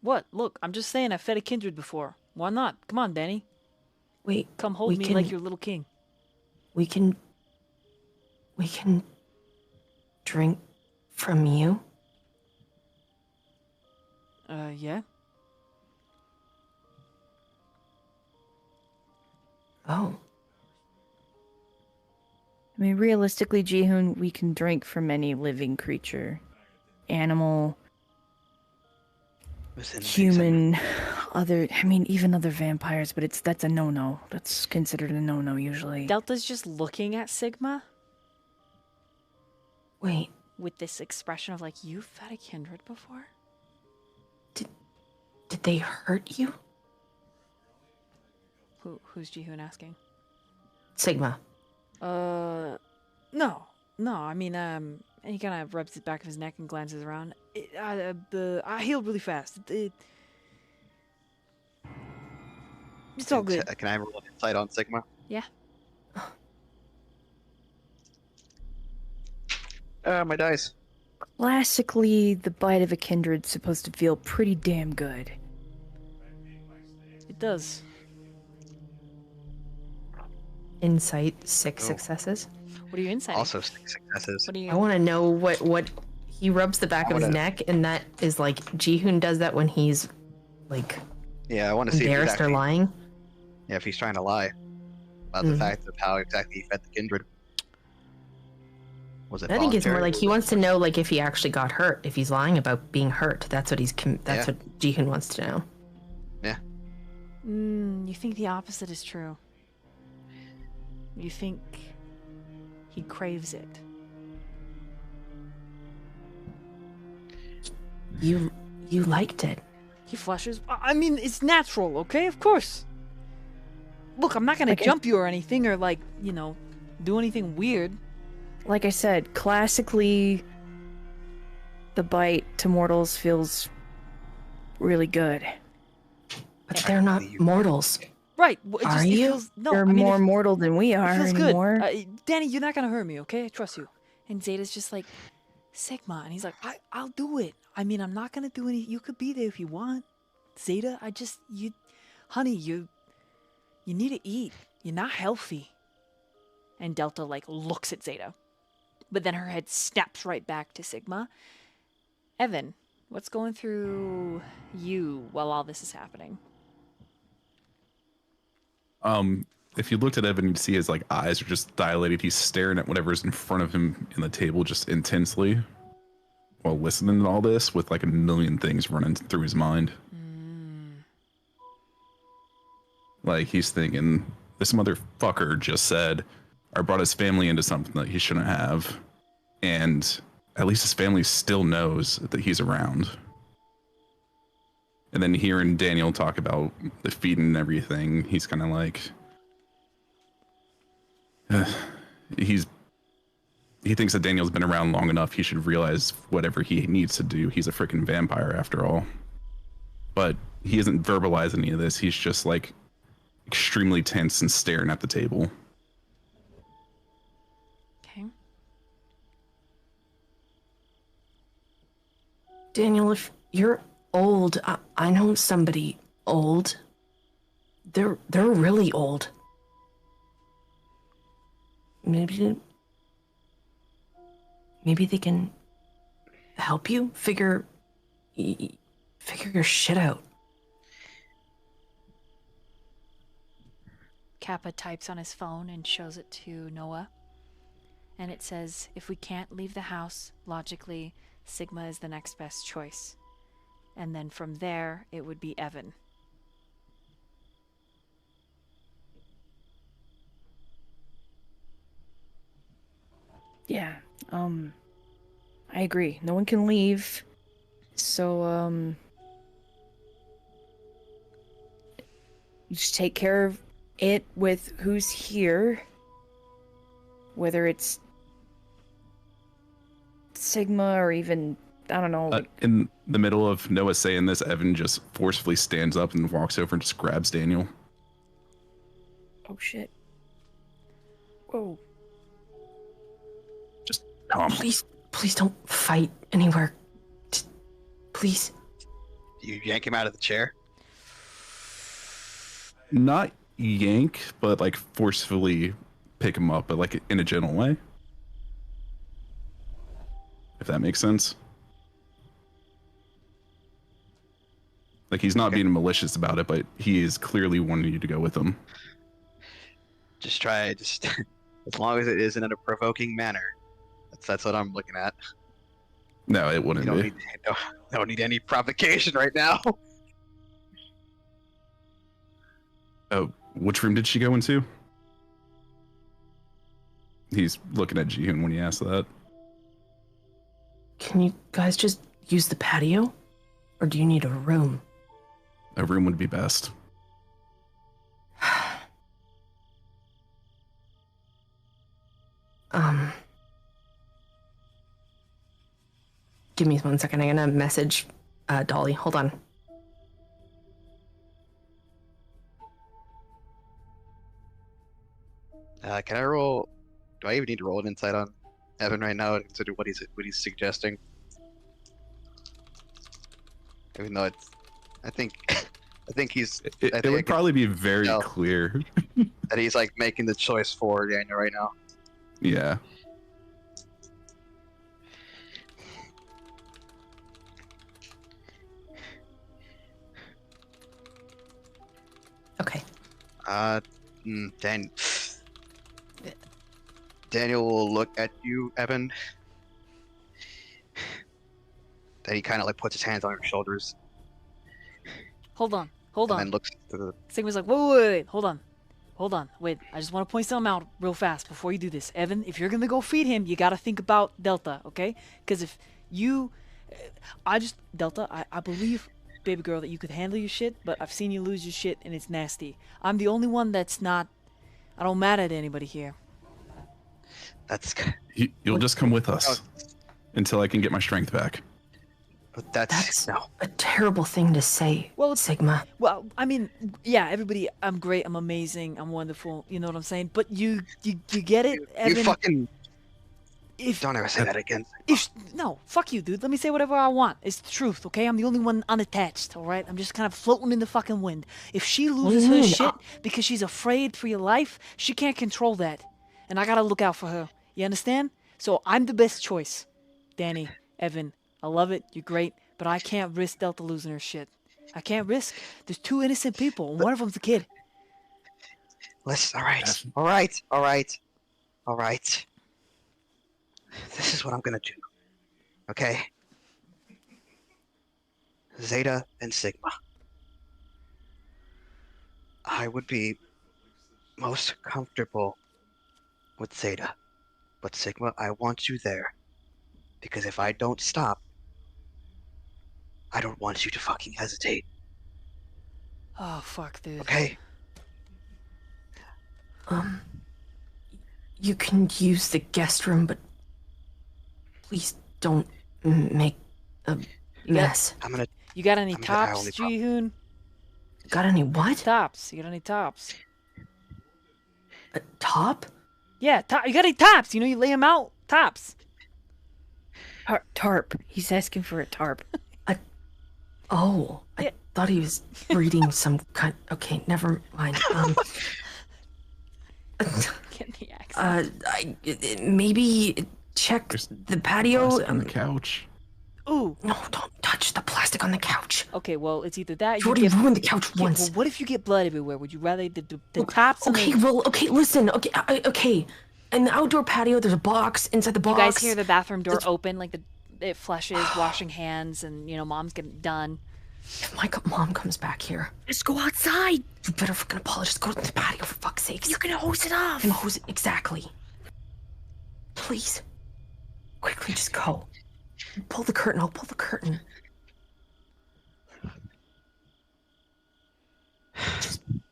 What? Look, I'm just saying I fed a Kindred before. Why not? Come on, Danny. Wait, Come hold me like your little king. we can drink from you. Yeah? Oh, I mean, realistically, Jihoon, we can drink from any living creature, animal, Within human, even other vampires. But that's a no-no. That's considered a no-no usually. Delta's just looking at Sigma wait, With this expression of like, "You've fed a Kindred before?" did they hurt you? Who's Jihoon asking? Sigma. No. I mean, and he kind of rubs the back of his neck and glances around. I healed really fast. It's all good. Can I roll an insight on Sigma? Yeah. My dice. Classically, the bite of a kindred's supposed to feel pretty damn good. It does. Insight, 6 Oh. successes. What are you insighting? Also 6 successes. What are you? I want to know what he rubs the back I of his wanna- neck, and that is like Jihoon does that when he's like Yeah, I want to see if he's embarrassed or actually, lying. yeah, if he's trying to lie about the fact of how exactly he fed the Kindred. Was it I think it's more voluntary? like he wants to know like if he actually got hurt, if he's lying about being hurt. That's what Yeah. what Jihoon wants to know. You think the opposite is true? You think he craves it? You liked it. He flushes. I mean, it's natural, okay? Of course. Look, I'm not gonna Okay. jump you or anything, or like, do anything weird. Like I said, classically, the bite to mortals feels really good. But they're not mortals. Right. Are it you? feels, no, They're I mean, more it, mortal than we it are feels anymore. good. Danny, you're not gonna hurt me, okay? I trust you. And Zeta's just like, "Sigma," and he's like, I'll do it. I mean, I'm not gonna do any. You could be there if you want, Zeta. Honey, you need to eat. You're not healthy." And Delta like looks at Zeta, but then her head snaps right back to Sigma. Evan, what's going through you while all this is happening? If you looked at Evan, you'd see his eyes are just dilated. He's staring at whatever's in front of him in the table just intensely. while listening to all this with like a million things running through his mind. Like he's thinking, this motherfucker just said or brought his family into something that he shouldn't have. And at least his family still knows that he's around. And then hearing Daniel talk about the feeding and everything, he's kind of like, he thinks that Daniel's been around long enough. He should realize whatever he needs to do. He's a freaking vampire after all. But he isn't verbalizing any of this. He's just like extremely tense and staring at the table. Okay. Daniel, if you're old, I know somebody old. They're really old. Maybe they can help you figure your shit out. Kappa types on his phone and shows it to Noah. And it says, if we can't leave the house, logically, Sigma is the next best choice. And then from there, it would be Evan. Yeah, I agree. No one can leave. So, just take care of it with who's here. Whether it's Sigma or even, I don't know. In the middle of Noah saying this, Evan just forcefully stands up and walks over and just grabs Daniel. Oh, shit. Whoa. Just calm. Please don't fight anywhere. Please. You yank him out of the chair. Not yank, but like forcefully pick him up, but like in a gentle way. If that makes sense. Like he's not being malicious about it, but he is clearly wanting you to go with him. Just try, just as long as it isn't in a provoking manner. That's what I'm looking at. No, it You wouldn't don't be. don't need any provocation right now. Oh, which room did she go into? He's looking at Jihoon when he asks that. Can you guys just use the patio? Or do you need a room? A room would be best. Give me 1 second. I'm gonna message Dolly. Hold on. Can I roll? Do I even need to roll an insight on Evan right now to consider what he's suggesting? Even though I think he's. It would probably be very tell. clear. That he's like making the choice for Daniel right now. Yeah. Okay. Daniel will look at you, Evan. Then he kind of like puts his hands on your shoulders Hold on. and then looks to the. Sigma's like, wait. Hold on. Wait, I just want to point something out real fast before you do this. Evan, if you're going to go feed him, you got to think about Delta, okay? Because if you... Delta, I believe, baby girl, that you could handle your shit, but I've seen you lose your shit, and it's nasty. I'm the only one that's not... I don't matter to anybody here. That's. You'll just come with us until I can get my strength back. But That's no. a terrible thing to say, Well, Sigma. Well, I mean, yeah, everybody, I'm great, I'm amazing, I'm wonderful, you know what I'm saying? But you get it, Evan? You fucking. If Don't ever say that again. No, fuck you, dude. Let me say whatever I want. It's the truth, okay? I'm the only one unattached, all right? I'm just kind of floating in the fucking wind. If she loses her shit because she's afraid for your life, she can't control that. And I gotta look out for her. You understand? So I'm the best choice. Danny, Evan, I love it. You're great. But I can't risk Delta losing her shit. I can't risk. There's two innocent people, and one of them's a kid. Listen, all right. This is what I'm gonna do. Okay? Zeta and Sigma. I would be most comfortable with Zeta, but Sigma, I want you there. Because if I don't stop, I don't want you to fucking hesitate, Oh fuck, dude. okay? You can use the guest room, but please don't make a mess. I'm gonna. You got any I'm gonna- I tops, only Jihoon? Got any what? Tops. You got any tops? A top? Yeah, you got any tops? You know, you lay them out. Tops. Tarp. He's asking for a tarp. Oh, I thought he was reading some kind. Okay, never mind. Get the accent. Maybe check the patio. Plastic on the couch. Ooh. No, don't touch the plastic on the couch. Okay, well, it's either that. You already ruined the couch Yeah, once. well, what if you get blood everywhere? Would you rather the tops? Okay, okay, listen. Okay. In the outdoor patio, there's a box. Inside the box. You guys hear the bathroom door open, like it flushes, washing hands, and mom's getting done. If my mom comes back here, Just go outside. you better fucking apologize. Go to the patio for fuck's sake. You can hose it off. And hose it exactly. Please, quickly, just go. Pull the curtain. I'll pull the curtain.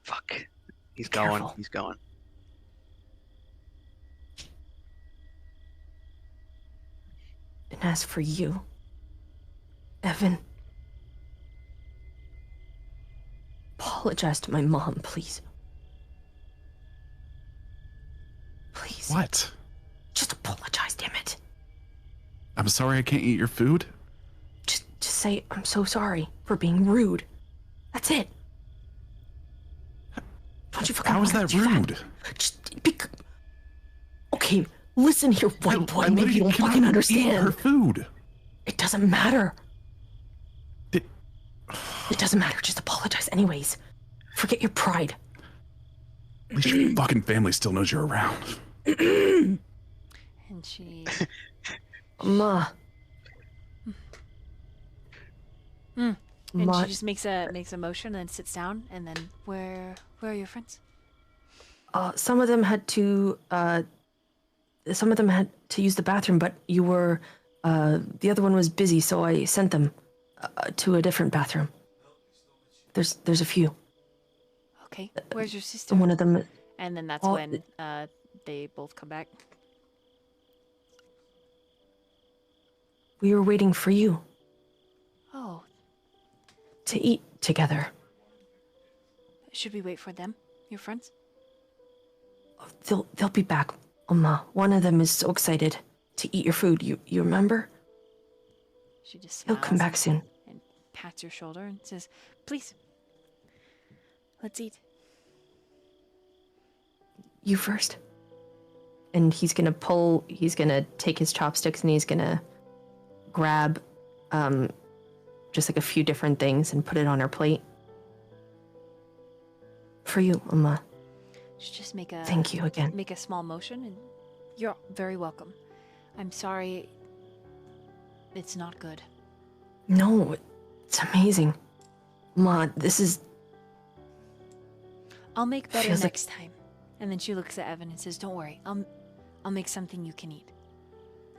Fuck. He's Careful. going. He's going. And as for you, Evan, apologize to my mom, please. Please. What? Just apologize, damn it. I'm sorry I can't eat your food? Just say I'm so sorry for being rude. That's it. Don't you fucking How is wanna that do rude? Just okay, listen here, white boy. I Maybe you literally don't cannot fucking eat understand. her food. It doesn't matter. Di- It doesn't matter. Just apologize anyways. Forget your pride. At least your fucking family still knows you're around. And she. Ma. And Ma. she just makes a motion and then sits down. And then where are your friends? Some of them had to use the bathroom, but you were the other one was busy, so I sent them to a different bathroom. There's a few. Okay. Where's your sister? One of them. And then that's Oh, when they both come back. We were waiting for you Oh, to eat together. should we wait for them? Your friends? They'll be back, Oma. One of them is so excited to eat your food. You remember? She just He'll smiles come back soon. and pats your shoulder and says, "Please, let's eat." You first. And he's gonna take his chopsticks and he's gonna grab just like a few different things and put it on her plate. For you, Oma. She just make a Thank you again. Make a small motion, and you're very welcome. I'm sorry. It's not good. No, it's amazing. Ma, this is I'll make better Feels like- next time. And then she looks at Evan and says, "Don't worry. I'll make something you can eat."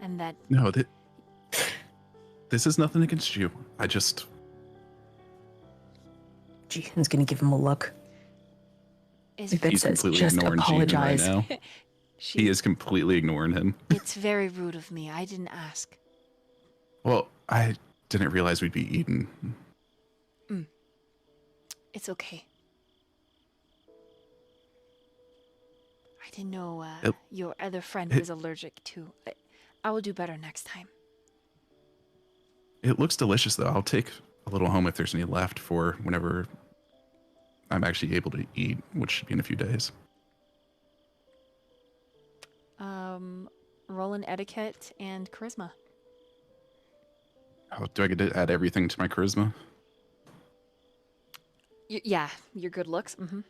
And that No, this is nothing against you. I just... Jihan's gonna give him a look. is That He's says, completely "Just ignoring Gene right apologize." now. she, He is completely ignoring him. It's very rude of me. I didn't ask. Well, I didn't realize we'd be eating. It's okay. I didn't know your other friend was allergic to. I will do better next time. It looks delicious, though. I'll take a little home if there's any left for whenever I'm actually able to eat, which should be in a few days. Roll an etiquette and charisma. Oh, do I get to add everything to my charisma? Yeah, your good looks. Mm-hmm.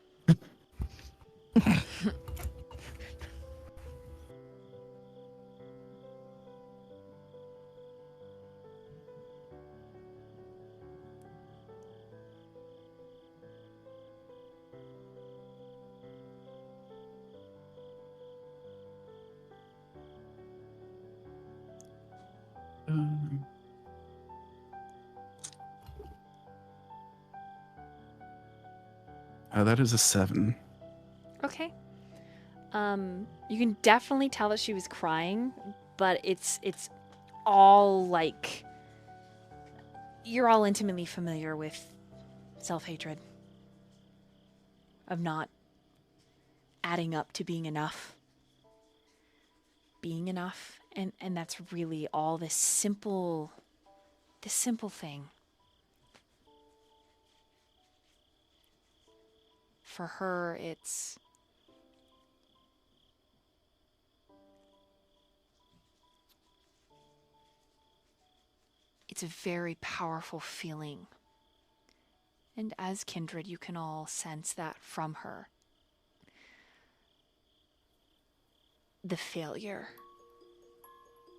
That is a 7. Okay. You can definitely tell that she was crying, but it's all like you're all intimately familiar with self-hatred of not adding up to being enough. Being enough, and that's really all this simple thing. For her, it's a very powerful feeling. And as Kindred, you can all sense that from her. The failure.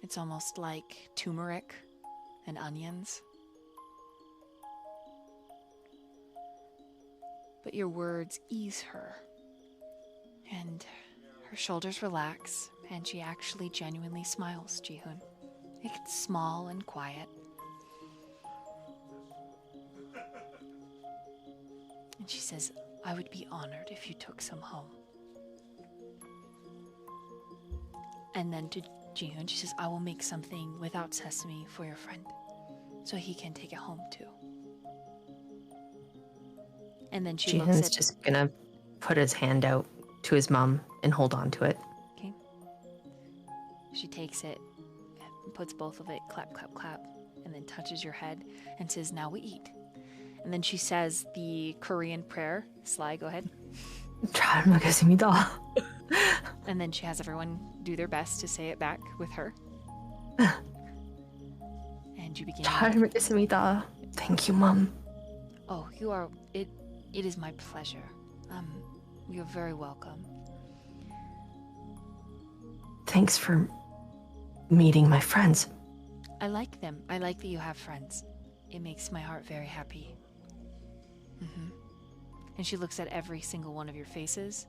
It's almost like turmeric and onions. But your words ease her. And her shoulders relax, and she actually genuinely smiles, Jihoon. It's small and quiet. And she says, I would be honored if you took some home. And then to Jihoon, she says, I will make something without sesame for your friend, so he can take it home too. And then she looks Jihoon's at... just gonna put his hand out to his mom and hold on to it. Okay. She takes it, puts both of it, clap, clap, clap, and then touches your head and says, now we eat. And then she says the Korean prayer. Sly, go ahead. 잘 먹겠습니다. And then she has everyone do their best to say it back with her. And you begin. 잘 먹겠습니다. Thank you, Mom. Oh, you are... It is my pleasure. You're very welcome. Thanks for meeting my friends. I like them. I like that you have friends. It makes my heart very happy. And she looks at every single one of your faces,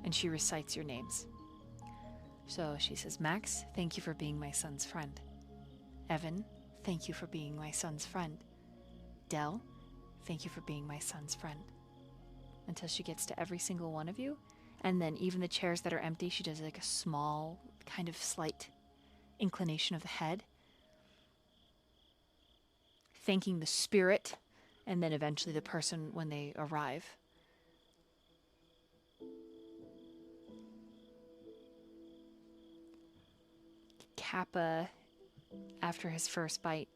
and she recites your names. So she says, Max, thank you for being my son's friend. Evan, thank you for being my son's friend. Del, thank you for being my son's friend. Until she gets to every single one of you, and then even the chairs that are empty, she does like a small, kind of slight inclination of the head, thanking the spirit, and then eventually the person when they arrive. Kappa, after his first bite,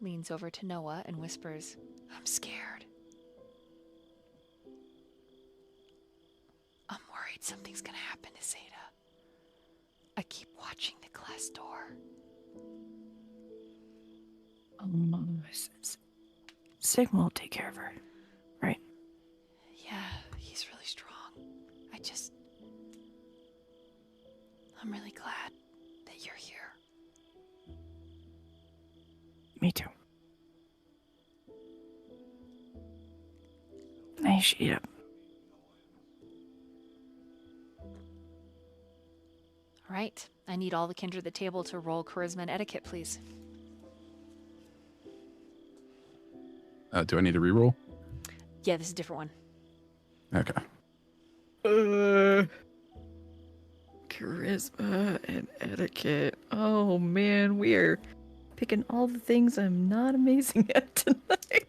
leans over to Noah and whispers, I'm scared. I'm worried something's gonna happen to Zeta. I keep watching the glass door. Sigma will take care of her, right? Yeah, he's really strong. I'm really glad that you're here. Me too. I should eat up. All right, I need all the Kindred at the table to roll charisma and etiquette, please. Do I need to reroll? Yeah, this is a different one. Okay. Charisma and etiquette. Oh man, we are picking all the things I'm not amazing at tonight.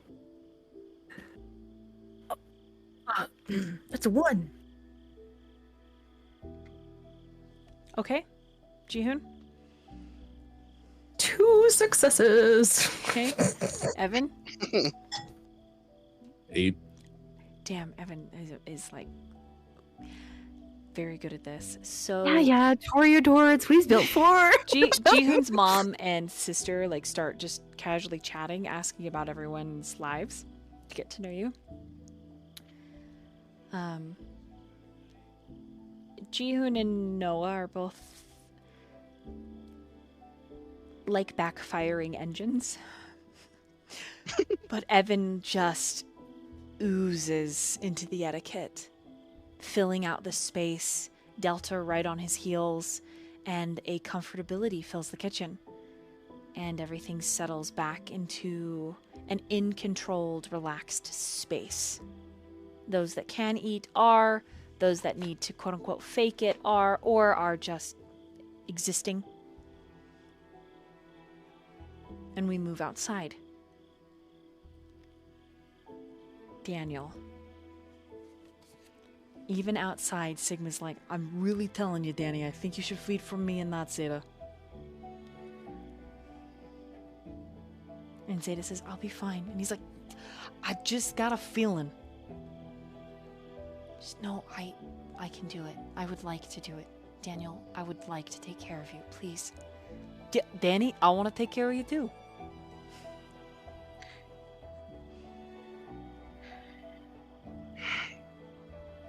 That's a 1. Okay, Jihoon. 2 successes. Okay, Evan. 8. Damn, Evan is like very good at this. So Yeah, Toreador, it's we've built for. Jihoon's mom and sister like start just casually chatting, asking about everyone's lives to get to know you. Jihoon and Noah are both like backfiring engines. But Evan just oozes into the etiquette, filling out the space, Delta right on his heels, and a comfortability fills the kitchen. And everything settles back into an in-controlled, relaxed space. Those that can eat are. Those that need to quote unquote fake it are, or are just existing. And we move outside. Daniel. Even outside, Sigma's like, I'm really telling you, Danny, I think you should feed from me and not Zeta. And Zeta says, I'll be fine. And he's like, I just got a feeling. Just, no, I can do it. I would like to do it. Daniel, I would like to take care of you, please. Danny, I want to take care of you too.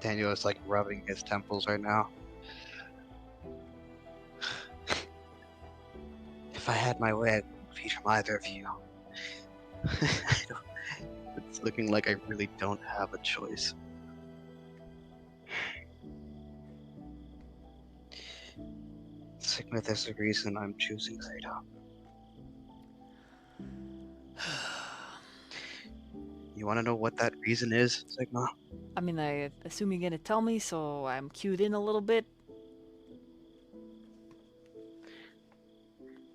Daniel is like rubbing his temples right now. If I had my way, I wouldn't feed from either of you. It's looking like I really don't have a choice. Sigma, there's a reason I'm choosing Zeta. You want to know what that reason is, Sigma? I mean, I assume you're gonna tell me, so I'm cued in a little bit.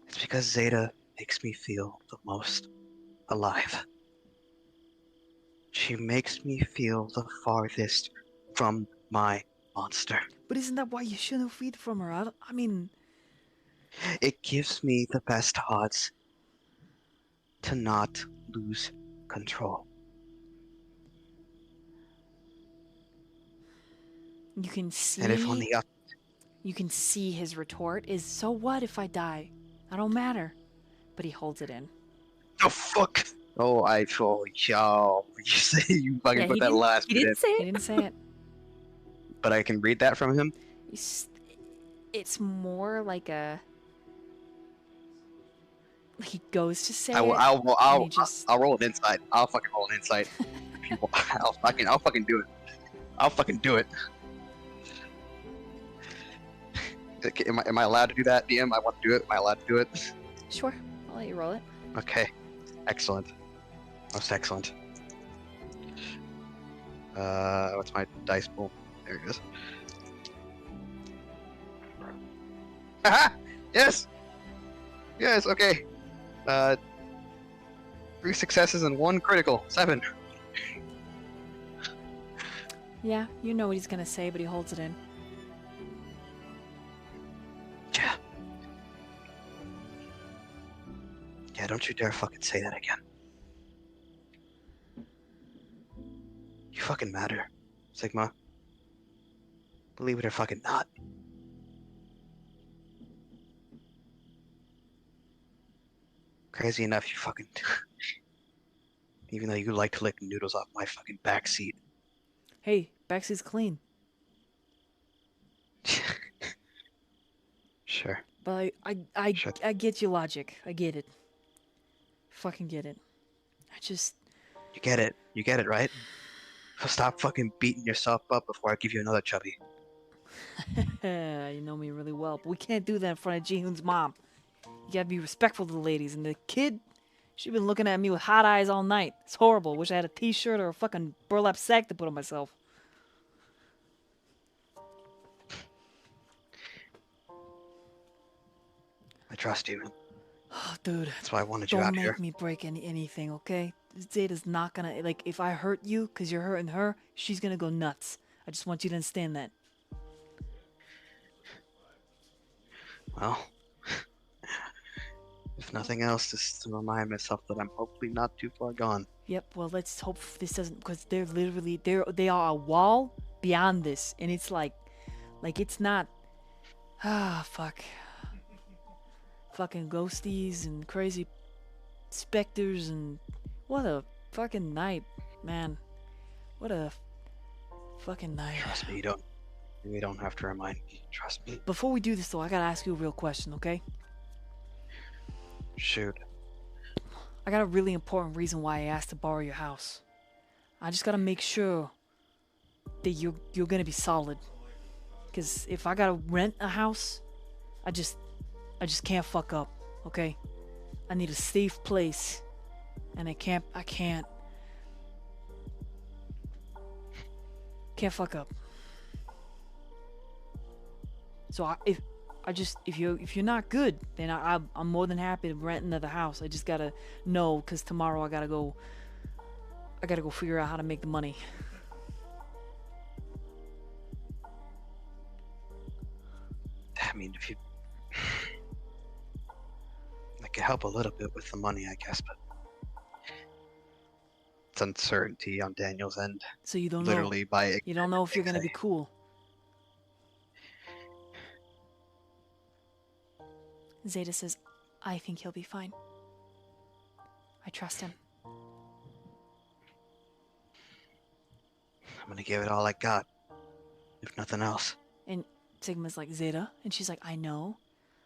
It's because Zeta makes me feel the most alive. She makes me feel the farthest from my monster. But isn't that why you shouldn't feed from her? I mean, It gives me the best odds to not lose control. You can see. And if on the You can see his retort is, so what if I die? I don't matter. But he holds it in. oh fuck! Oh, yo, you say you fucking Yeah, put he that didn't- last He bit in, didn't say He it. didn't say it. but I can read that from him. It's more like a. He goes to say I'll and he just. roll an insight. I'll fucking roll an insight. I'll fucking do it. I'll fucking do it. Am I allowed to do that, DM? I want to do it. Am I allowed to do it? Sure, I'll let you roll it. Okay. Excellent. Most excellent. What's my dice pool? There it is. Haha! Yes! Yes, okay. 3 successes and 1 critical. 7. Yeah, you know what he's gonna say, but he holds it in. Yeah. Yeah, don't you dare fucking say that again. You fucking matter, Sigma. Believe it or fucking not. Crazy enough, you fucking... Even though you like to lick noodles off my fucking backseat. hey, backseat's clean. Sure. But I Sure. get your logic. I get it. Fucking get it. I just. You get it. You get it, right? So stop fucking beating yourself up before I give you another chubby. You know me really well, but we can't do that in front of Ji-hoon's mom. You gotta be respectful to the ladies. And the kid, she been looking at me with hot eyes all night. It's horrible. Wish I had a t-shirt or a fucking burlap sack to put on myself. I trust you. Oh, dude. That's why I wanted you Don't out make here. me break anything, okay? Zeta's not gonna, like, if I hurt you because you're hurting her, she's gonna go nuts. I just want you to understand that. Well, if nothing else, just to remind myself that I'm hopefully not too far gone. Yep, well, let's hope this doesn't, because they're literally, they are a wall beyond this, and it's like it's not, fuck. Fucking ghosties and crazy specters and what a fucking night, man. What a fucking night. Trust me, you don't have to remind me. Trust me. Before we do this though, I gotta ask you a real question, okay? Shoot. I got a really important reason why I asked to borrow your house. I just gotta make sure that you're gonna be solid. Cause if I gotta rent a house, I just can't fuck up, okay? I need a safe place. And I can't. Can't fuck up. So if you're not good, then I'm more than happy to rent another house. I just gotta know, cause tomorrow I gotta go figure out how to make the money. I mean, if you, I could help a little bit with the money, I guess, but it's uncertainty on Daniel's end. So you don't Literally by know. You don't know if you're gonna be anxiety. cool. Zeta says, I think he'll be fine. I trust him. I'm gonna give it all I got, if nothing else. And Sigma's like, Zeta? And she's like, I know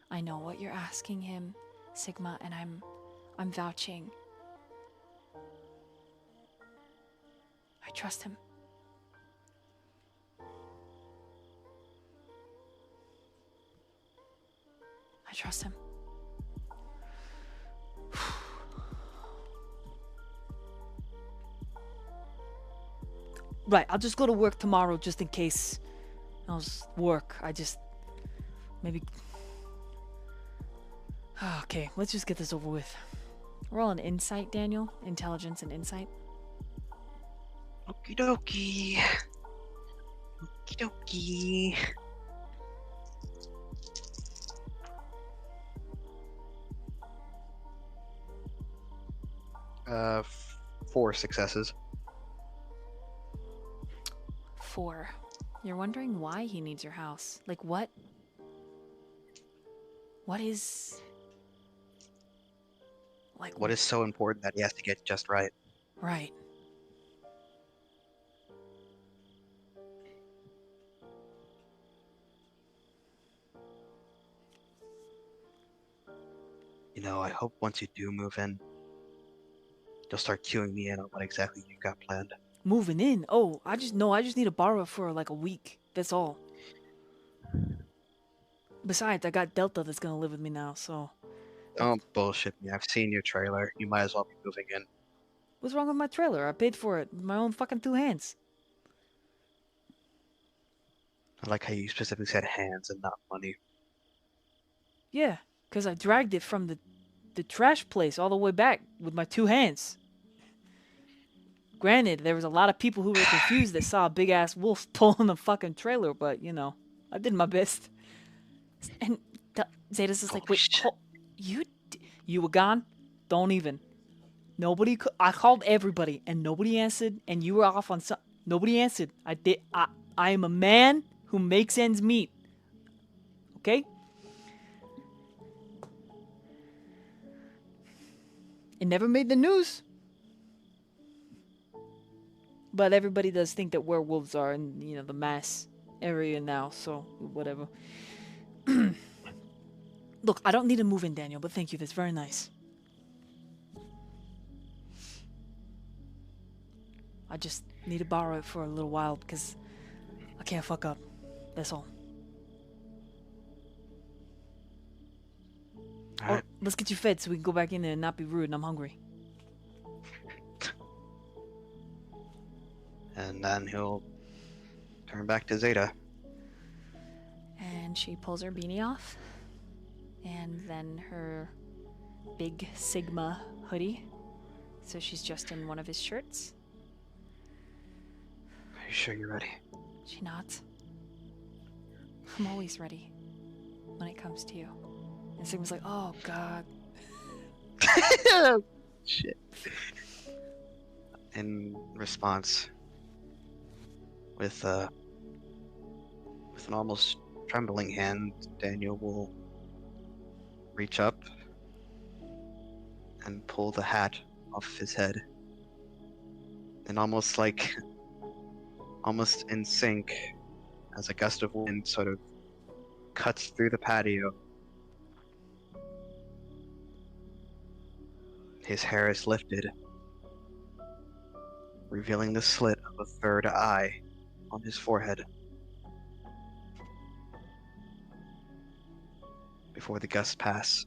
what you're asking him, Sigma, and I'm vouching. I trust him. I trust him. Right, I'll just go to work tomorrow just in case. I'll just work. Maybe. Okay, let's just get this over with. Roll an insight, Daniel. Intelligence and insight. Okie dokie. Okie dokie. Uh, 4 successes. 4. You're wondering why he needs your house. Like, what is... Like, What is so important that he has to get just right? right. You know, I hope once you do move in, you'll start queuing me in on what exactly you've got planned. Moving in? Oh, I just need to borrow it for like a week. That's all. Besides, I got Delta that's gonna live with me now, so... Don't bullshit me. I've seen your trailer. You might as well be moving in. What's wrong with my trailer? I paid for it with my own fucking 2 hands. I like how you specifically said hands and not money. Yeah, because I dragged it from the trash place all the way back with my 2 hands. Granted, there was a lot of people who were confused that saw a big-ass wolf pulling the fucking trailer, but, you know, I did my best. And Zeta's just like, wait, You were gone? Don't even. I called everybody, and nobody answered, and you were off on some... Nobody answered. I am a man who makes ends meet. Okay? It never made the news. But everybody does think that werewolves are in, you know, the mass area now, so whatever. Look, I don't need to move in, Daniel, but thank you. That's very nice. I just need to borrow it for a little while because I can't fuck up. That's all. All right. Oh, let's get you fed so we can go back in there and not be rude, and I'm hungry. And then he'll turn back to Zeta. And she pulls her beanie off. And then her big Sigma hoodie. So she's just in one of his shirts. Are you sure you're ready? She nods. I'm always ready when it comes to you. And Sigma's like, oh god. Shit. In response, with an almost trembling hand, Daniel will reach up and pull the hat off his head. And almost in sync, as a gust of wind sort of cuts through the patio, his hair is lifted, revealing the slit of a third eye on his forehead. Before the gusts pass,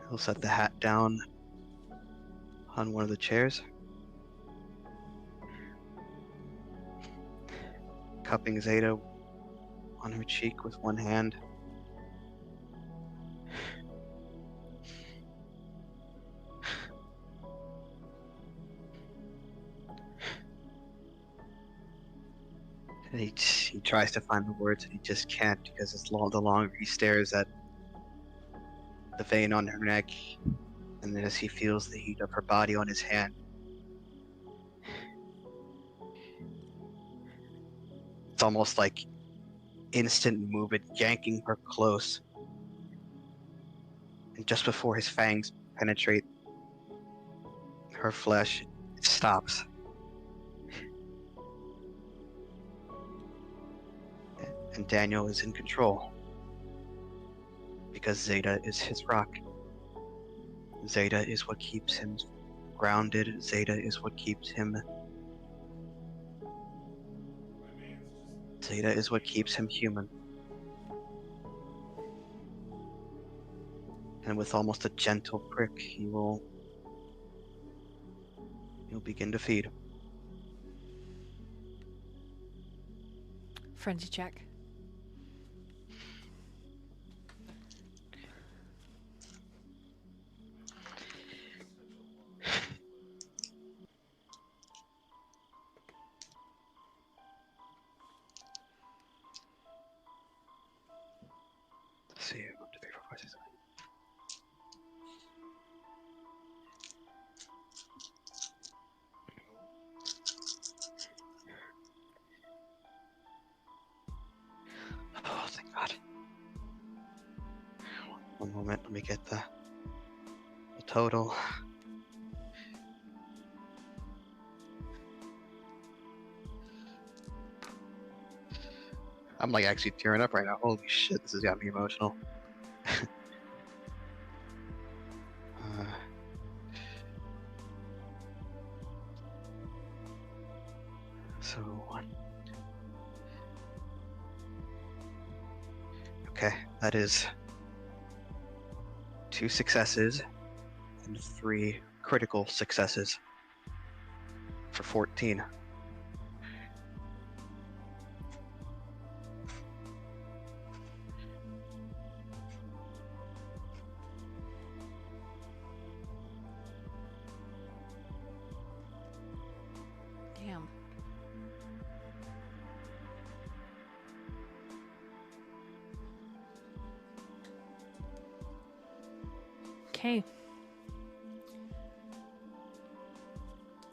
he'll set the hat down on one of the chairs cupping Zeta on her cheek with one hand. And he tries to find the words and he just can't, because the longer he stares at the vein on her neck, and then as he feels the heat of her body on his hand, it's almost like instant movement, yanking her close. And just before his fangs penetrate her flesh, it stops. And Daniel is in control, because Zeta is his rock. Zeta is what keeps him grounded. Zeta is what keeps him... Zeta is what keeps him human. And with almost a gentle prick, he'll begin to feed. Frenzy check. Let's see, 1, 2, 3, 4, 5, 6, 7. Oh, thank God. One moment, let me get the total. I'm like actually tearing up right now. Holy shit, this has got me emotional. So one. Okay, that is 2 successes and 3 critical successes for 14. Damn. Okay.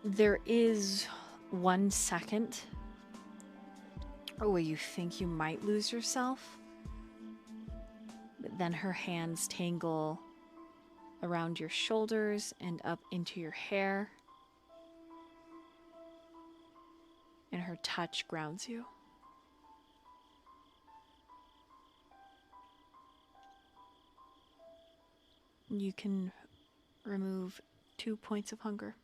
There is 1 second where you think you might lose yourself, but then her hands tangle around your shoulders and up into your hair, and her touch grounds you. You can remove 2 points of hunger.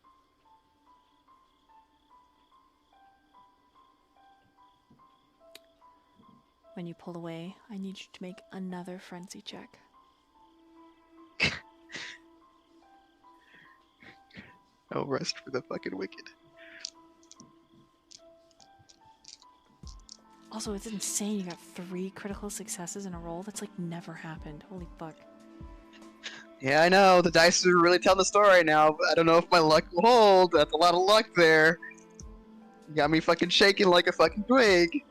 When you pull away, I need you to make another frenzy check. No rest for the fucking wicked. Also, it's insane you got 3 critical successes in a row. That's like never happened. Holy fuck. Yeah, I know. The dice are really telling the story right now, but I don't know if my luck will hold. That's a lot of luck there. You got me fucking shaking like a fucking twig.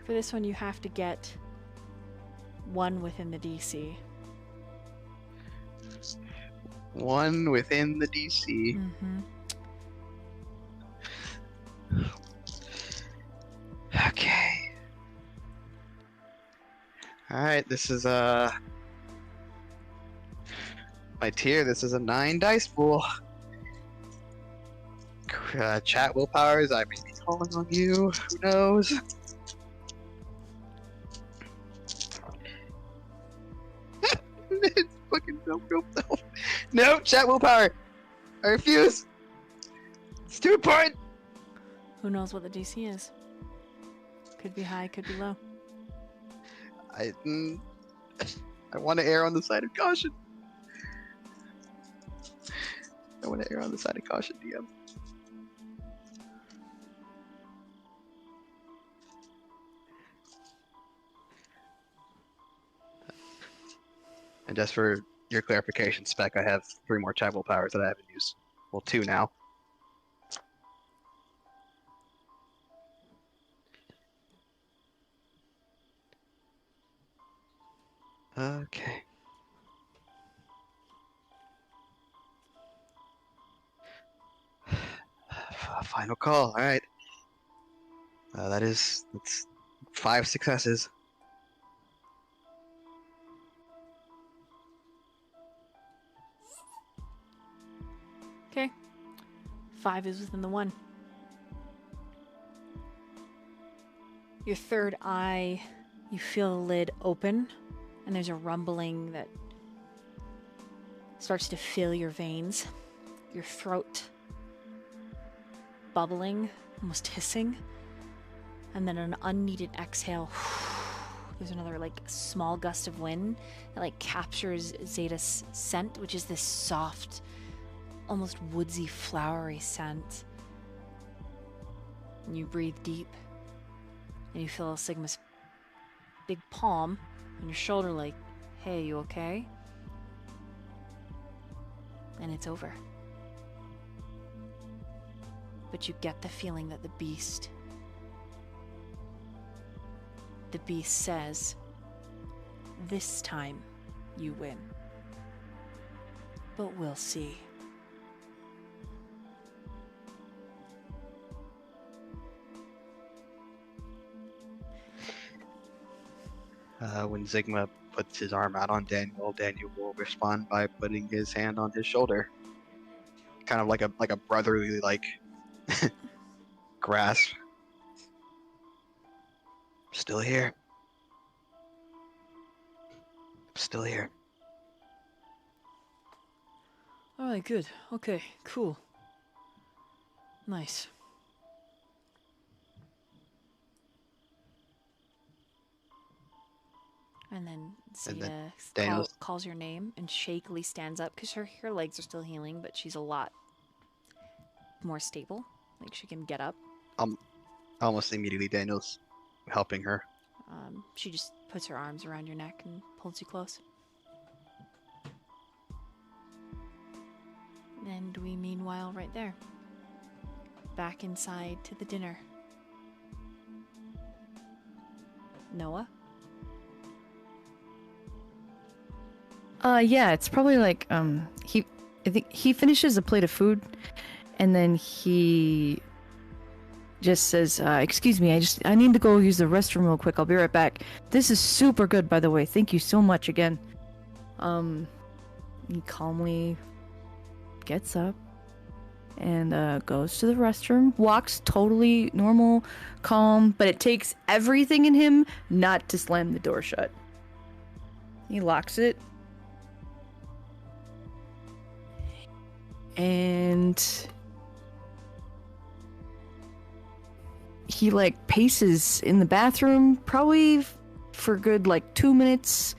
For this one, you have to get 1 within the DC. 1 within the DC. Mm-hmm. Okay. Alright, this is my tier. This is a 9 dice pool. Chat willpowers, I may be calling on you. Who knows? Fucking nope. No, chat willpower. I refuse. It's too important. Who knows what the DC is? Could be high, could be low. I want to err on the side of caution. I want to err on the side of caution, DM. And just for your clarification, Spec, I have 3 more type will powers that I haven't used. Well, 2 now. Okay. Final call. All right. That's 5 successes. Okay. 5 is within the 1. Your third eye, you feel the lid open, and there's a rumbling that starts to fill your veins, your throat bubbling, almost hissing, and then an unneeded exhale. There's another like small gust of wind that like captures Zeta's scent, which is this soft, almost woodsy, flowery scent. And you breathe deep, and you feel Sigma's big palm on your shoulder, like, "Hey, you okay?" And it's over. But you get the feeling that the beast says, "This time you win. But we'll see." When Sigma puts his arm out on Daniel, Daniel will respond by putting his hand on his shoulder, kind of like a brotherly grasp. Still here. Still here. Alright, good. Okay, cool. Nice. And then Zeta Daniel- calls your name and shakily stands up because her legs are still healing, but she's a lot more stable. Like she can get up. Almost immediately, Daniel's helping her. She just puts her arms around your neck and pulls you close. And we meanwhile right there. Back inside to the dinner. Noah? Yeah, it's probably like I think he finishes a plate of food and then he just says, "Excuse me, I need to go use the restroom real quick. I'll be right back. This is super good, by the way. Thank you so much again." He calmly gets up and goes to the restroom, walks totally normal, calm, but it takes everything in him not to slam the door shut. He locks it. And he like paces in the bathroom probably for a good like 2 minutes,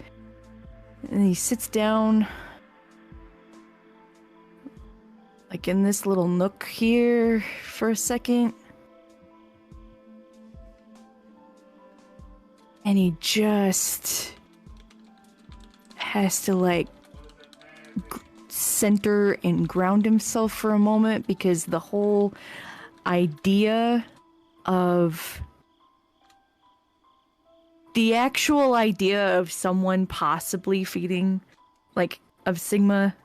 and he sits down like in this little nook here for a second, and he just has to like center and ground himself for a moment, because the whole idea of someone possibly feeding, like of Sigma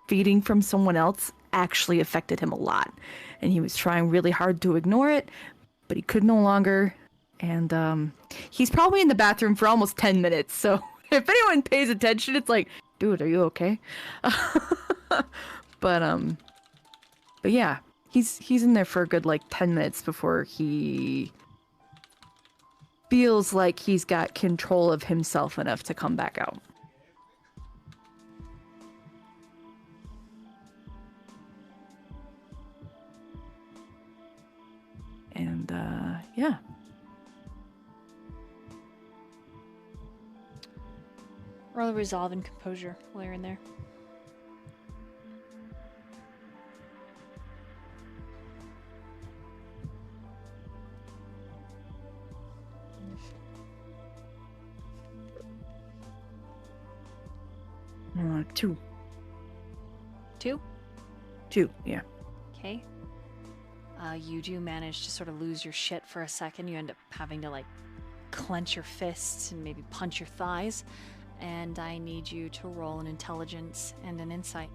feeding from someone else, actually affected him a lot, and he was trying really hard to ignore it, but he could no longer. And he's probably in the bathroom for almost 10 minutes, so if anyone pays attention, it's like, dude, are you okay? But yeah, he's in there for a good like 10 minutes before he feels like he's got control of himself enough to come back out. And yeah. Roll a resolve and composure while you're in there. 2. 2? 2, yeah. Okay. You do manage to sort of lose your shit for a second. You end up having to, like, clench your fists and maybe punch your thighs. And I need you to roll an intelligence and an insight.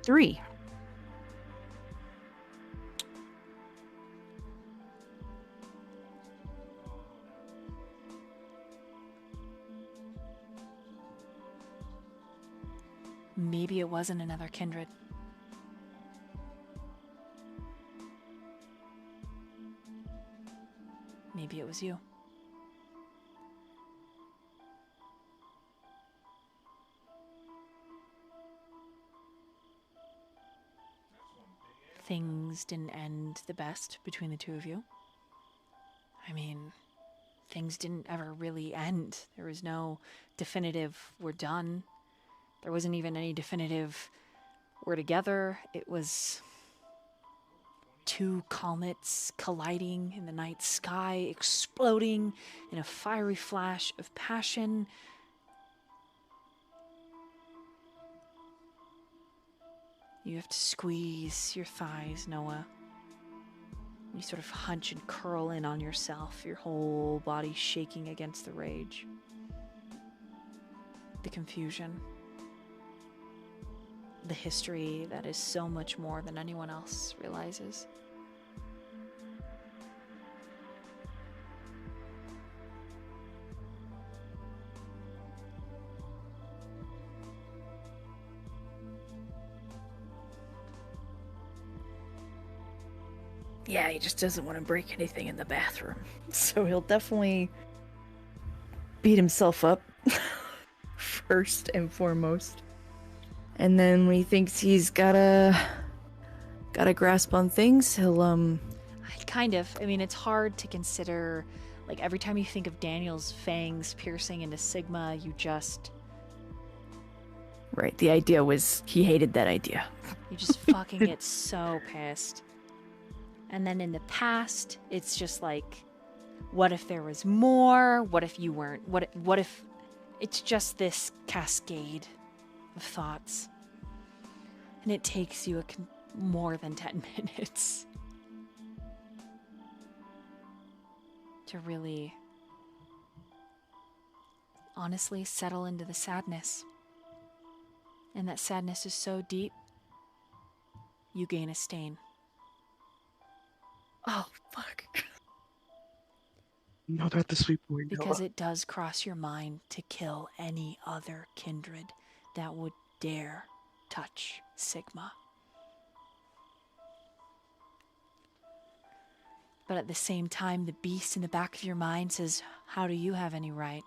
3. Maybe it wasn't another kindred. Maybe it was you. Things didn't end the best between the two of you. I mean, things didn't ever really end. There was no definitive, we're done. There wasn't even any definitive, we're together. It was two comets colliding in the night sky, exploding in a fiery flash of passion. You have to squeeze your thighs, Noah. You sort of hunch and curl in on yourself, your whole body shaking against the rage. The confusion. The history that is so much more than anyone else realizes. Yeah, he just doesn't want to break anything in the bathroom. So he'll definitely beat himself up first and foremost. And then when he thinks he's got a grasp on things, he'll Kind of. I mean, it's hard to consider, like, every time you think of Daniel's fangs piercing into Sigma, you just Right, the idea was he hated that idea. You just fucking get so pissed. And then in the past, it's just like, what if there was more? What if you weren't? What if it's just this cascade of thoughts? And it takes you more than 10 minutes to really, honestly, settle into the sadness. And that sadness is so deep, you gain a stain. Oh, fuck. No, not the sweet boy. Because it does cross your mind to kill any other kindred that would dare touch Sigma. But at the same time, the beast in the back of your mind says, how do you have any right?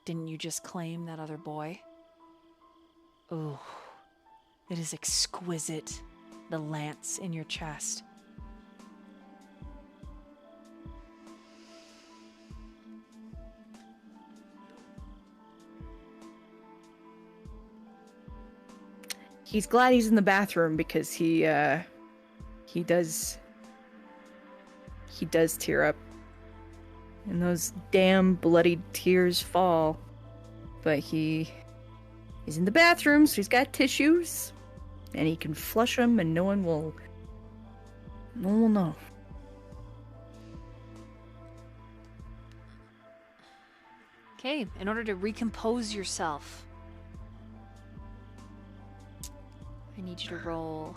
Didn't you just claim that other boy? Ooh, it is exquisite, the lance in your chest. He's glad he's in the bathroom because he does tear up. And those damn bloody tears fall. But he's in the bathroom, so he's got tissues. And he can flush them and no one will know. Okay, in order to recompose yourself, I need you to roll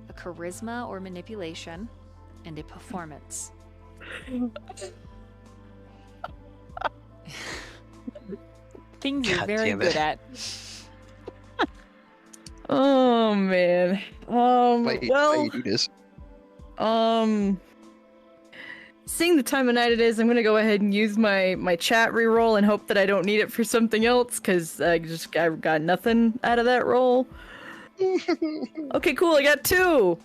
a charisma or manipulation and a performance. Things you're God very damn it. good at. Oh man. Why Well, you do this? seeing the time of night it is, I'm gonna go ahead and use my chat reroll and hope that I don't need it for something else, because I got nothing out of that roll. Okay, cool, I got 2!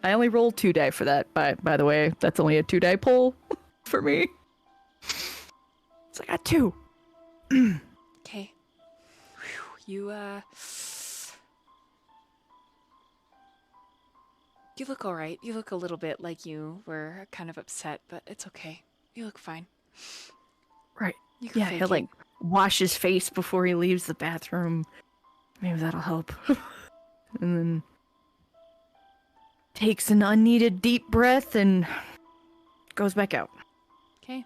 I only rolled 2 die for that, by the way. That's only a 2 die pull for me. So I got 2. Okay. Whew, you You look all right. You look a little bit like you were kind of upset, but it's okay. You look fine. Right. You can Yeah, fake he'll it. like wash his face before he leaves the bathroom. Maybe that'll help. And then takes an unneeded deep breath and goes back out. Okay.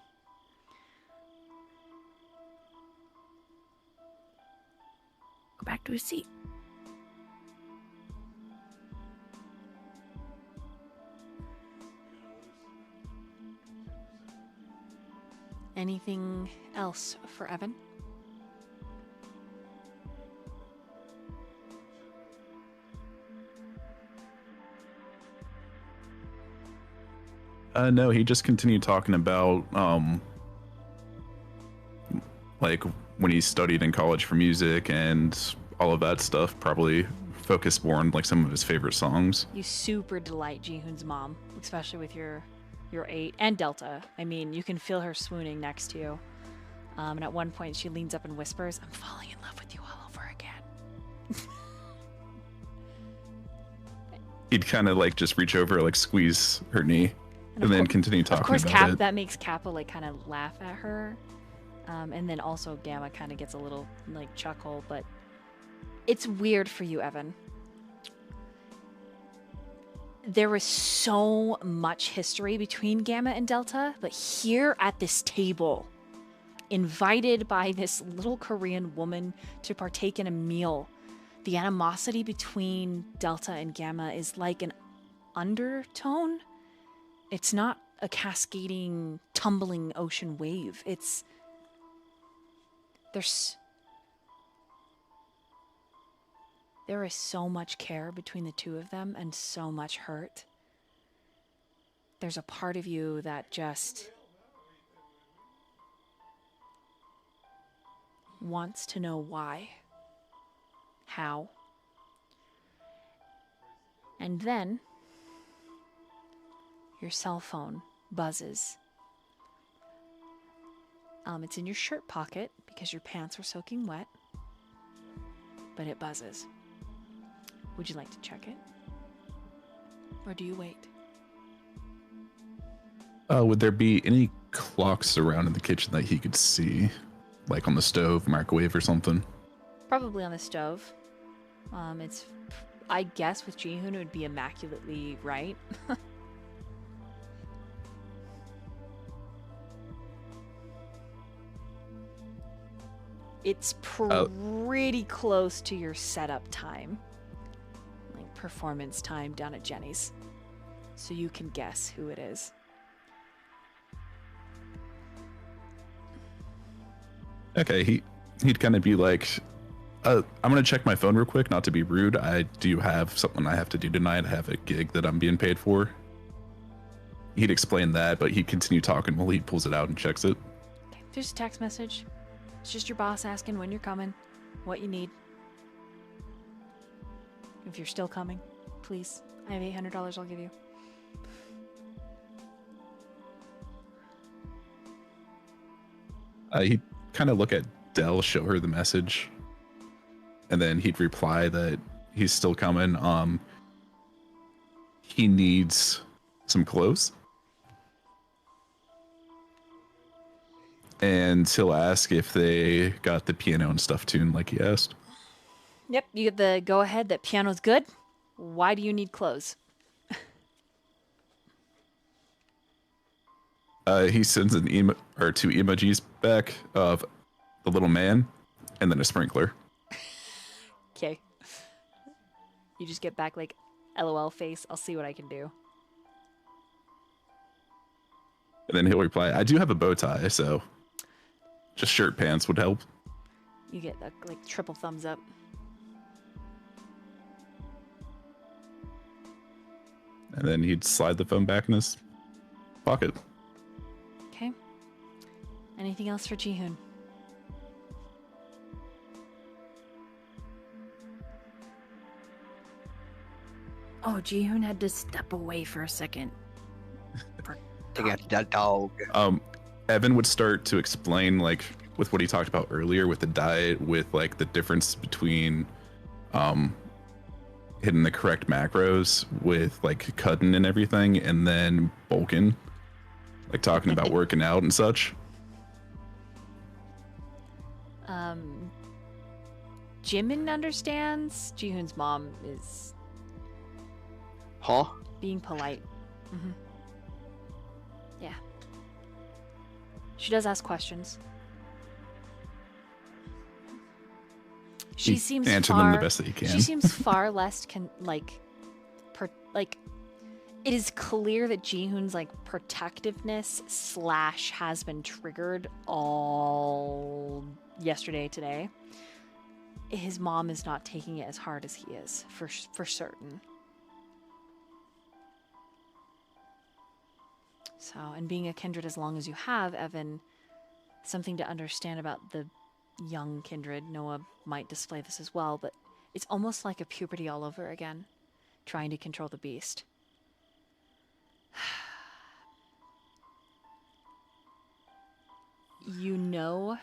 Go back to his seat. Anything else for Evan? No, he just continued talking about like when he studied in college for music and all of that stuff. Probably focused more on like some of his favorite songs. You super delight Jihoon's mom, especially with your 8 and Delta. I mean, you can feel her swooning next to you. And at one point, she leans up and whispers, "I'm falling in love with you all over again." He'd kind of like just reach over, like squeeze her knee, and then continue talking Of course, about it. that makes Kappa like kind of laugh at her, and then also Gamma kind of gets a little like chuckle. But it's weird for you, Evan. There was so much history between Gamma and Delta, but here at this table, invited by this little Korean woman to partake in a meal, the animosity between Delta and Gamma is like an undertone. It's not a cascading, tumbling ocean wave. There is so much care between the two of them and so much hurt. There's a part of you that just wants to know why, how. And then your cell phone buzzes. It's in your shirt pocket because your pants were soaking wet, but it buzzes. Would you like to check it? Or do you wait? Would there be any clocks around in the kitchen that he could see? Like on the stove, microwave, or something? Probably on the stove. I guess with Jihoon it would be immaculately right. It's pretty close to your setup time. Like performance time down at Jenny's. So you can guess who it is. Okay, he'd kind of be like, I'm gonna check my phone real quick, not to be rude. I do have something I have to do tonight. I have a gig that I'm being paid for. He'd explain that, but he'd continue talking while he pulls it out and checks it. Okay, there's a text message. It's just your boss asking when you're coming, what you need. If you're still coming, please. I have $800 I'll give you. He'd kind of look at Dell, show her the message, and then he'd reply that he's still coming. He needs some clothes. And he'll ask if they got the piano and stuff tuned like he asked. Yep, you get the go ahead that piano's good. Why do you need clothes? He sends an two emojis back of the little man and then a sprinkler. Okay. You just get back like LOL face. I'll see what I can do. And then he'll reply, I do have a bow tie, so just shirt pants would help. You get like triple thumbs up. And then he'd slide the phone back in his pocket. Okay. Anything else for Jihoon? Oh, Jihoon had to step away for a second. Take out that dog. Evan would start to explain, like, with what he talked about earlier with the diet, with like the difference between hitting the correct macros with like cutting and everything, and then bulking, like talking about working out and such. Jimin understands. Jihoon's mom is Huh? being polite. Yeah. She does ask questions. She You seems answer far, them the best that you can. She seems far less it is clear that Jihoon's like protectiveness / has been triggered all yesterday, today. His mom is not taking it as hard as he is, for certain. So, and being a kindred as long as you have, Evan, something to understand about the young kindred, Noah might display this as well, but it's almost like a puberty all over again, trying to control the beast. You know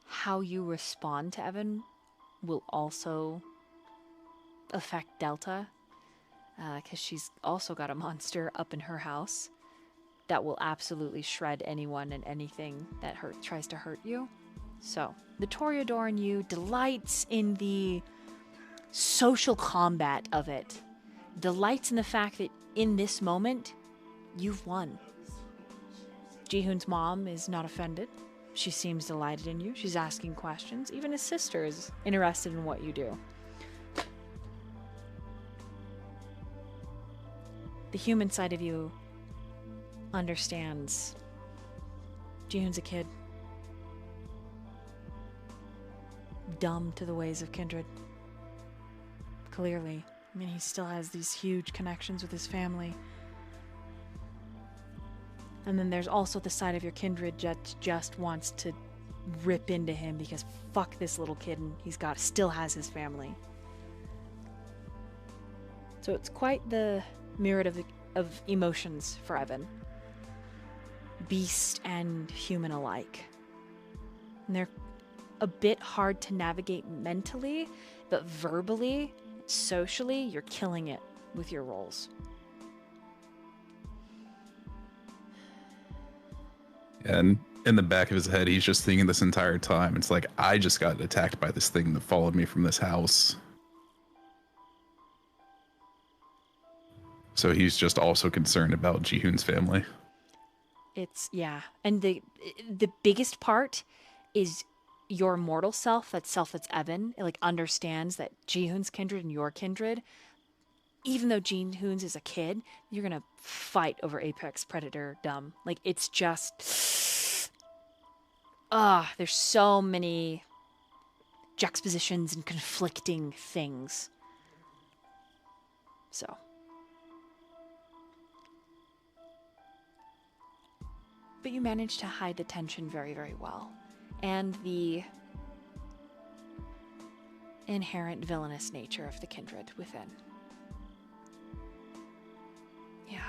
how you respond to Evan will also affect Delta, because she's also got a monster up in her house that will absolutely shred anyone and anything that tries to hurt you. So, the Toreador in you delights in the social combat of it. Delights in the fact that in this moment, you've won. Jihoon's mom is not offended. She seems delighted in you. She's asking questions. Even his sister is interested in what you do. The human side of you understands Jihoon's a kid. Dumb to the ways of Kindred. Clearly. I mean, he still has these huge connections with his family. And then there's also the side of your kindred that just wants to rip into him because fuck this little kid and still has his family. So it's quite the myriad of emotions for Evan. Beast and human alike. And they're a bit hard to navigate mentally, but verbally, socially, you're killing it with your roles. And in the back of his head, he's just thinking this entire time. It's like, I just got attacked by this thing that followed me from this house. So he's just also concerned about Jihoon's family. Yeah. And the biggest part is your mortal self, that self that's Evan, it like understands that Jihoon's kindred and your kindred, even though Jihoon's is a kid, you're gonna fight over apex predator dumb. Like it's just there's so many juxtapositions and conflicting things. So but you manage to hide the tension very, very well. And the inherent villainous nature of the kindred within. Yeah.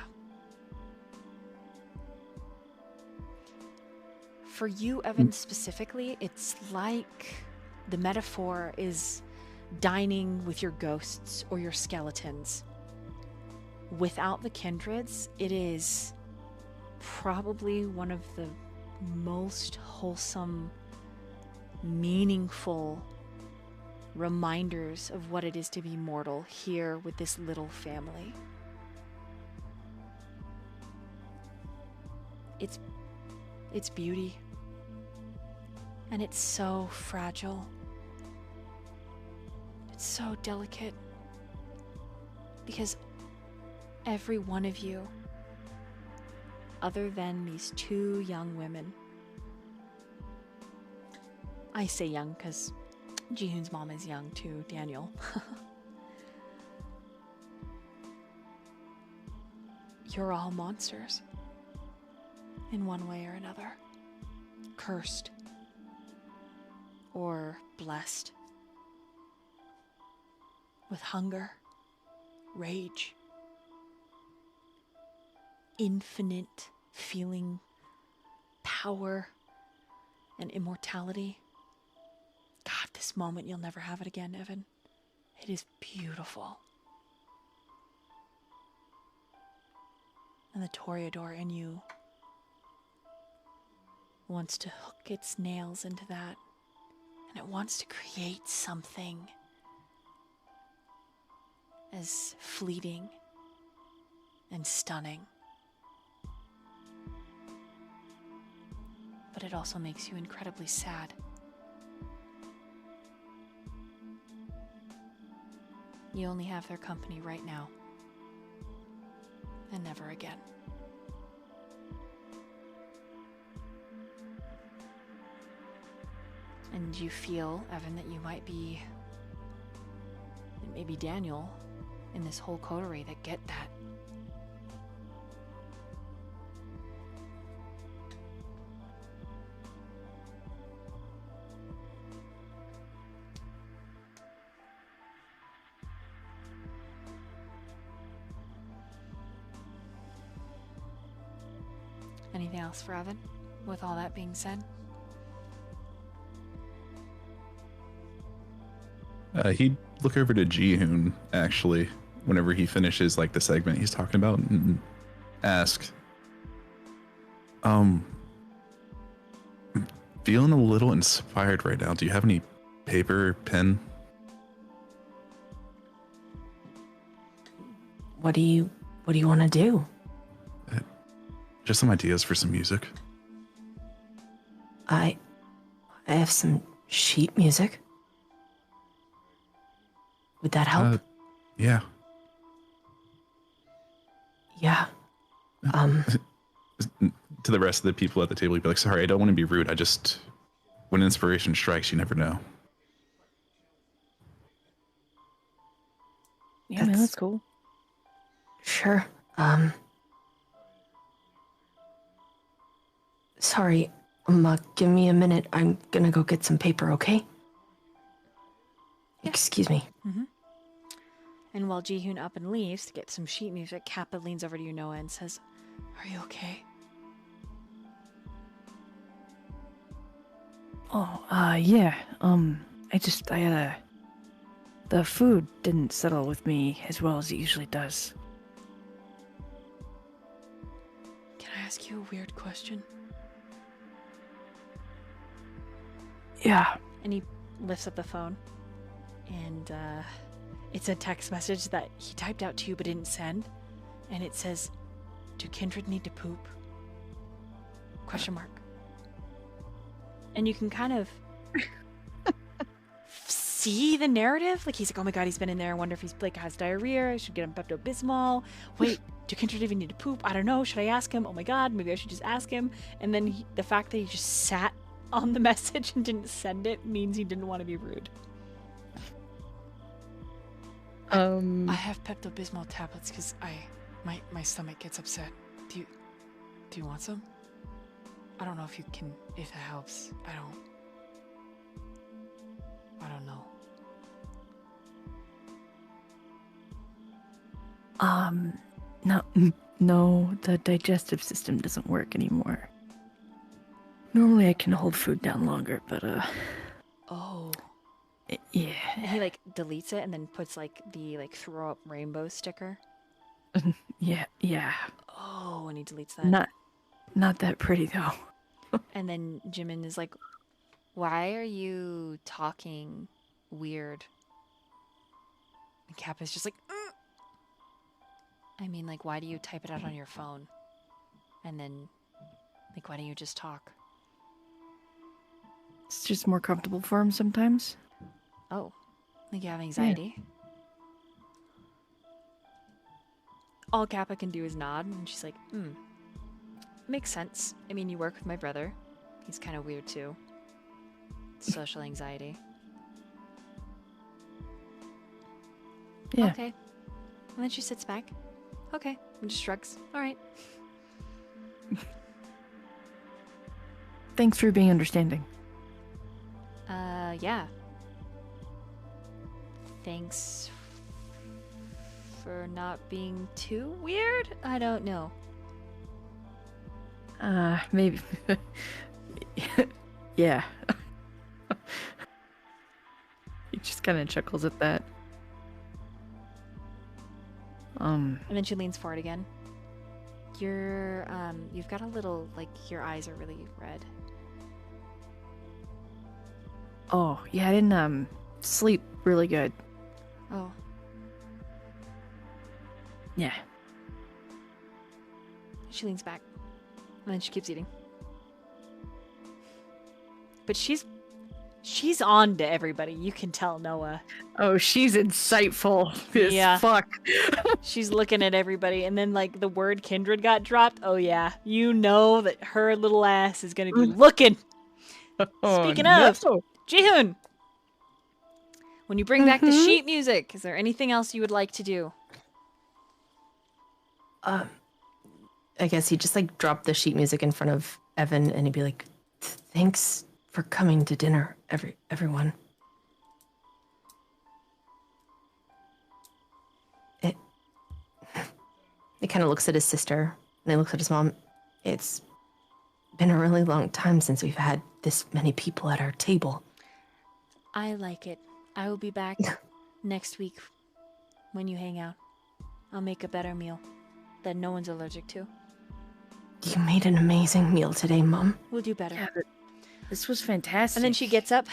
For you, Evan, specifically, it's like the metaphor is dining with your ghosts or your skeletons. Without the kindreds, it is probably one of the most wholesome, meaningful reminders of what it is to be mortal here with this little family. It's beauty. And it's so fragile. It's so delicate. Because every one of you, other than these two young women, I say young because Jihoon's mom is young too, Daniel. You're all monsters. In one way or another. Cursed. Or blessed. With hunger. Rage. Infinite feeling power and immortality. God, this moment, you'll never have it again, Evan. It is beautiful. And the Toreador in you wants to hook its nails into that, and it wants to create something as fleeting and stunning. But it also makes you incredibly sad. You only have their company right now, and never again. And you feel, Evan, that you might be, and maybe Daniel, in this whole coterie that get that. Anything else for Evan, with all that being said? He'd look over to Jihoon, actually, whenever he finishes, like, the segment he's talking about, and ask, I'm feeling a little inspired right now. Do you have any paper, pen? What do you want to do? Just some ideas for some music. I have some sheet music. Would that help? Yeah. Yeah. To the rest of the people at the table, you'd be like, sorry, I don't want to be rude. I just, when inspiration strikes, you never know. Yeah, man, that's cool. Sure. Sorry, give me a minute. I'm gonna go get some paper, okay? Yeah. Excuse me. Mm-hmm. And while Jihoon up and leaves to get some sheet music, Kappa leans over to you, Noah, and says, "Are you okay?" Oh, yeah. The food didn't settle with me as well as it usually does. Can I ask you a weird question? Yeah. And he lifts up the phone, and it's a text message that he typed out to you but didn't send, and it says, "Do Kindred need to poop?" Question mark. And you can kind of see the narrative. Like, he's like, oh my god, he's been in there. I wonder if he's like has diarrhea. I should get him Pepto-Bismol. Wait, do Kindred even need to poop? I don't know. Should I ask him? Oh my god, maybe I should just ask him. And then the fact that he just sat on the message and didn't send it means he didn't want to be rude. I have Pepto-Bismol tablets because my stomach gets upset. Do you want some? I don't know if that helps. I don't know. No, the digestive system doesn't work anymore. Normally I can hold food down longer, but Oh. Yeah. And he like deletes it and then puts like the like throw up rainbow sticker. Yeah. Oh, and he deletes that. Not that pretty though. And then Jimin is like, "Why are you talking weird?" And Kappa's just like, "Mm." I mean, like, why do you type it out on your phone? And then, like, why don't you just talk? It's just more comfortable for him sometimes. Oh, like you have anxiety? Yeah. All Kappa can do is nod, and she's like, makes sense. I mean, you work with my brother. He's kind of weird, too. Social anxiety. Yeah. Okay. And then she sits back. Okay. And just shrugs. All right. Thanks for being understanding. Yeah. Thanks for not being too weird? I don't know. Maybe. Yeah. He just kind of chuckles at that. And then she leans forward again. You've got a little, like, your eyes are really red. Oh, yeah, I didn't, sleep really good. Oh. Yeah. She leans back. And then she keeps eating. But she's on to everybody. You can tell, Noah. Oh, she's insightful as fuck. She's looking at everybody, and then, like, the word Kindred got dropped. Oh, yeah. You know that her little ass is going to be looking. Speaking of, Jihoon, when you bring back the sheet music, is there anything else you would like to do? I guess he'd just like drop the sheet music in front of Evan and he'd be like, thanks for coming to dinner, everyone. He kind of looks at his sister and then looks at his mom. It's been a really long time since we've had this many people at our table. I like it. I will be back next week when you hang out. I'll make a better meal that no one's allergic to. You made an amazing meal today, Mom. We'll do better. Yeah, this was fantastic. And then she gets up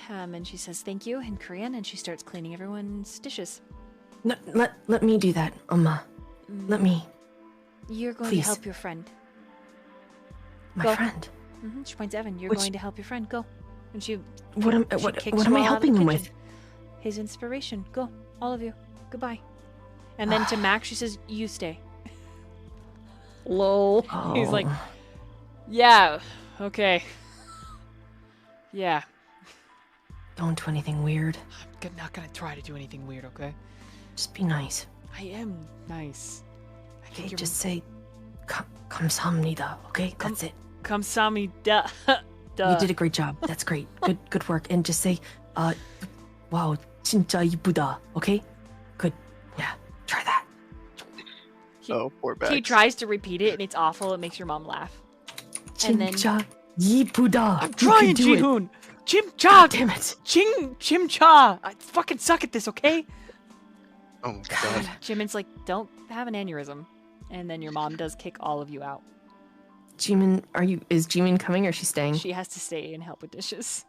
and she says thank you in Korean and she starts cleaning everyone's dishes. Let me do that, Oma. Let me. You're going Please. to help your friend. My Go. friend. She points at Evan. You're Which- going to help your friend. Go. And she What am kicks I you all out of helping the him kitchen. with? His inspiration. Go. All of you. Goodbye. And then to Max, she says, you stay. Lol. He's like, Oh. yeah, okay. Yeah. Don't do anything weird. I'm not gonna try to do anything weird, okay? Just be nice. I am nice. I Okay, think just say, 감사합니다. Okay, that's it. 감사합니다. You did a great job. That's great. Good work. And just say, wow, 진짜 이쁘다. Okay, good. Yeah, try that. Oh, poor Max. He tries to repeat it, and it's awful. It makes your mom laugh. And then- 진짜 이쁘다. I'm You trying, can do it. Jihoon. Chimcha. Damn it. Chimcha. I fucking suck at this, okay? Oh my god. Jimin's like, don't have an aneurysm. And then your mom does kick all of you out. Jimin, is Jimin coming or is she staying? She has to stay and help with dishes.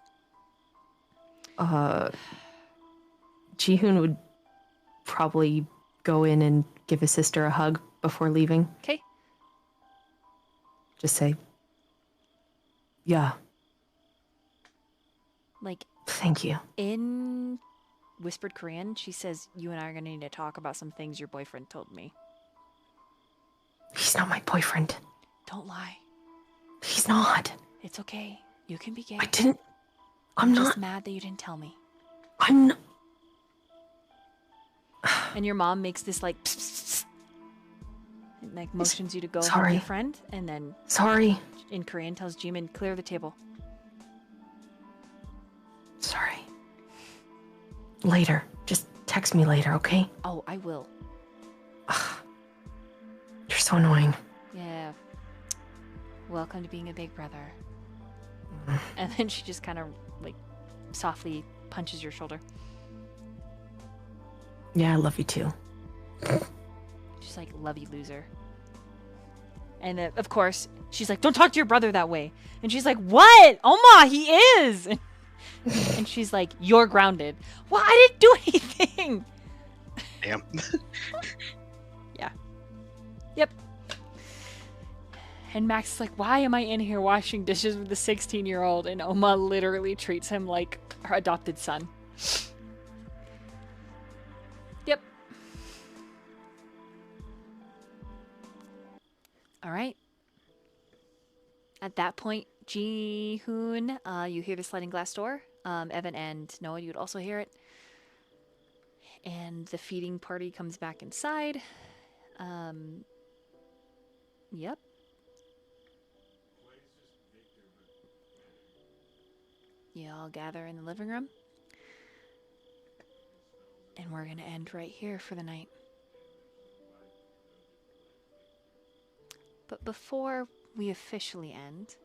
Jihoon would probably go in and give his sister a hug before leaving. Okay. Just say, yeah, Like, thank you. in whispered Korean, she says, you and I are going to need to talk about some things your boyfriend told me. He's not my boyfriend. Don't lie. He's not. It's okay. You can be gay. I didn't. I'm just not. mad that you didn't tell me. I'm not. And your mom makes this like, psst, psst, psst, and, like motions you to go help Sorry. your friend, and then Sorry. in Korean tells Jimin, clear the table. Sorry. Later. Just text me later, okay? Oh, I will. You're so annoying. Yeah. Welcome to being a big brother. And then she just kind of like softly punches your shoulder. Yeah, I love you too. She's like, love you, loser. And of course, she's like, don't talk to your brother that way. And she's like, what? Oma, he is. And she's like, you're grounded. Well, I didn't do anything. Damn. Yeah. Yep. And Max is like, why am I in here washing dishes with a 16-year-old? And Oma literally treats him like her adopted son. Yep. All right. At that point, Ji-hoon, you hear the sliding glass door. Evan and Noah, you would also hear it. And the feeding party comes back inside. Yep. You all gather in the living room. And we're going to end right here for the night. But before we officially end,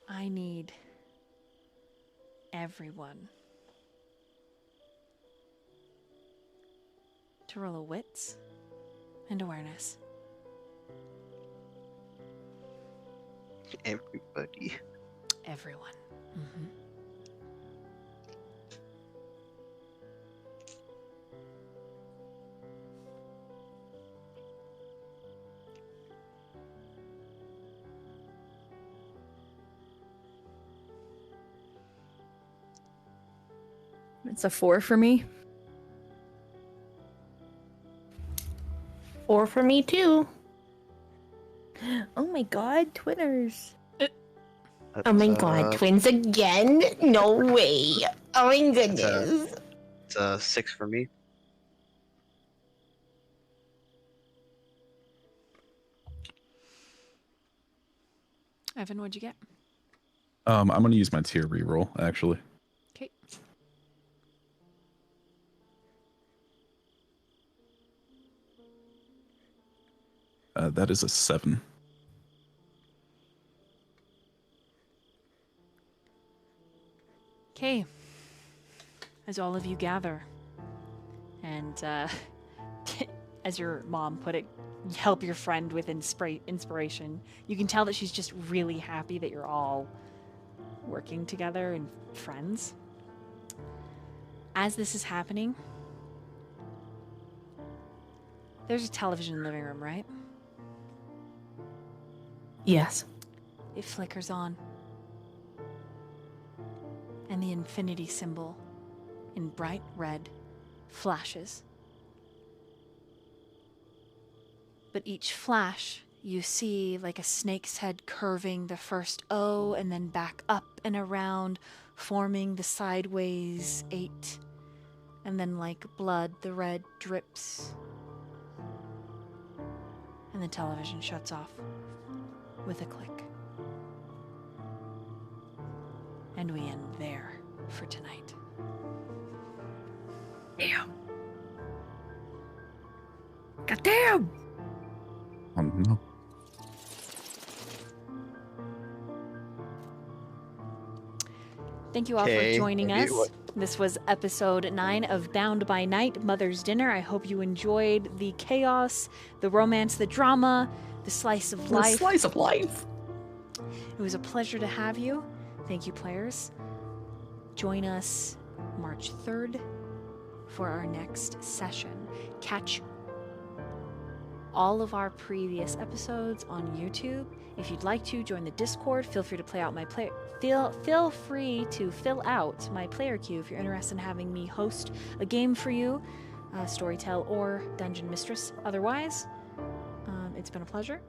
I need everyone to to roll a wits and awareness. Everybody. Everyone. Mm-hmm. It's a 4 for me. 4 for me too. Oh my god, twinners. Oh my god, twins again? No way. Oh my goodness. It's a 6 for me. Evan, what'd you get? I'm gonna use my tier reroll actually. Okay. That is a 7. Okay. As all of you gather, and as your mom put it, help your friend with inspiration. You can tell that she's just really happy that you're all working together and friends. As this is happening, there's a television in the living room, right? Yes. It flickers on. And the infinity symbol in bright red flashes. But each flash, you see like a snake's head curving the first O and then back up and around, forming the sideways 8. And then like blood, the red drips. And the television shuts off with a click. And we end there for tonight. Damn. Goddamn. Oh no. Thank you all for joining us. This was episode 9 of Bound by Night, Mother's Dinner. I hope you enjoyed the chaos, the romance, the drama, the slice of life. The slice of life. It was a pleasure to have you. Thank you, players. Join us March 3rd for our next session. Catch all of our previous episodes on YouTube. If you'd like to join the Discord, feel free to play out my player. Feel free to fill out my player queue if you're interested in having me host a game for you, Storytell or Dungeon Mistress. Otherwise, it's been a pleasure.